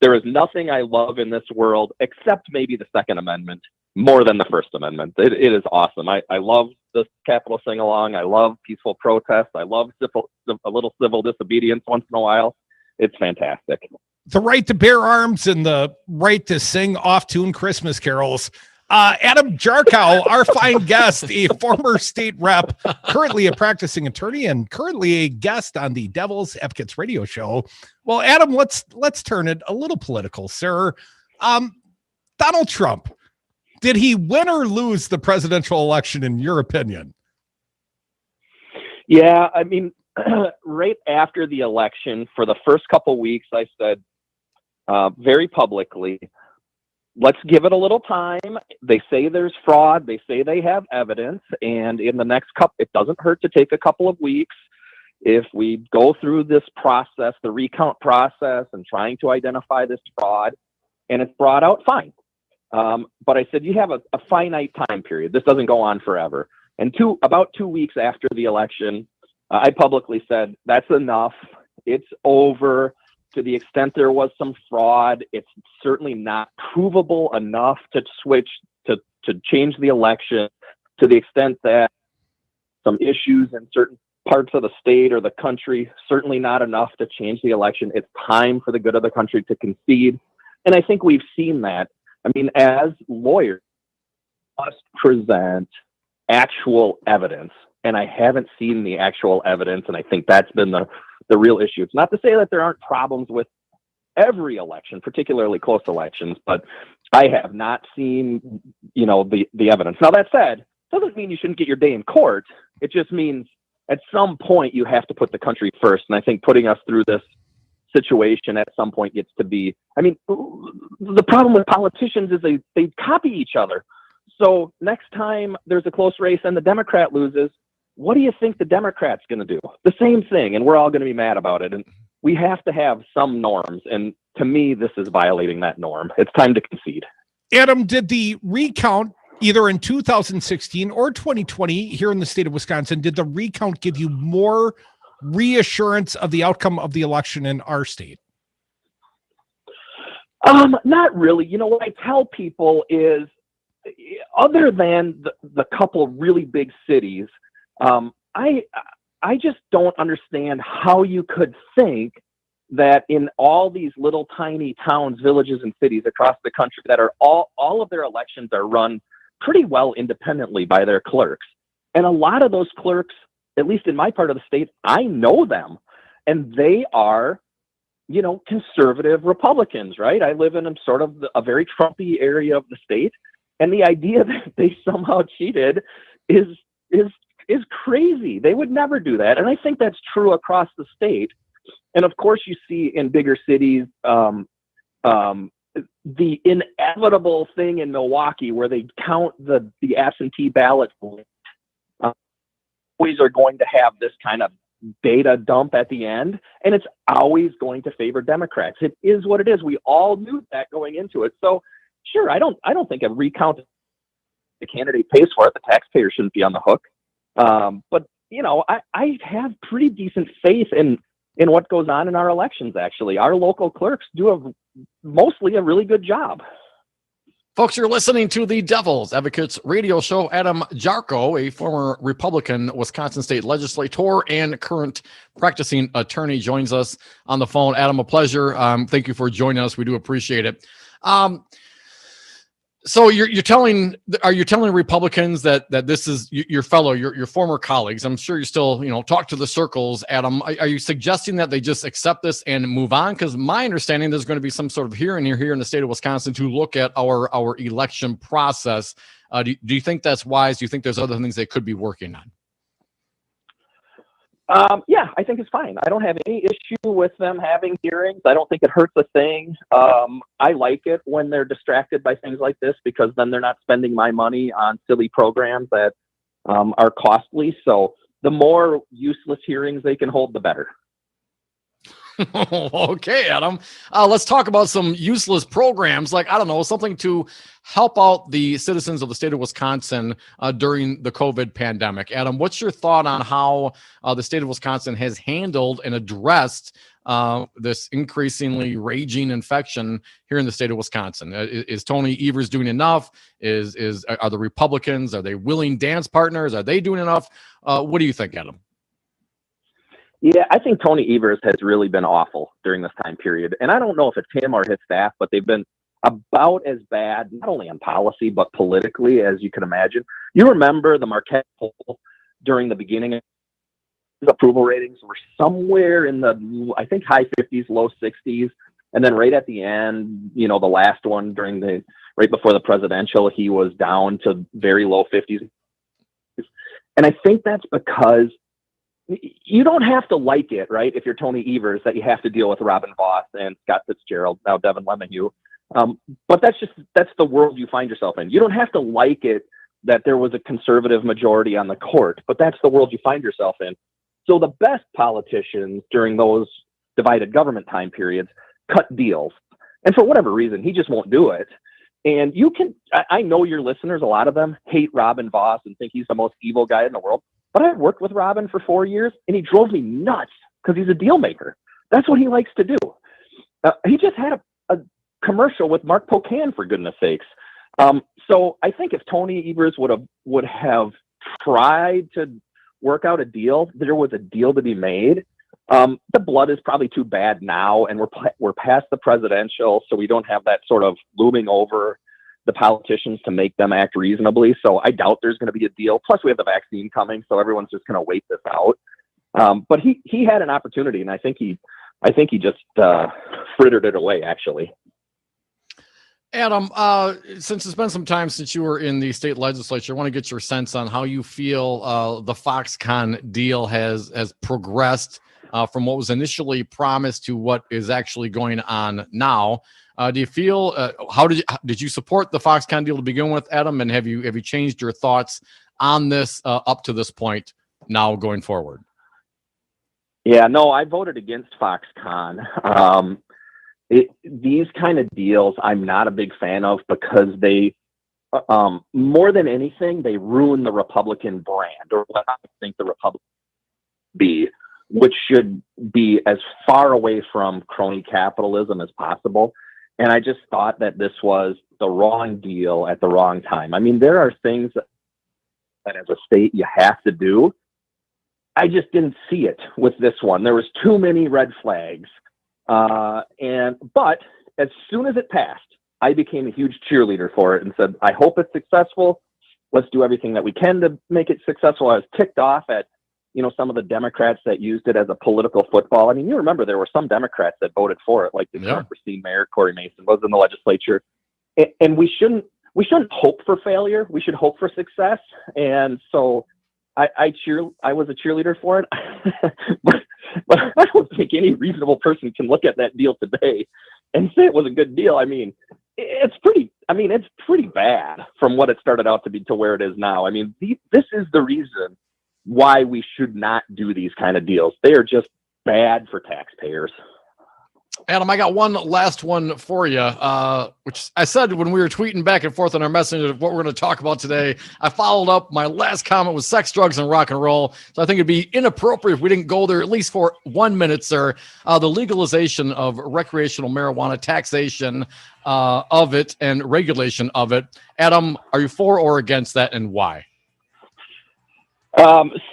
There is nothing I love in this world except maybe the Second Amendment more than the First Amendment. It is awesome. I love the Capitol sing along. I love peaceful protest. I love a little civil disobedience once in a while. It's fantastic. The right to bear arms and the right to sing off-tune Christmas carols. Adam Jarchow, our fine guest, a former state rep, currently a practicing attorney, and currently a guest on the Devil's Advocates radio show. Well, Adam, let's turn it a little political, sir. Donald Trump, did he win or lose the presidential election, in your opinion? Yeah, I mean, right after the election, for the first couple weeks, I said very publicly, let's give it a little time. They say there's fraud. They say they have evidence. And in the next couple, it doesn't hurt to take a couple of weeks. If we go through this process, the recount process, and trying to identify this fraud, and it's brought out, fine. But I said, you have a finite time period. This doesn't go on forever. And about 2 weeks after the election, I publicly said, that's enough. It's over. To the extent there was some fraud, it's certainly not provable enough to switch to change the election. To the extent that some issues in certain parts of the state or the country, certainly not enough to change the election. It's time for the good of the country to concede. And I think we've seen that. I mean, as lawyers, must present actual evidence. And I haven't seen the actual evidence. And I think that's been the real issue. It's not to say that there aren't problems with every election, particularly close elections, but I have not seen, the evidence. Now, that said, doesn't mean you shouldn't get your day in court. It just means at some point you have to put the country first. And I think putting us through this situation at some point gets to be, I mean, the problem with politicians is they copy each other. So next time there's a close race and the Democrat loses, what do you think the Democrat's going to do? The same thing, and we're all going to be mad about it. And we have to have some norms. And to me, this is violating that norm. It's time to concede. Adam, did the recount either in 2016 or 2020 here in the state of Wisconsin, did the recount give you more reassurance of the outcome of the election in our state? Not really. What I tell people is, other than the couple of really big cities, I just don't understand how you could think that in all these little tiny towns, villages, and cities across the country that are all of their elections are run pretty well independently by their clerks. And a lot of those clerks, at least in my part of the state, I know them, and they are, conservative Republicans, right? I live in sort of a very Trumpy area of the state. And the idea that they somehow cheated is crazy. They would never do that. And I think that's true across the state. And of course, you see in bigger cities, the inevitable thing in Milwaukee where they count the absentee ballots. Always are going to have this kind of data dump at the end, and it's always going to favor Democrats. It is what it is. We all knew that going into it. So sure, I don't think a recount, the candidate pays for it. The taxpayer shouldn't be on the hook. But I have pretty decent faith in what goes on in our elections. Actually, our local clerks do mostly a really good job. Folks, you're listening to the Devil's Advocates radio show. Adam Jarchow, a former Republican Wisconsin state legislator and current practicing attorney, joins us on the phone. Adam, a pleasure. Thank you for joining us. We do appreciate it. So are you telling Republicans that this is your former colleagues? I'm sure you still, talk to the circles, Adam. Are you suggesting that they just accept this and move on? Because my understanding, there's going to be some sort of hearing here in the state of Wisconsin to look at our election process. Do you think that's wise? Do you think there's other things they could be working on? Yeah, I think it's fine. I don't have any issue with them having hearings. I don't think it hurts a thing. I like it when they're distracted by things like this, because then they're not spending my money on silly programs that are costly. So the more useless hearings they can hold, the better. Okay, Adam. Let's talk about some useless programs, like, I don't know, something to help out the citizens of the state of Wisconsin during the COVID pandemic. Adam, what's your thought on how the state of Wisconsin has handled and addressed this increasingly raging infection here in the state of Wisconsin? Is Tony Evers doing enough? Are the Republicans, are they willing dance partners? Are they doing enough? What do you think, Adam? Yeah, I think Tony Evers has really been awful during this time period. And I don't know if it's him or his staff, but they've been about as bad, not only on policy, but politically, as you can imagine. You remember the Marquette poll during the beginning of the approval ratings were somewhere in the, I think, high 50s, low 60s. And then right at the end, the last one right before the presidential, he was down to very low 50s. And I think that's because you don't have to like it, right? If you're Tony Evers, that you have to deal with Robin Vos and Scott Fitzgerald, now Devin LeMahieu. But that's the world you find yourself in. You don't have to like it that there was a conservative majority on the court, but that's the world you find yourself in. So the best politicians during those divided government time periods cut deals. And for whatever reason, he just won't do it. And I know your listeners, a lot of them hate Robin Vos and think he's the most evil guy in the world. But I've worked with Robin for 4 years, and he drove me nuts because he's a deal maker. That's what he likes to do. He just had a commercial with Mark Pocan, for goodness sakes. So I think if Tony Evers would have tried to work out a deal, there was a deal to be made. The blood is probably too bad now, and we're past the presidential, so we don't have that sort of looming over the politicians to make them act reasonably. So I doubt there's going to be a deal. Plus we have the vaccine coming, so everyone's just going to wait this out. But he had an opportunity, and I think he just frittered it away, actually. Adam, since it's been some time since you were in the state legislature, I want to get your sense on how you feel the Foxconn deal has progressed from what was initially promised to what is actually going on now. Do you feel how did you support the Foxconn deal to begin with, Adam? And have you changed your thoughts on this up to this point now going forward? Yeah, no, I voted against Foxconn. These kind of deals I'm not a big fan of because they, more than anything, they ruin the Republican brand, or what I think the Republican be, which should be as far away from crony capitalism as possible. And I just thought that this was the wrong deal at the wrong time. I mean, there are things that as a state you have to do. I just didn't see it with this one. There was too many red flags. But as soon as it passed, I became a huge cheerleader for it and said, I hope it's successful. Let's do everything that we can to make it successful. I was ticked off at, some of the Democrats that used it as a political football. I mean, you remember there were some Democrats that voted for it, like the current Racine mayor, Corey Mason, was in the legislature. And we shouldn't hope for failure. We should hope for success. And so I was a cheerleader for it. but I don't think any reasonable person can look at that deal today and say it was a good deal. I mean, it's pretty bad from what it started out to be to where it is now. I mean, this is the reason why we should not do these kind of deals. They are just bad for taxpayers. Adam, I got one last one for you, which I said when we were tweeting back and forth on our messenger of what we're going to talk about today. I followed up. My last comment was sex, drugs, and rock and roll. So I think it'd be inappropriate if we didn't go there at least for 1 minute, sir. The legalization of recreational marijuana, taxation of it, and regulation of it. Adam, are you for or against that, and why?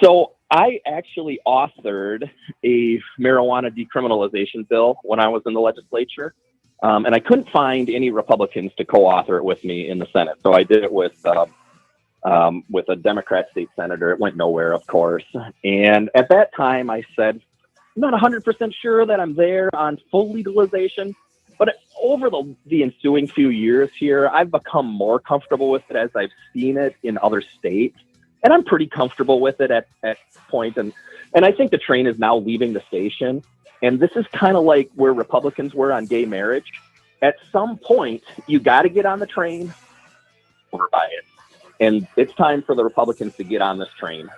So I actually authored a marijuana decriminalization bill when I was in the legislature, and I couldn't find any Republicans to co-author it with me in the Senate. So I did it with a Democrat state senator. It went nowhere, of course. And at that time, I said, I'm not 100% sure that I'm there on full legalization, but over the ensuing few years here, I've become more comfortable with it as I've seen it in other states. And I'm pretty comfortable with it at point. And I think the train is now leaving the station. And this is kind of like where Republicans were on gay marriage. At some point, you got to get on the train or buy it. And it's time for the Republicans to get on this train.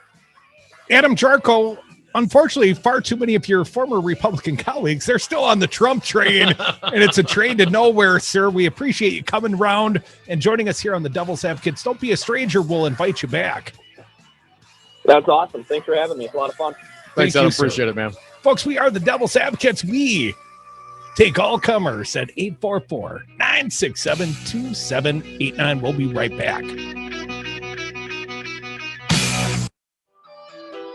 Adam Jarchow, Unfortunately, far too many of your former Republican colleagues, they're still on the Trump train, and it's a train to nowhere, sir. We appreciate you coming around and joining us here on the Devil's Advocates. Don't be a stranger. We'll invite you back. That's awesome. Thanks for having me. It's a lot of fun. Thanks, I appreciate it, man. Folks, we are the Devil's Advocates. We take all comers at 844-967-2789. We'll be right back.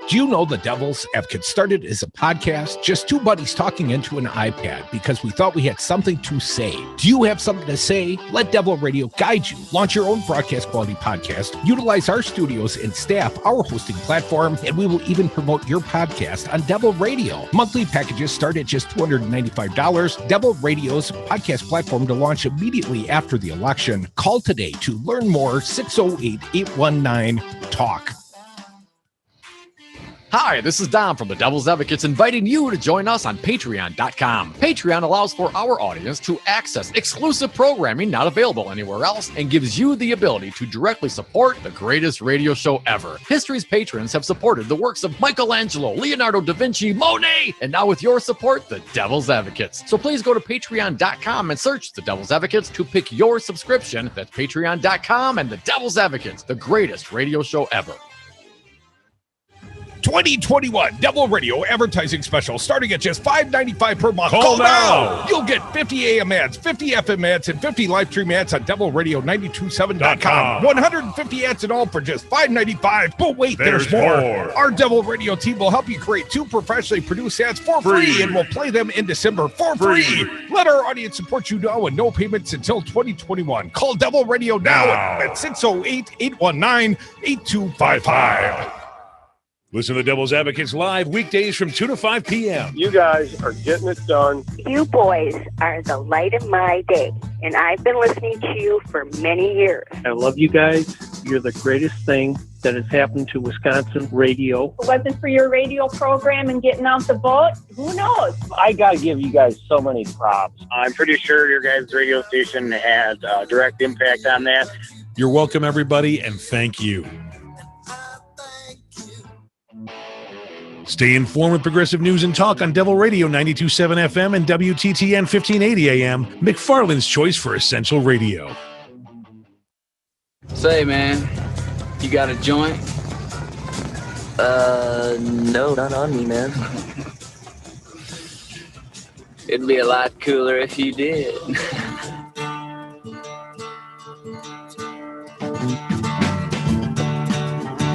Do you know the Devil's Advocate started as a podcast, just two buddies talking into an iPad because we thought we had something to say? Do you have something to say? Let Devil Radio guide you. Launch your own broadcast quality podcast. Utilize our studios and staff, our hosting platform, and we will even promote your podcast on Devil Radio. Monthly packages start at just $295. Devil Radio's podcast platform to launch immediately after the election. Call today to learn more. 608-819-TALK. Hi, this is Dom from the Devil's Advocates inviting you to join us on Patreon.com. Patreon allows for our audience to access exclusive programming not available anywhere else and gives you the ability to directly support the greatest radio show ever. History's patrons have supported the works of Michelangelo, Leonardo da Vinci, Monet, and now with your support, the Devil's Advocates. So please go to Patreon.com and search the Devil's Advocates to pick your subscription. That's Patreon.com and the Devil's Advocates, the greatest radio show ever. 2021 Devil Radio advertising special starting at just $5.95 per month. Call now. You'll get 50 AM ads, 50 FM ads, and 50 live stream ads on devilradio927.com. 150 ads in all for just $5.95. But wait, there's more. Our Devil Radio team will help you create 2 professionally produced ads for free, and we'll play them in December for free. Let our audience support you now and no payments until 2021. Call Devil Radio now at 608-819-8255. Listen to the Devil's Advocates live weekdays from 2 to 5 p.m. You guys are getting it done. You boys are the light of my day, and I've been listening to you for many years. I love you guys. You're the greatest thing that has happened to Wisconsin radio. If it wasn't for your radio program and getting out the vote, who knows? I got to give you guys so many props. I'm pretty sure your guys' radio station had a direct impact on that. You're welcome, everybody, and thank you. Stay informed with progressive news and talk on Devil Radio 92.7 FM and WTTN 1580 AM, McFarland's choice for essential radio. Say, man, you got a joint? No, not on me, man. It'd be a lot cooler if you did.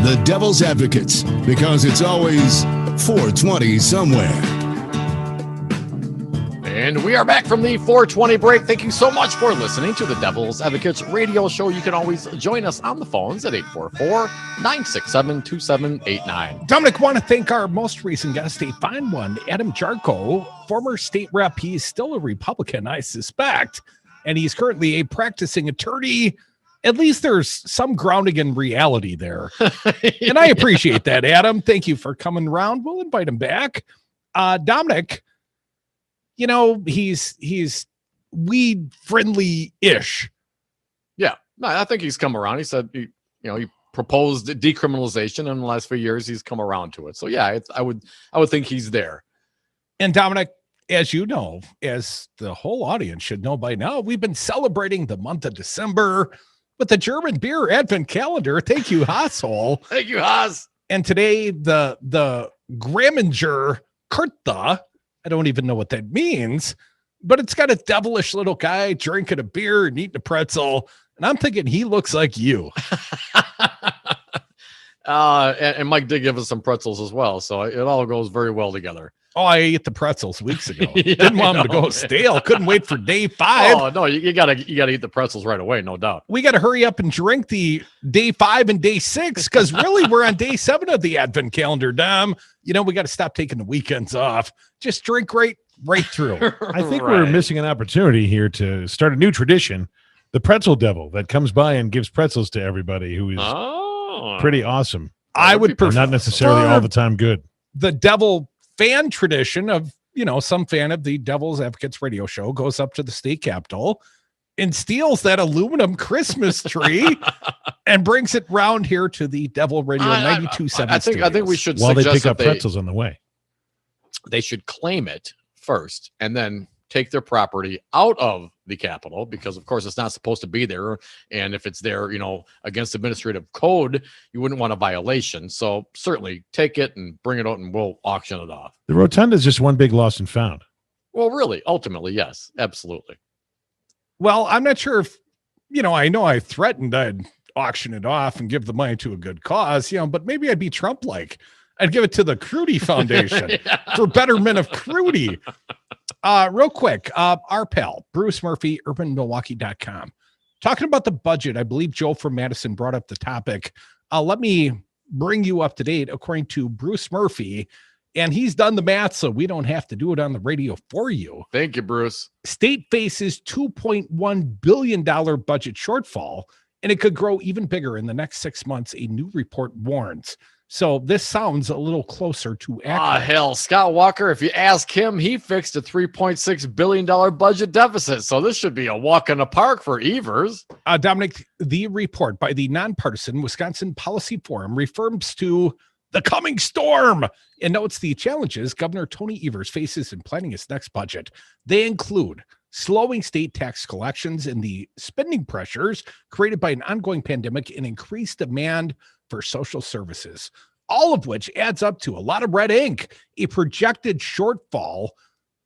The Devil's Advocates, because it's always 420 somewhere. And we are back from the 420 break. Thank you so much for listening to the Devil's Advocates radio show. You can always join us on the phones at 844-967-2789. Dominic, want to thank our most recent guest, a fine one, Adam Jarchow, former state rep. He's still a Republican, I suspect, and he's currently a practicing attorney. At least there's some grounding in reality there. And I appreciate that, Adam. Thank you for coming around. We'll invite him back. Dominic, you know, he's weed friendly-ish. Yeah, no, I think he's come around. He said, he proposed decriminalization in the last few years. He's come around to it. So yeah, I would think he's there. And Dominic, as you know, as the whole audience should know by now, we've been celebrating the month of December with the German beer advent calendar. Thank you, Hassel. Thank you, Haas. And today, the Graminger Kurta, I don't even know what that means, but it's got a devilish little guy drinking a beer and eating a pretzel. And I'm thinking he looks like you. And Mike did give us some pretzels as well. So it all goes very well together. Oh, I ate the pretzels weeks ago. Didn't want them to go stale. Couldn't wait for day 5. Oh no, you gotta eat the pretzels right away, no doubt. We got to hurry up and drink the day 5 and day 6 because really we're on day 7 of the advent calendar, Dom. You know, we got to stop taking the weekends off. Just drink right through. I think we're missing an opportunity here to start a new tradition. The pretzel devil that comes by and gives pretzels to everybody who is pretty awesome. I would prefer not necessarily all the time good. The devil fan tradition of, some fan of the Devil's Advocates radio show goes up to the state capitol and steals that aluminum Christmas tree and brings it round here to the Devil Radio 92.7. I think we should while they suggest pick up that pretzels on the way. They should claim it first and then take their property out of the Capitol, because of course it's not supposed to be there. And if it's there, against administrative code, you wouldn't want a violation. So certainly take it and bring it out and we'll auction it off. The rotunda is just one big lost and found. Well, really, ultimately, yes, absolutely. Well, I'm not sure if, I know I threatened I'd auction it off and give the money to a good cause, but maybe I'd be Trump-like. I'd give it to the Crudy Foundation for betterment of Crudy. Real quick, our pal, Bruce Murphy, urbanmilwaukee.com. Talking about the budget, I believe Joe from Madison brought up the topic. Let me bring you up to date according to Bruce Murphy, and he's done the math, so we don't have to do it on the radio for you. Thank you, Bruce. State faces $2.1 billion budget shortfall, and it could grow even bigger in the next 6 months, a new report warns. So this sounds a little closer to accurate. Hell, Scott Walker, if you ask him, he fixed a $3.6 billion budget deficit. So this should be a walk in the park for Evers. Dominic, the report by the nonpartisan Wisconsin Policy Forum refers to the coming storm and notes the challenges Governor Tony Evers faces in planning his next budget. They include slowing state tax collections and the spending pressures created by an ongoing pandemic and increased demand for social services, all of which adds up to a lot of red ink, a projected shortfall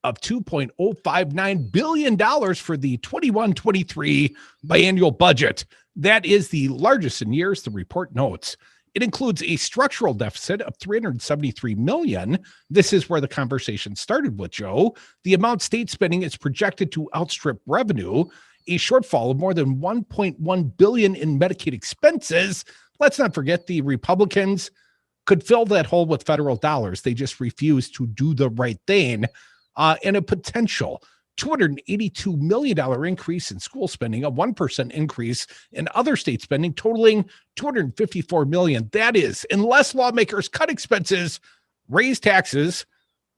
of $2.059 billion for the 21-23 biannual budget. That is the largest in years, the report notes. It includes a structural deficit of $373 million. This is where the conversation started with Joe. The amount state spending is projected to outstrip revenue, a shortfall of more than $1.1 billion in Medicaid expenses. Let's not forget the Republicans could fill that hole with federal dollars. They just refuse to do the right thing. And a potential $282 million increase in school spending, a 1% increase in other state spending, totaling $254 million. That is, unless lawmakers cut expenses, raise taxes,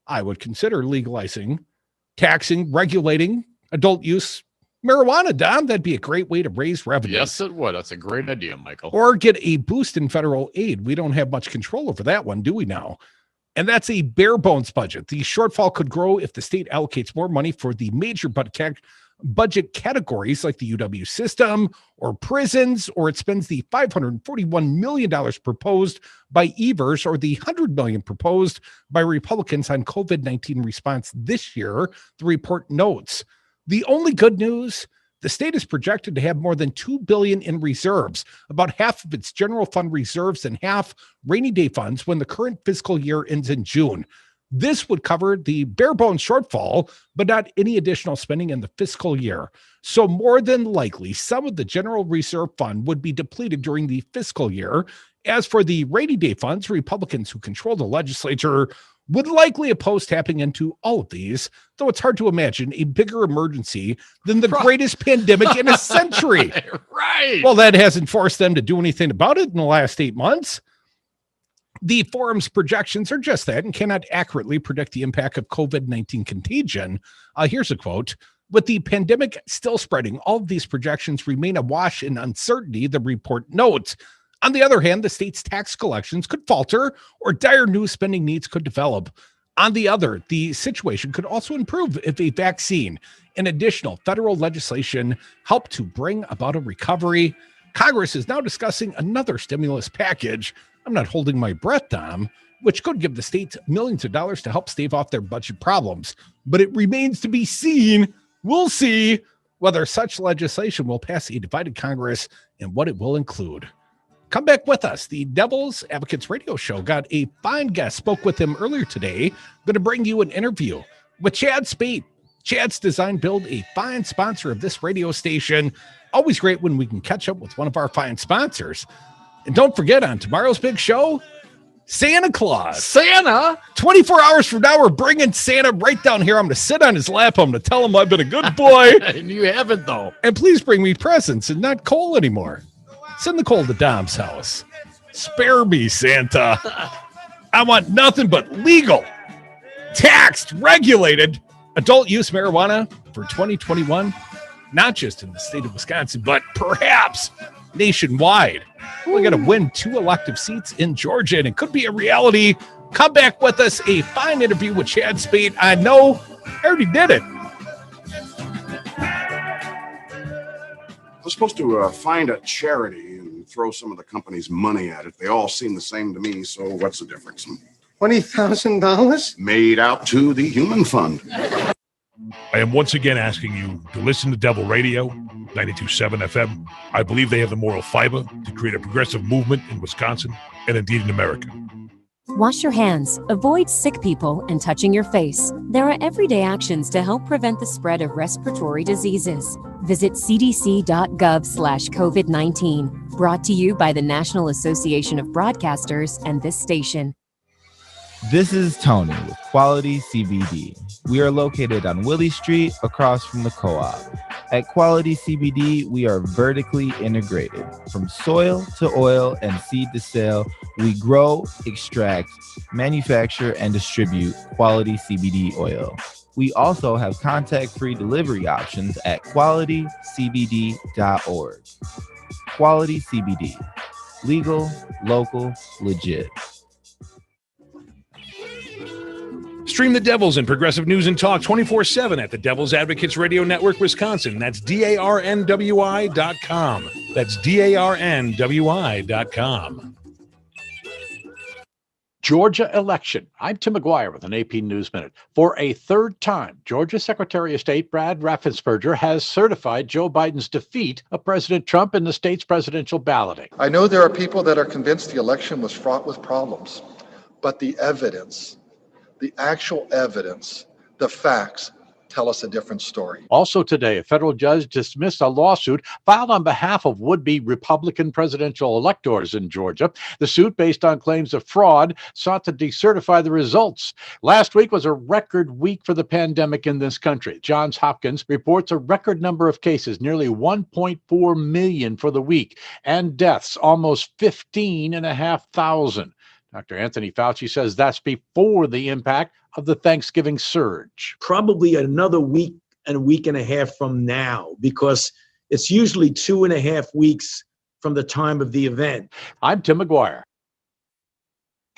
I would consider legalizing, taxing, regulating adult use marijuana, Dom. That'd be a great way to raise revenue. Yes, it would. That's a great idea, Michael. Or get a boost in federal aid. We don't have much control over that one, do we now? And that's a bare bones budget. The shortfall could grow if the state allocates more money for the major budget categories like the UW system or prisons, or it spends the $541 million proposed by Evers or the $100 million proposed by Republicans on COVID-19 response this year, the report notes. The only good news, the state is projected to have more than $2 billion in reserves, about half of its general fund reserves and half rainy day funds when the current fiscal year ends in June. This would cover the bare bones shortfall, but not any additional spending in the fiscal year. So more than likely, some of the general reserve fund would be depleted during the fiscal year. As for the rainy day funds, Republicans who control the legislature would likely oppose tapping into all of these, though it's hard to imagine a bigger emergency than the greatest pandemic in a century. Right. Well, that hasn't forced them to do anything about it in the last 8 months. The forum's projections are just that and cannot accurately predict the impact of COVID-19 contagion. Here's a quote. With the pandemic still spreading, all of these projections remain awash in uncertainty, the report notes. On the other hand, the state's tax collections could falter or dire new spending needs could develop. On the other, the situation could also improve if a vaccine and additional federal legislation help to bring about a recovery. Congress is now discussing another stimulus package. I'm not holding my breath, Tom, which could give the states millions of dollars to help stave off their budget problems. But it remains to be seen. We'll see whether such legislation will pass a divided Congress and what it will include. Come back with us. The Devil's Advocates radio show got a fine guest. Spoke with him earlier today. Going to bring you an interview with Chad Spate. Chad's Design Build, a fine sponsor of this radio station. Always great when we can catch up with one of our fine sponsors. And don't forget, on tomorrow's big show, Santa Claus. Santa? 24 hours from now, we're bringing Santa right down here. I'm going to sit on his lap. I'm going to tell him I've been a good boy. And you haven't, though. And please bring me presents and not coal anymore. Send the coal to Dom's house. Spare me, Santa. I want nothing but legal, taxed, regulated adult use marijuana for 2021, not just in the state of Wisconsin, but perhaps nationwide. We're going to win 2 elective seats in Georgia, and it could be a reality. Come back with us. A fine interview with Chad Spade. I know I already did it. I'm supposed to find a charity and throw some of the company's money at it. They all seem the same to me, so what's the difference? $20,000? Made out to the Human Fund. I am once again asking you to listen to Devil Radio, 92.7 FM. I believe they have the moral fiber to create a progressive movement in Wisconsin and indeed in America. Wash your hands, avoid sick people, and touching your face. There are everyday actions to help prevent the spread of respiratory diseases. Visit cdc.gov/COVID-19. Brought to you by the National Association of Broadcasters and this station. This is Tony with Quality CBD. We are located on Willie Street across from the co-op. At Quality CBD, we are vertically integrated. From soil to oil and seed to sale, we grow, extract, manufacture, and distribute quality CBD oil. We also have contact-free delivery options at qualitycbd.org. Quality CBD. Legal, local, legit. Stream the Devils and progressive news and talk 24/7 at the Devil's Advocates Radio Network, Wisconsin. That's DARNWI.com. That's DARNWI.com. Georgia election. I'm Tim McGuire with an AP News Minute. For a third time, Georgia Secretary of State Brad Raffensperger has certified Joe Biden's defeat of President Trump in the state's presidential balloting. I know there are people that are convinced the election was fraught with problems, but the evidence, the actual evidence, the facts tell us a different story. Also today, a federal judge dismissed a lawsuit filed on behalf of would-be Republican presidential electors in Georgia. The suit, based on claims of fraud, sought to decertify the results. Last week was a record week for the pandemic in this country. Johns Hopkins reports a record number of cases, nearly 1.4 million for the week, and deaths, almost 15,500. Dr. Anthony Fauci says that's before the impact of the Thanksgiving surge. Probably another week and a week and a half from now, because it's usually 2.5 weeks from the time of the event. I'm Tim McGuire.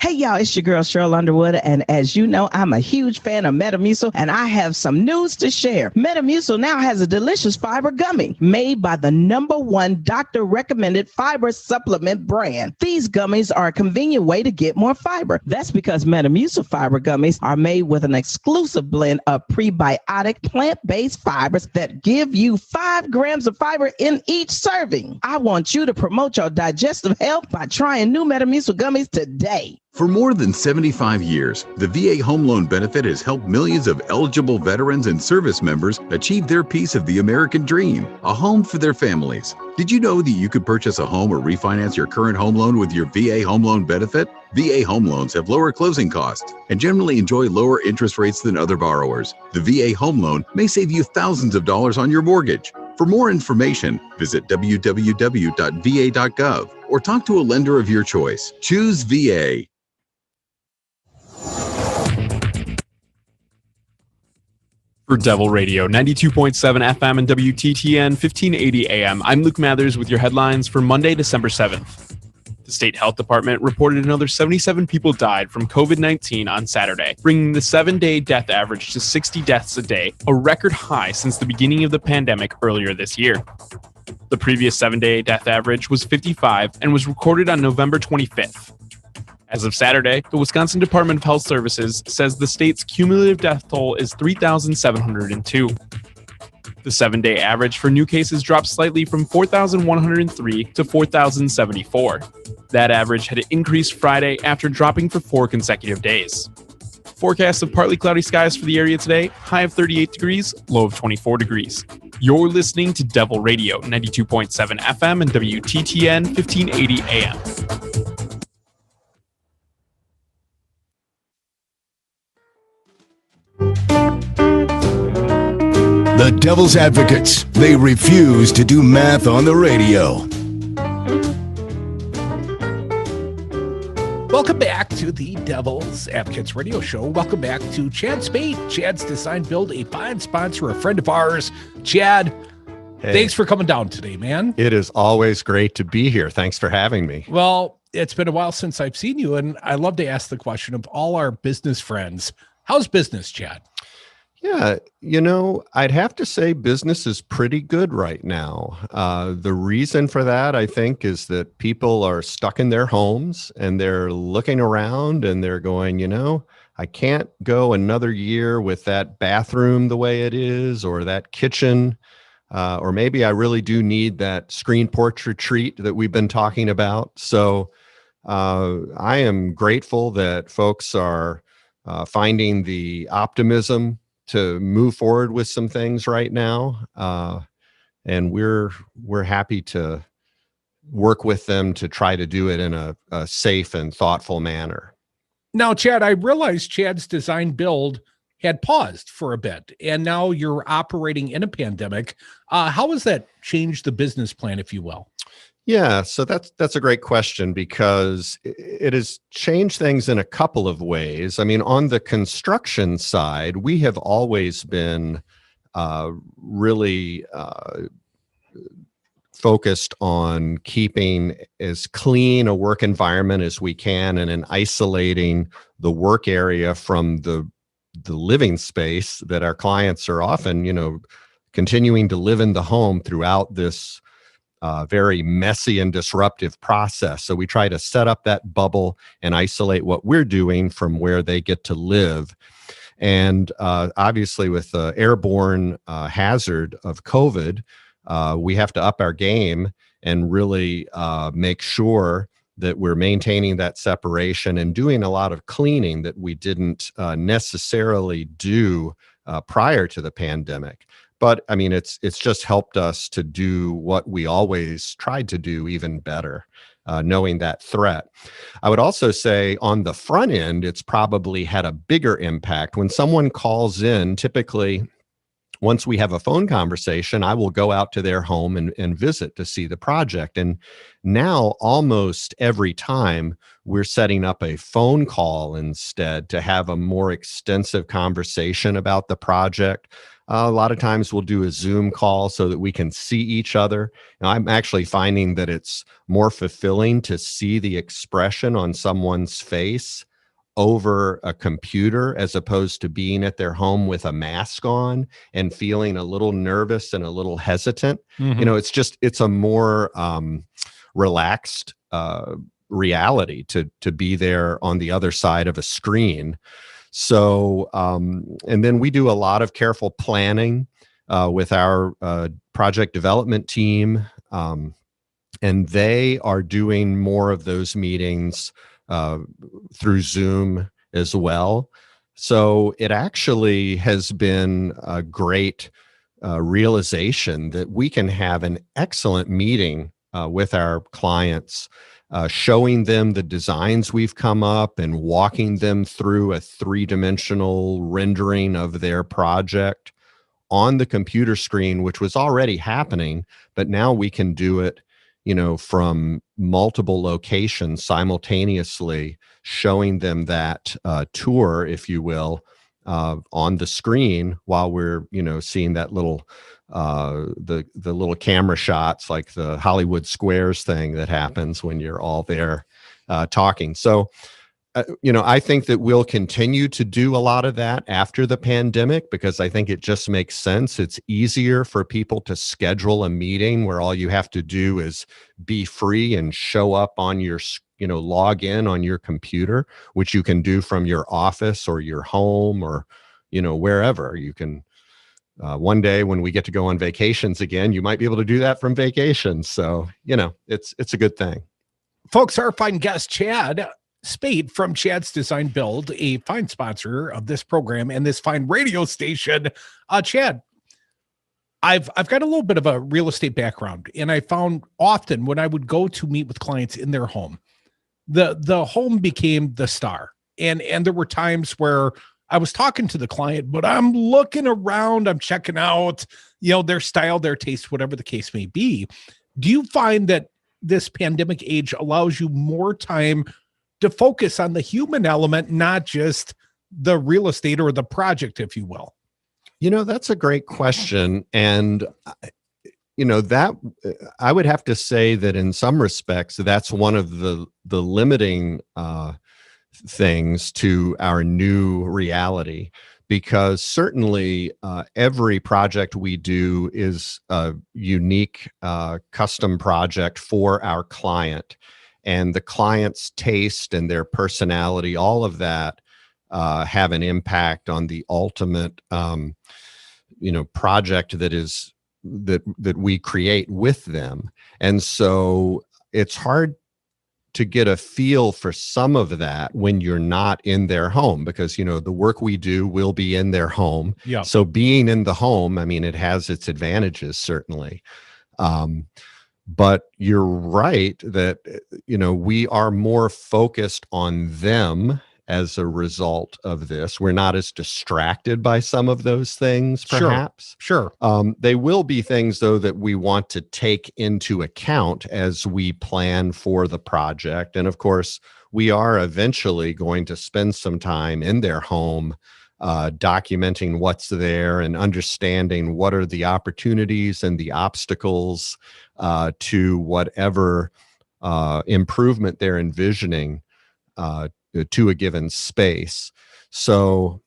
Hey, y'all, it's your girl, Cheryl Underwood, and as you know, I'm a huge fan of Metamucil, and I have some news to share. Metamucil now has a delicious fiber gummy made by the #1 doctor-recommended fiber supplement brand. These gummies are a convenient way to get more fiber. That's because Metamucil fiber gummies are made with an exclusive blend of prebiotic plant-based fibers that give you 5 grams of fiber in each serving. I want you to promote your digestive health by trying new Metamucil gummies today. For more than 75 years, the VA Home Loan Benefit has helped millions of eligible veterans and service members achieve their piece of the American dream, a home for their families. Did you know that you could purchase a home or refinance your current home loan with your VA Home Loan Benefit? VA home loans have lower closing costs and generally enjoy lower interest rates than other borrowers. The VA Home Loan may save you thousands of dollars on your mortgage. For more information, visit www.va.gov or talk to a lender of your choice. Choose VA. For Devil Radio, 92.7 FM and WTTN 1580 AM, I'm Luke Mathers with your headlines for Monday, December 7th. The state health department reported another 77 people died from COVID-19 on Saturday, bringing the 7-day death average to 60 deaths a day, a record high since the beginning of the pandemic earlier this year. The previous 7-day death average was 55 and was recorded on November 25th. As of Saturday, the Wisconsin Department of Health Services says the state's cumulative death toll is 3,702. The 7-day average for new cases dropped slightly from 4,103 to 4,074. That average had increased Friday after dropping for 4 consecutive days. Forecast of partly cloudy skies for the area today, high of 38 degrees, low of 24 degrees. You're listening to Devil Radio, 92.7 FM and WTTN 1580 AM. The Devil's Advocates. They refuse to do math on the radio. Welcome back to the Devil's Advocates Radio Show. Welcome back to Chad Spade. Chad's Design Build, a fine sponsor, a friend of ours. Chad, Hey. Thanks for coming down today, man. It is always great to be here. Thanks for having me. Well, it's been a while since I've seen you, and I love to ask the question of all our business friends. How's business, Chad? Yeah, I'd have to say business is pretty good right now. The reason for that, I think, is that people are stuck in their homes and they're looking around and they're going, I can't go another year with that bathroom the way it is, or that kitchen. Or maybe I really do need that screen porch retreat that we've been talking about. So I am grateful that folks are finding the optimism to move forward with some things right now. And we're happy to work with them to try to do it in a safe and thoughtful manner. Now, Chad, I realized Chad's design build had paused for a bit, and now you're operating in a pandemic. How has that changed the business plan, if you will? Yeah, so that's a great question, because it has changed things in a couple of ways. I mean, on the construction side, we have always been really focused on keeping as clean a work environment as we can, and in isolating the work area from the living space that our clients are often, continuing to live in the home throughout this very messy and disruptive process. So we try to set up that bubble and isolate what we're doing from where they get to live. And obviously with the airborne hazard of COVID, we have to up our game and really make sure that we're maintaining that separation and doing a lot of cleaning that we didn't necessarily do prior to the pandemic. But I mean, it's just helped us to do what we always tried to do even better, knowing that threat. I would also say on the front end, it's probably had a bigger impact. When someone calls in, typically, once we have a phone conversation, I will go out to their home and visit to see the project. And now almost every time we're setting up a phone call instead to have a more extensive conversation about the project. A lot of times we'll do a Zoom call so that we can see each other. Now, I'm actually finding that it's more fulfilling to see the expression on someone's face over a computer as opposed to being at their home with a mask on and feeling a little nervous and a little hesitant. Mm-hmm. It's a more relaxed reality to be there on the other side of a screen. So, and then we do a lot of careful planning with our project development team, and they are doing more of those meetings through Zoom as well. So it actually has been a great realization that we can have an excellent meeting with our clients, showing them the designs we've come up and walking them through a three-dimensional rendering of their project on the computer screen, which was already happening, but now we can do it from multiple locations simultaneously, showing them that tour, if you will, on the screen while we're, seeing that little, the little camera shots, like the Hollywood Squares thing that happens when you're all there talking. So, I think that we'll continue to do a lot of that after the pandemic, because I think it just makes sense. It's easier for people to schedule a meeting where all you have to do is be free and show up on your, log in on your computer, which you can do from your office or your home or, wherever. You can, one day when we get to go on vacations again, you might be able to do that from vacation. So, it's a good thing. Folks, our fine guest, Chad Spade from Chad's Design Build, a fine sponsor of this program and this fine radio station. Chad, I've got a little bit of a real estate background, and I found often when I would go to meet with clients in their home, the home became the star. And there were times where I was talking to the client, but I'm looking around, I'm checking out, their style, their taste, whatever the case may be. Do you find that this pandemic age allows you more time to focus on the human element, not just the real estate or the project, if you will? That's a great question. And that I would have to say that in some respects, that's one of the limiting things to our new reality, because certainly every project we do is a unique custom project for our client, and the client's taste and their personality, all of that have an impact on the ultimate project that we create with them. And so it's hard to get a feel for some of that when you're not in their home, because the work we do will be in their home. Yeah. So being in the home, I mean, it has its advantages, certainly. But you're right that we are more focused on them as a result of this. We're not as distracted by some of those things, perhaps. Sure. They will be things, though, that we want to take into account as we plan for the project. And of course, we are eventually going to spend some time in their home, documenting what's there and understanding what are the opportunities and the obstacles to whatever improvement they're envisioning to a given space. So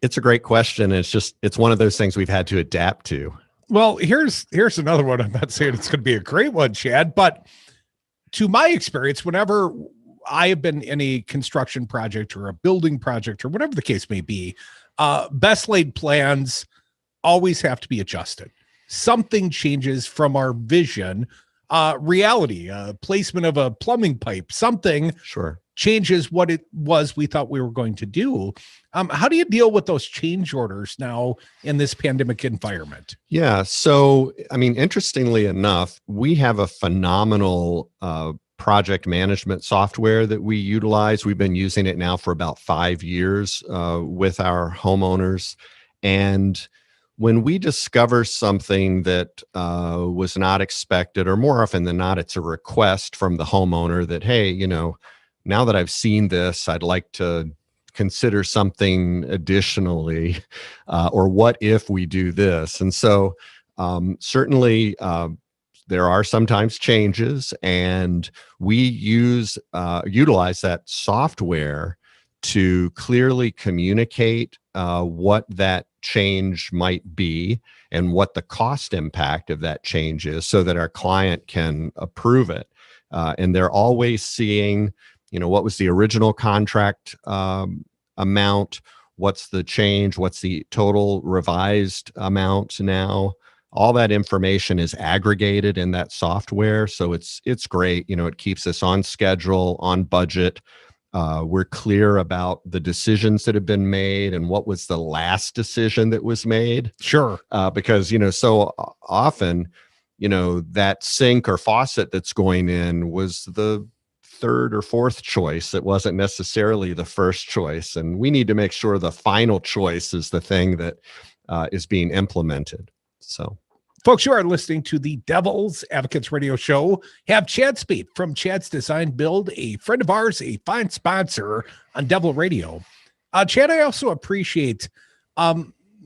it's a great question. It's one of those things we've had to adapt to. Well, here's another one. I'm not saying it's going to be a great one, Chad, but to my experience, whenever I have been in a construction project or a building project or whatever the case may be, best laid plans always have to be adjusted. Something changes from our vision, reality, placement of a plumbing pipe, something changes what it was we thought we were going to do. How do you deal with those change orders now in this pandemic environment? Yeah. So, I mean, interestingly enough, we have a phenomenal project management software that we utilize. We've been using it now for about 5 years with our homeowners. And when we discover something that was not expected, or more often than not, it's a request from the homeowner that, hey, now that I've seen this, I'd like to consider something additionally, or what if we do this? And so certainly there are sometimes changes, and we utilize that software to clearly communicate what that change might be and what the cost impact of that change is, so that our client can approve it. And they're always seeing, what was the original contract amount, what's the change, what's the total revised amount now. All that information is aggregated in that software. So it's great. It keeps us on schedule, on budget. We're clear about the decisions that have been made and what was the last decision that was made. Sure. Because, so often, that sink or faucet that's going in was the third or fourth choice. It wasn't necessarily the first choice. And we need to make sure the final choice is the thing that is being implemented. So, folks, you are listening to the Devil's Advocates Radio Show. Have Chad Speed from Chad's Design Build, a friend of ours, a fine sponsor on Devil Radio. Chad, I also appreciate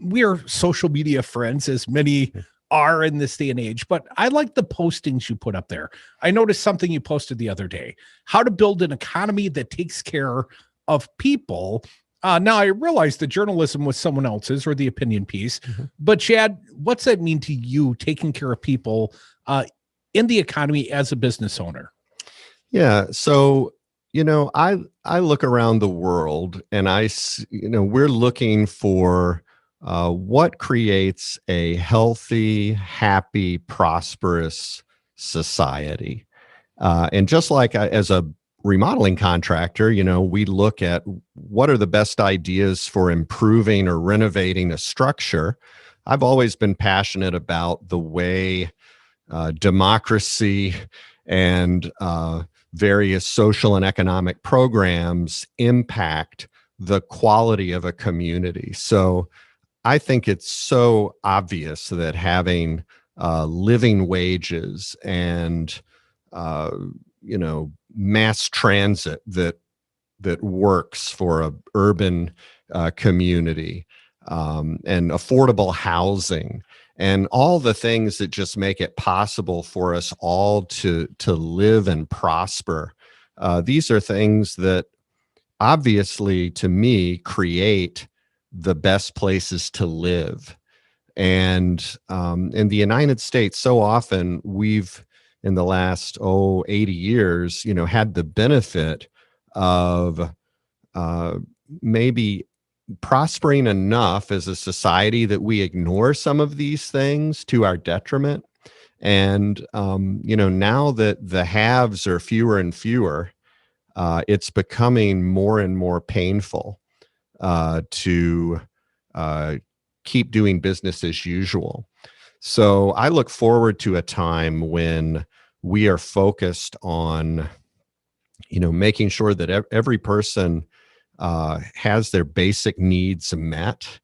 we are social media friends, as many are in this day and age, but I like the postings you put up there. I noticed something you posted the other day: how to build an economy that takes care of people. Now, I realize the journalism was someone else's, or the opinion piece, but Chad, what's that mean to you, taking care of people in the economy as a business owner? Yeah. So, I look around the world and we're looking for what creates a healthy, happy, prosperous society. And just like as a remodeling contractor, we look at what are the best ideas for improving or renovating a structure. I've always been passionate about the way democracy and various social and economic programs impact the quality of a community. So I think it's so obvious that having living wages and mass transit that works for a urban community, and affordable housing and all the things that just make it possible for us all to live and prosper. These are things that obviously, to me, create the best places to live. And in the United States, so often we've, in the last 80 years, had the benefit of maybe prospering enough as a society that we ignore some of these things to our detriment. And now that the haves are fewer and fewer, it's becoming more and more painful to keep doing business as usual. So I look forward to a time when we are focused on, making sure that every person has their basic needs met,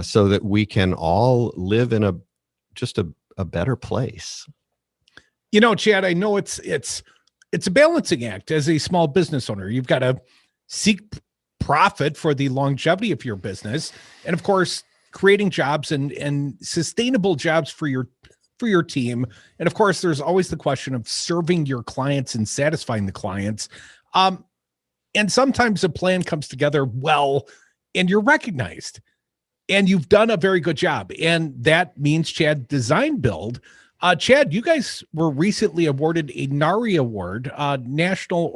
so that we can all live in a better place. Chad, I know it's a balancing act as a small business owner. You've got to seek profit for the longevity of your business, and of course, creating jobs and sustainable jobs for your team. And of course, there's always the question of serving your clients and satisfying the clients. And sometimes a plan comes together well, and you're recognized, and you've done a very good job. And that means Chad Design Build. Chad, you guys were recently awarded a NARI award, National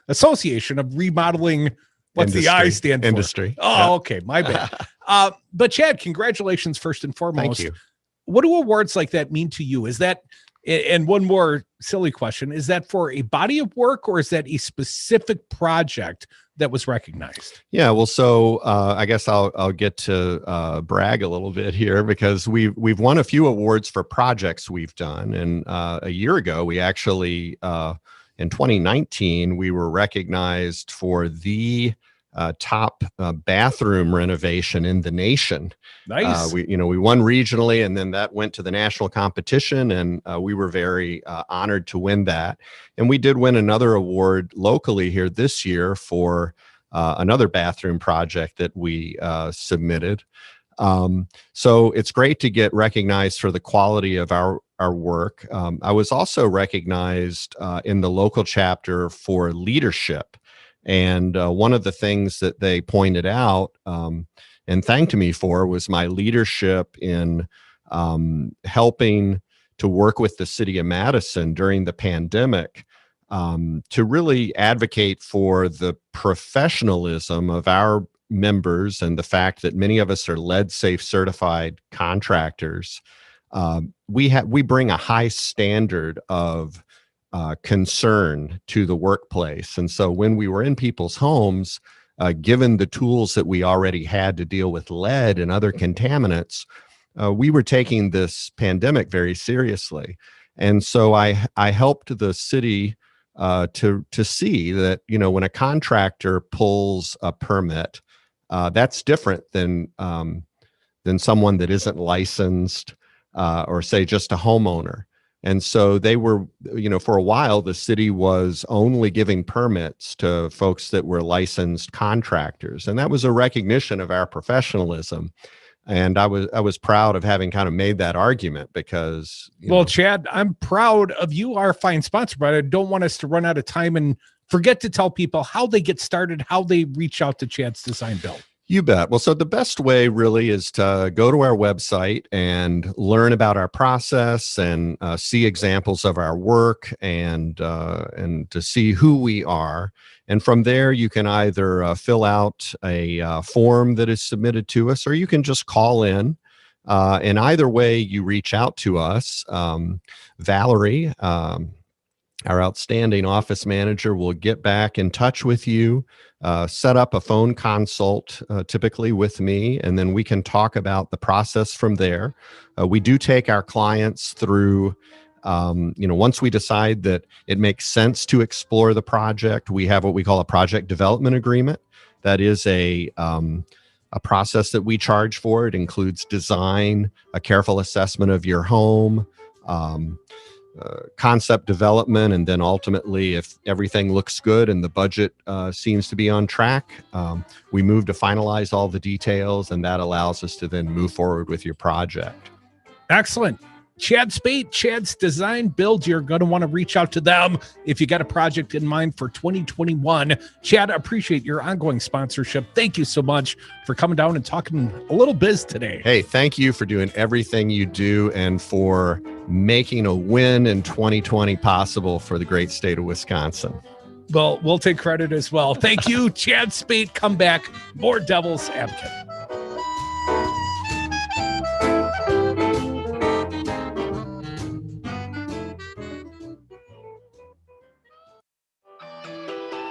Association of Remodeling. What's the I stand for? Industry. Oh, Yep. Okay. My bad. But Chad, congratulations first and foremost. Thank you. What do awards like that mean to you? Is that, and one more silly question, is that for a body of work, or is that a specific project that was recognized? Yeah, well, so I guess I'll get to brag a little bit here, because we've won a few awards for projects we've done. And a year ago, we actually, in 2019, we were recognized for the top bathroom renovation in the nation. Nice. We won regionally, and then that went to the national competition, and we were very honored to win that. And we did win another award locally here this year for another bathroom project that we submitted. So it's great to get recognized for the quality of our work. I was also recognized in the local chapter for leadership. And one of the things that they pointed out and thanked me for was my leadership in helping to work with the city of Madison during the pandemic to really advocate for the professionalism of our members and the fact that many of us are lead safe certified contractors. We bring a high standard of concern to the workplace. And so when we were in people's homes, given the tools that we already had to deal with lead and other contaminants, we were taking this pandemic very seriously. And so I helped the city to see that, when a contractor pulls a permit, that's different than someone that isn't licensed or say just a homeowner. And so they were, for a while, the city was only giving permits to folks that were licensed contractors. And that was a recognition of our professionalism. And I was proud of having kind of made that argument because. Chad, I'm proud of you, our fine sponsor, but I don't want us to run out of time and forget to tell people how they get started, how they reach out to Chad's Design Build. You bet. Well, so the best way really is to go to our website and learn about our process and see examples of our work and to see who we are. And from there, you can either fill out a form that is submitted to us, or you can just call in. And either way, you reach out to us. Valerie, our outstanding office manager, will get back in touch with you, set up a phone consult, typically with me, and then we can talk about the process from there. We do take our clients through, once we decide that it makes sense to explore the project, we have what we call a project development agreement. That is a process that we charge for. It includes design, a careful assessment of your home, concept development, and then ultimately, if everything looks good and the budget seems to be on track, we move to finalize all the details, and that allows us to then move forward with your project. Excellent. Chad Spate, Chad's Design Build. You're going to want to reach out to them if you got a project in mind for 2021. Chad, I appreciate your ongoing sponsorship. Thank you so much for coming down and talking a little biz today. Hey, thank you for doing everything you do and for making a win in 2020 possible for the great state of Wisconsin. Well, we'll take credit as well. Thank you, Chad Spate. Come back. More Devil's Advocate.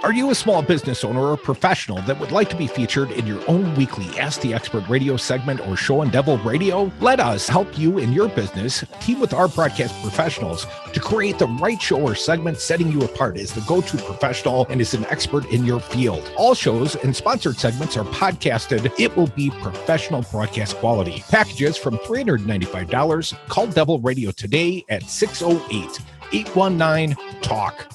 Are you a small business owner or professional that would like to be featured in your own weekly Ask the Expert radio segment or show on Devil Radio? Let us help you in your business team with our broadcast professionals to create the right show or segment, setting you apart as the go-to professional and as an expert in your field. All shows and sponsored segments are podcasted. It will be professional broadcast quality. Packages from $395. Call Devil Radio today at 608-819-TALK.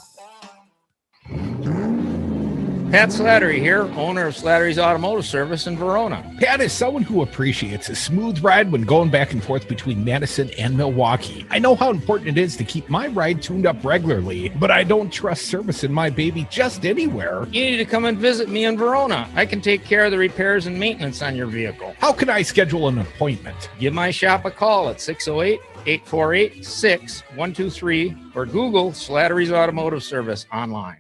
Pat Slattery here, owner of Slattery's Automotive Service in Verona. Pat is someone who appreciates a smooth ride when going back and forth between Madison and Milwaukee. I know how important it is to keep my ride tuned up regularly, but I don't trust servicing my baby just anywhere. You need to come and visit me in Verona. I can take care of the repairs and maintenance on your vehicle. How can I schedule an appointment? Give my shop a call at 608-848-6123 or Google Slattery's Automotive Service online.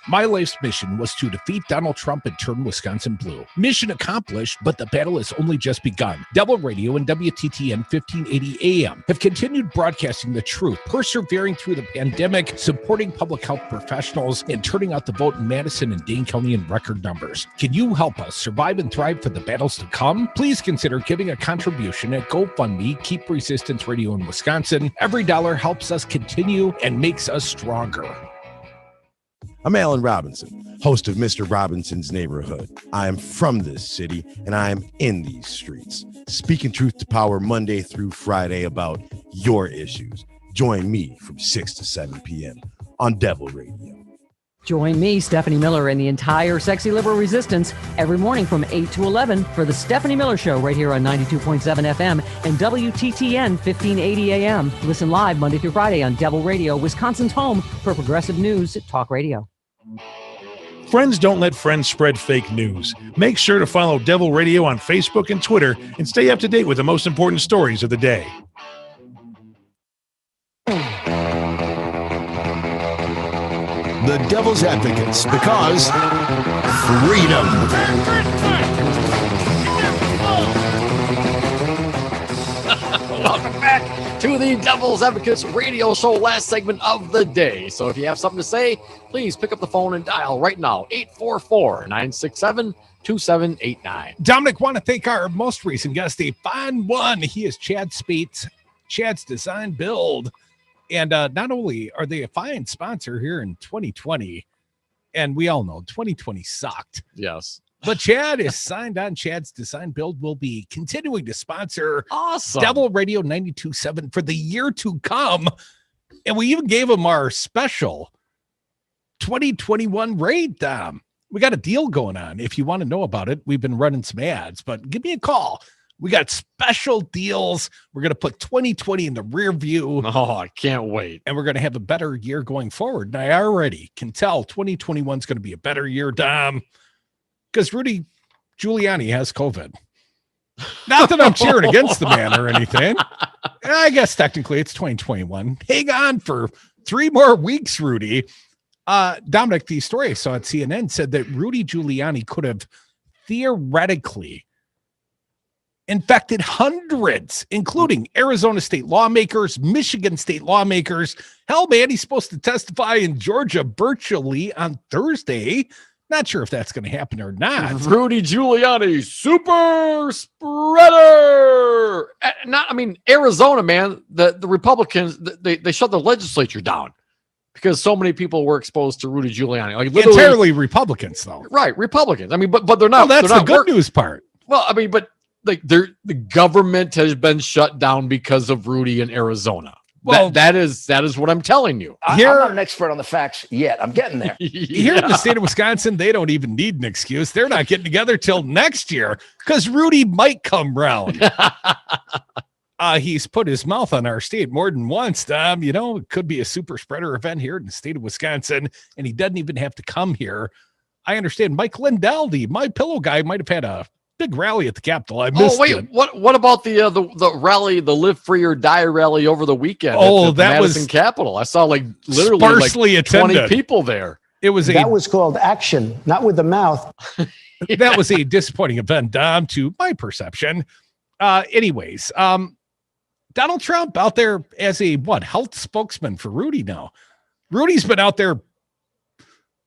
My life's mission was to defeat Donald Trump and turn Wisconsin blue. Mission accomplished, but the battle has only just begun. Devil Radio and WTTN 1580 AM have continued broadcasting the truth, persevering through the pandemic, supporting public health professionals, and turning out the vote in Madison and Dane County in record numbers. Can you help us survive and thrive for the battles to come? Please consider giving a contribution at GoFundMe. Keep Resistance Radio in Wisconsin. Every dollar helps us continue and makes us stronger. I'm Alan Robinson, host of Mr. Robinson's Neighborhood. I am from this city, and I am in these streets, speaking truth to power Monday through Friday about your issues. Join me from 6 to 7 p.m. on Devil Radio. Join me, Stephanie Miller, and the entire Sexy Liberal Resistance every morning from 8 to 11 for the Stephanie Miller Show right here on 92.7 FM and WTTN 1580 AM. Listen live Monday through Friday on Devil Radio, Wisconsin's home for progressive news talk radio. Friends don't let friends spread fake news. Make sure to follow Devil Radio on Facebook and Twitter and stay up to date with the most important stories of the day. The Devil's Advocates, because freedom. Welcome back to the Devil's Advocates radio show, last segment of the day. So if you have something to say, please pick up the phone and dial right now, 844-967-2789. Dominic, want to thank our most recent guest, a fine one. He is Chad Spate, Chad's Design Build. And not only are they a fine sponsor here in 2020, and we all know 2020 sucked. Yes. But Chad is signed on. Chad's Design Build will be continuing to sponsor awesome Devil Radio 92.7 for the year to come. And we even gave him our special 2021 rate. We got a deal going on. If you want to know about it, we've been running some ads, but give me a call. We got special deals. We're going to put 2020 in the rear view. Oh, I can't wait. And we're going to have a better year going forward. And I already can tell 2021 is going to be a better year, Dom, because Rudy Giuliani has COVID. Not that I'm cheering against the man or anything. I guess technically it's 2021. Hang on for 3 more weeks, Rudy. Dominic, the story I saw at CNN said that Rudy Giuliani could have theoretically infected hundreds, including Arizona state lawmakers, Michigan state lawmakers. Hell, man, he's supposed to testify in Georgia virtually on Thursday. Not sure if that's going to happen or not. Rudy Giuliani, super spreader. Arizona, man, the Republicans, they shut the legislature down because so many people were exposed to Rudy Giuliani. Like entirely Republicans, though. Right, Republicans. But they're not. Well, that's the good news part. Well, but like the government has been shut down because of Rudy in Arizona. Well, that is what I'm telling you. I'm not an expert on the facts yet. I'm getting there. Here in the state of Wisconsin, they don't even need an excuse. They're not getting together till next year because Rudy might come round. He's put his mouth on our state more than once. It could be a super spreader event here in the state of Wisconsin, and he doesn't even have to come here. I understand Mike Lindell, the My Pillow guy, might have had a big rally at the Capitol. I missed it. What about the rally, the Live Free or Die rally over the weekend? At the Madison Capitol. I saw literally sparsely attended. 20 people there. That was called action, not with the mouth. That was a disappointing event, Dom, to my perception. Anyways, Donald Trump out there as a health spokesman for Rudy now. Rudy's been out there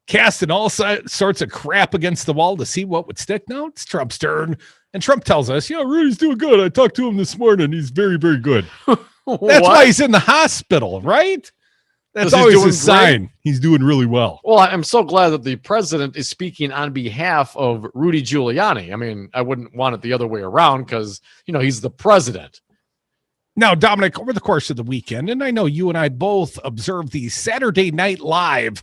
casting all sorts of crap against the wall to see what would stick. Now it's Trump's turn. And Trump tells us, Rudy's doing good. I talked to him this morning. He's very, very good. That's why he's in the hospital, right? That's always a sign. He's doing really well. Well, I'm so glad that the president is speaking on behalf of Rudy Giuliani. I mean, I wouldn't want it the other way around because, he's the president. Now, Dominic, over the course of the weekend, and I know you and I both observed the Saturday Night Live,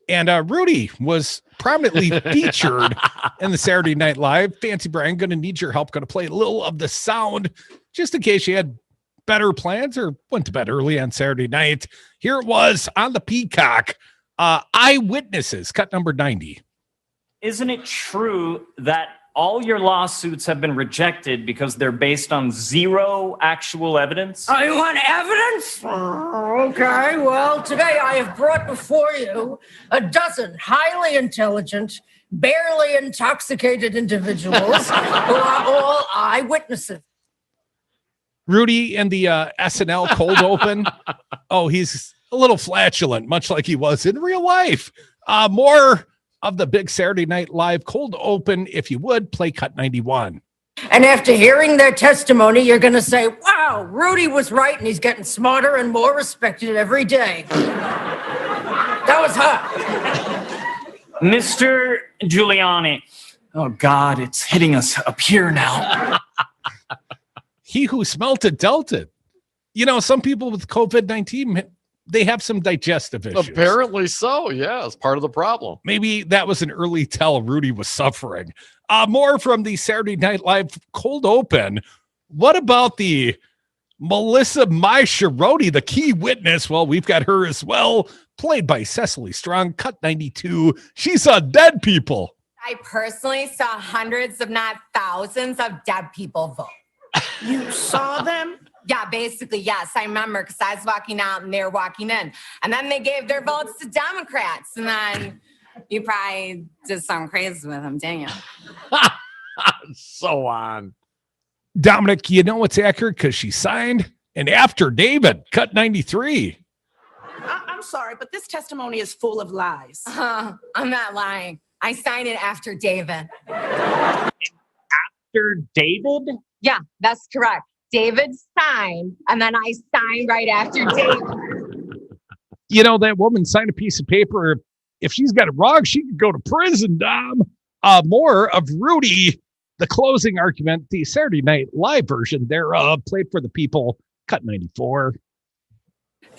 and Rudy was prominently featured in the Saturday Night Live. Fancy Brian, going to need your help. Going to play a little of the sound just in case you had better plans or went to bed early on Saturday night. Here it was on the Peacock. Eyewitnesses, cut number 90. Isn't it true that all your lawsuits have been rejected because they're based on zero actual evidence? Oh, you want evidence? Okay, well, today I have brought before you a dozen highly intelligent, barely intoxicated individuals who are all eyewitnesses. Rudy in the SNL cold open. Oh, he's a little flatulent, much like he was in real life. More of the big Saturday Night Live cold open, if you would, play cut 91. And after hearing their testimony, you're going to say, wow, Rudy was right, and he's getting smarter and more respected every day. That was hot. Mr. Giuliani. Oh, God, it's hitting us up here now. He who smelt it dealt it. Some people with COVID-19, they have some digestive issues. Apparently so, yeah. It's part of the problem. Maybe that was an early tell Rudy was suffering. More from the Saturday Night Live cold open. What about the Melissa Maisharoni, the key witness? Well, we've got her as well, played by Cecily Strong, cut 92. She saw dead people. I personally saw hundreds, if not thousands, of dead people vote. You saw them? Yeah, basically, yes. I remember because I was walking out and they were walking in. And then they gave their votes to Democrats. And then you probably did something crazy with them, didn't you? So on. Dominic, you know what's accurate because she signed an affidavit, cut 93. I'm sorry, but this testimony is full of lies. I'm not lying. I signed it after David. After David? Yeah, that's correct. David signed, and then I signed right after David. That woman signed a piece of paper. If she's got it wrong, she could go to prison, Dom. More of Rudy, the closing argument, the Saturday Night Live version thereof, played for the people, cut 94.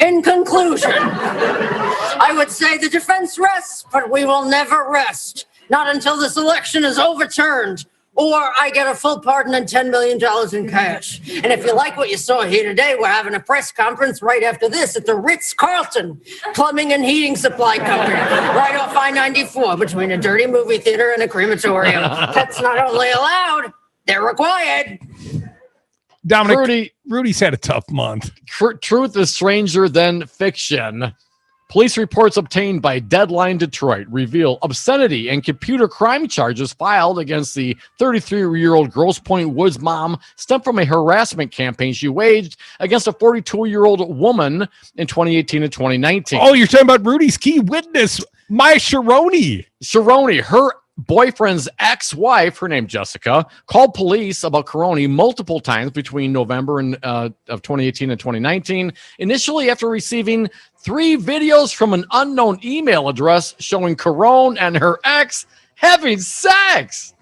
In conclusion, I would say the defense rests, but we will never rest. Not until this election is overturned. Or I get a full pardon and $10 million in cash. And if you like what you saw here today, we're having a press conference right after this at the Ritz-Carlton Plumbing and Heating Supply Company, right off I-94 between a dirty movie theater and a crematorium. That's not only allowed, they're required. Dominic, Rudy's had a tough month. Truth is stranger than fiction. Police reports obtained by Deadline Detroit reveal obscenity and computer crime charges filed against the 33-year-old Grosse Pointe Woods mom stem from a harassment campaign she waged against a 42-year-old woman in 2018 and 2019. Oh, you're talking about Rudy's key witness, Maisharoni. Her boyfriend's ex-wife, her name Jessica, called police about Caroni multiple times between November of 2018 and 2019, initially after receiving 3 videos from an unknown email address showing Carone and her ex having sex.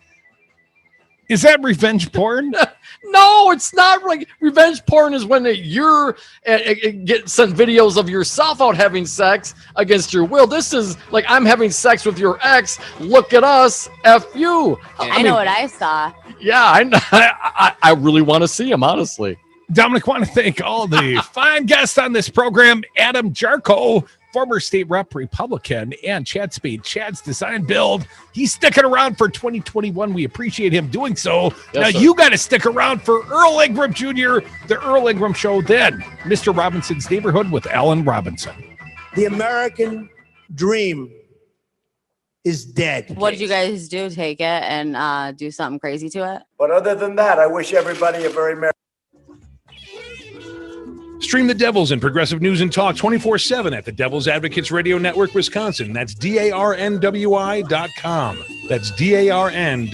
Is that revenge porn? No, it's not. Like revenge porn is when you're get sent videos of yourself out having sex against your will. This is like I'm having sex with your ex. Look at us, F you. I know what I saw. Yeah, I really want to see him, honestly. Dominic, want to thank all the fine guests on this program. Adam Jarchow, former state rep, Republican, and Chad Spade, Chad's Design Build. He's sticking around for 2021. We appreciate him doing so. Yes, now, sir. you got to stick around for Earl Ingram Jr., the Earl Ingram Show, then Mr. Robinson's Neighborhood with Alan Robinson. The American dream is dead. What did you guys do? Take it and do something crazy to it? But other than that, I wish everybody a very Merry. Stream the Devils and progressive news and talk 24/7 at the Devil's Advocates Radio Network, Wisconsin. That's DARNWI.com. That's DARNWI.com.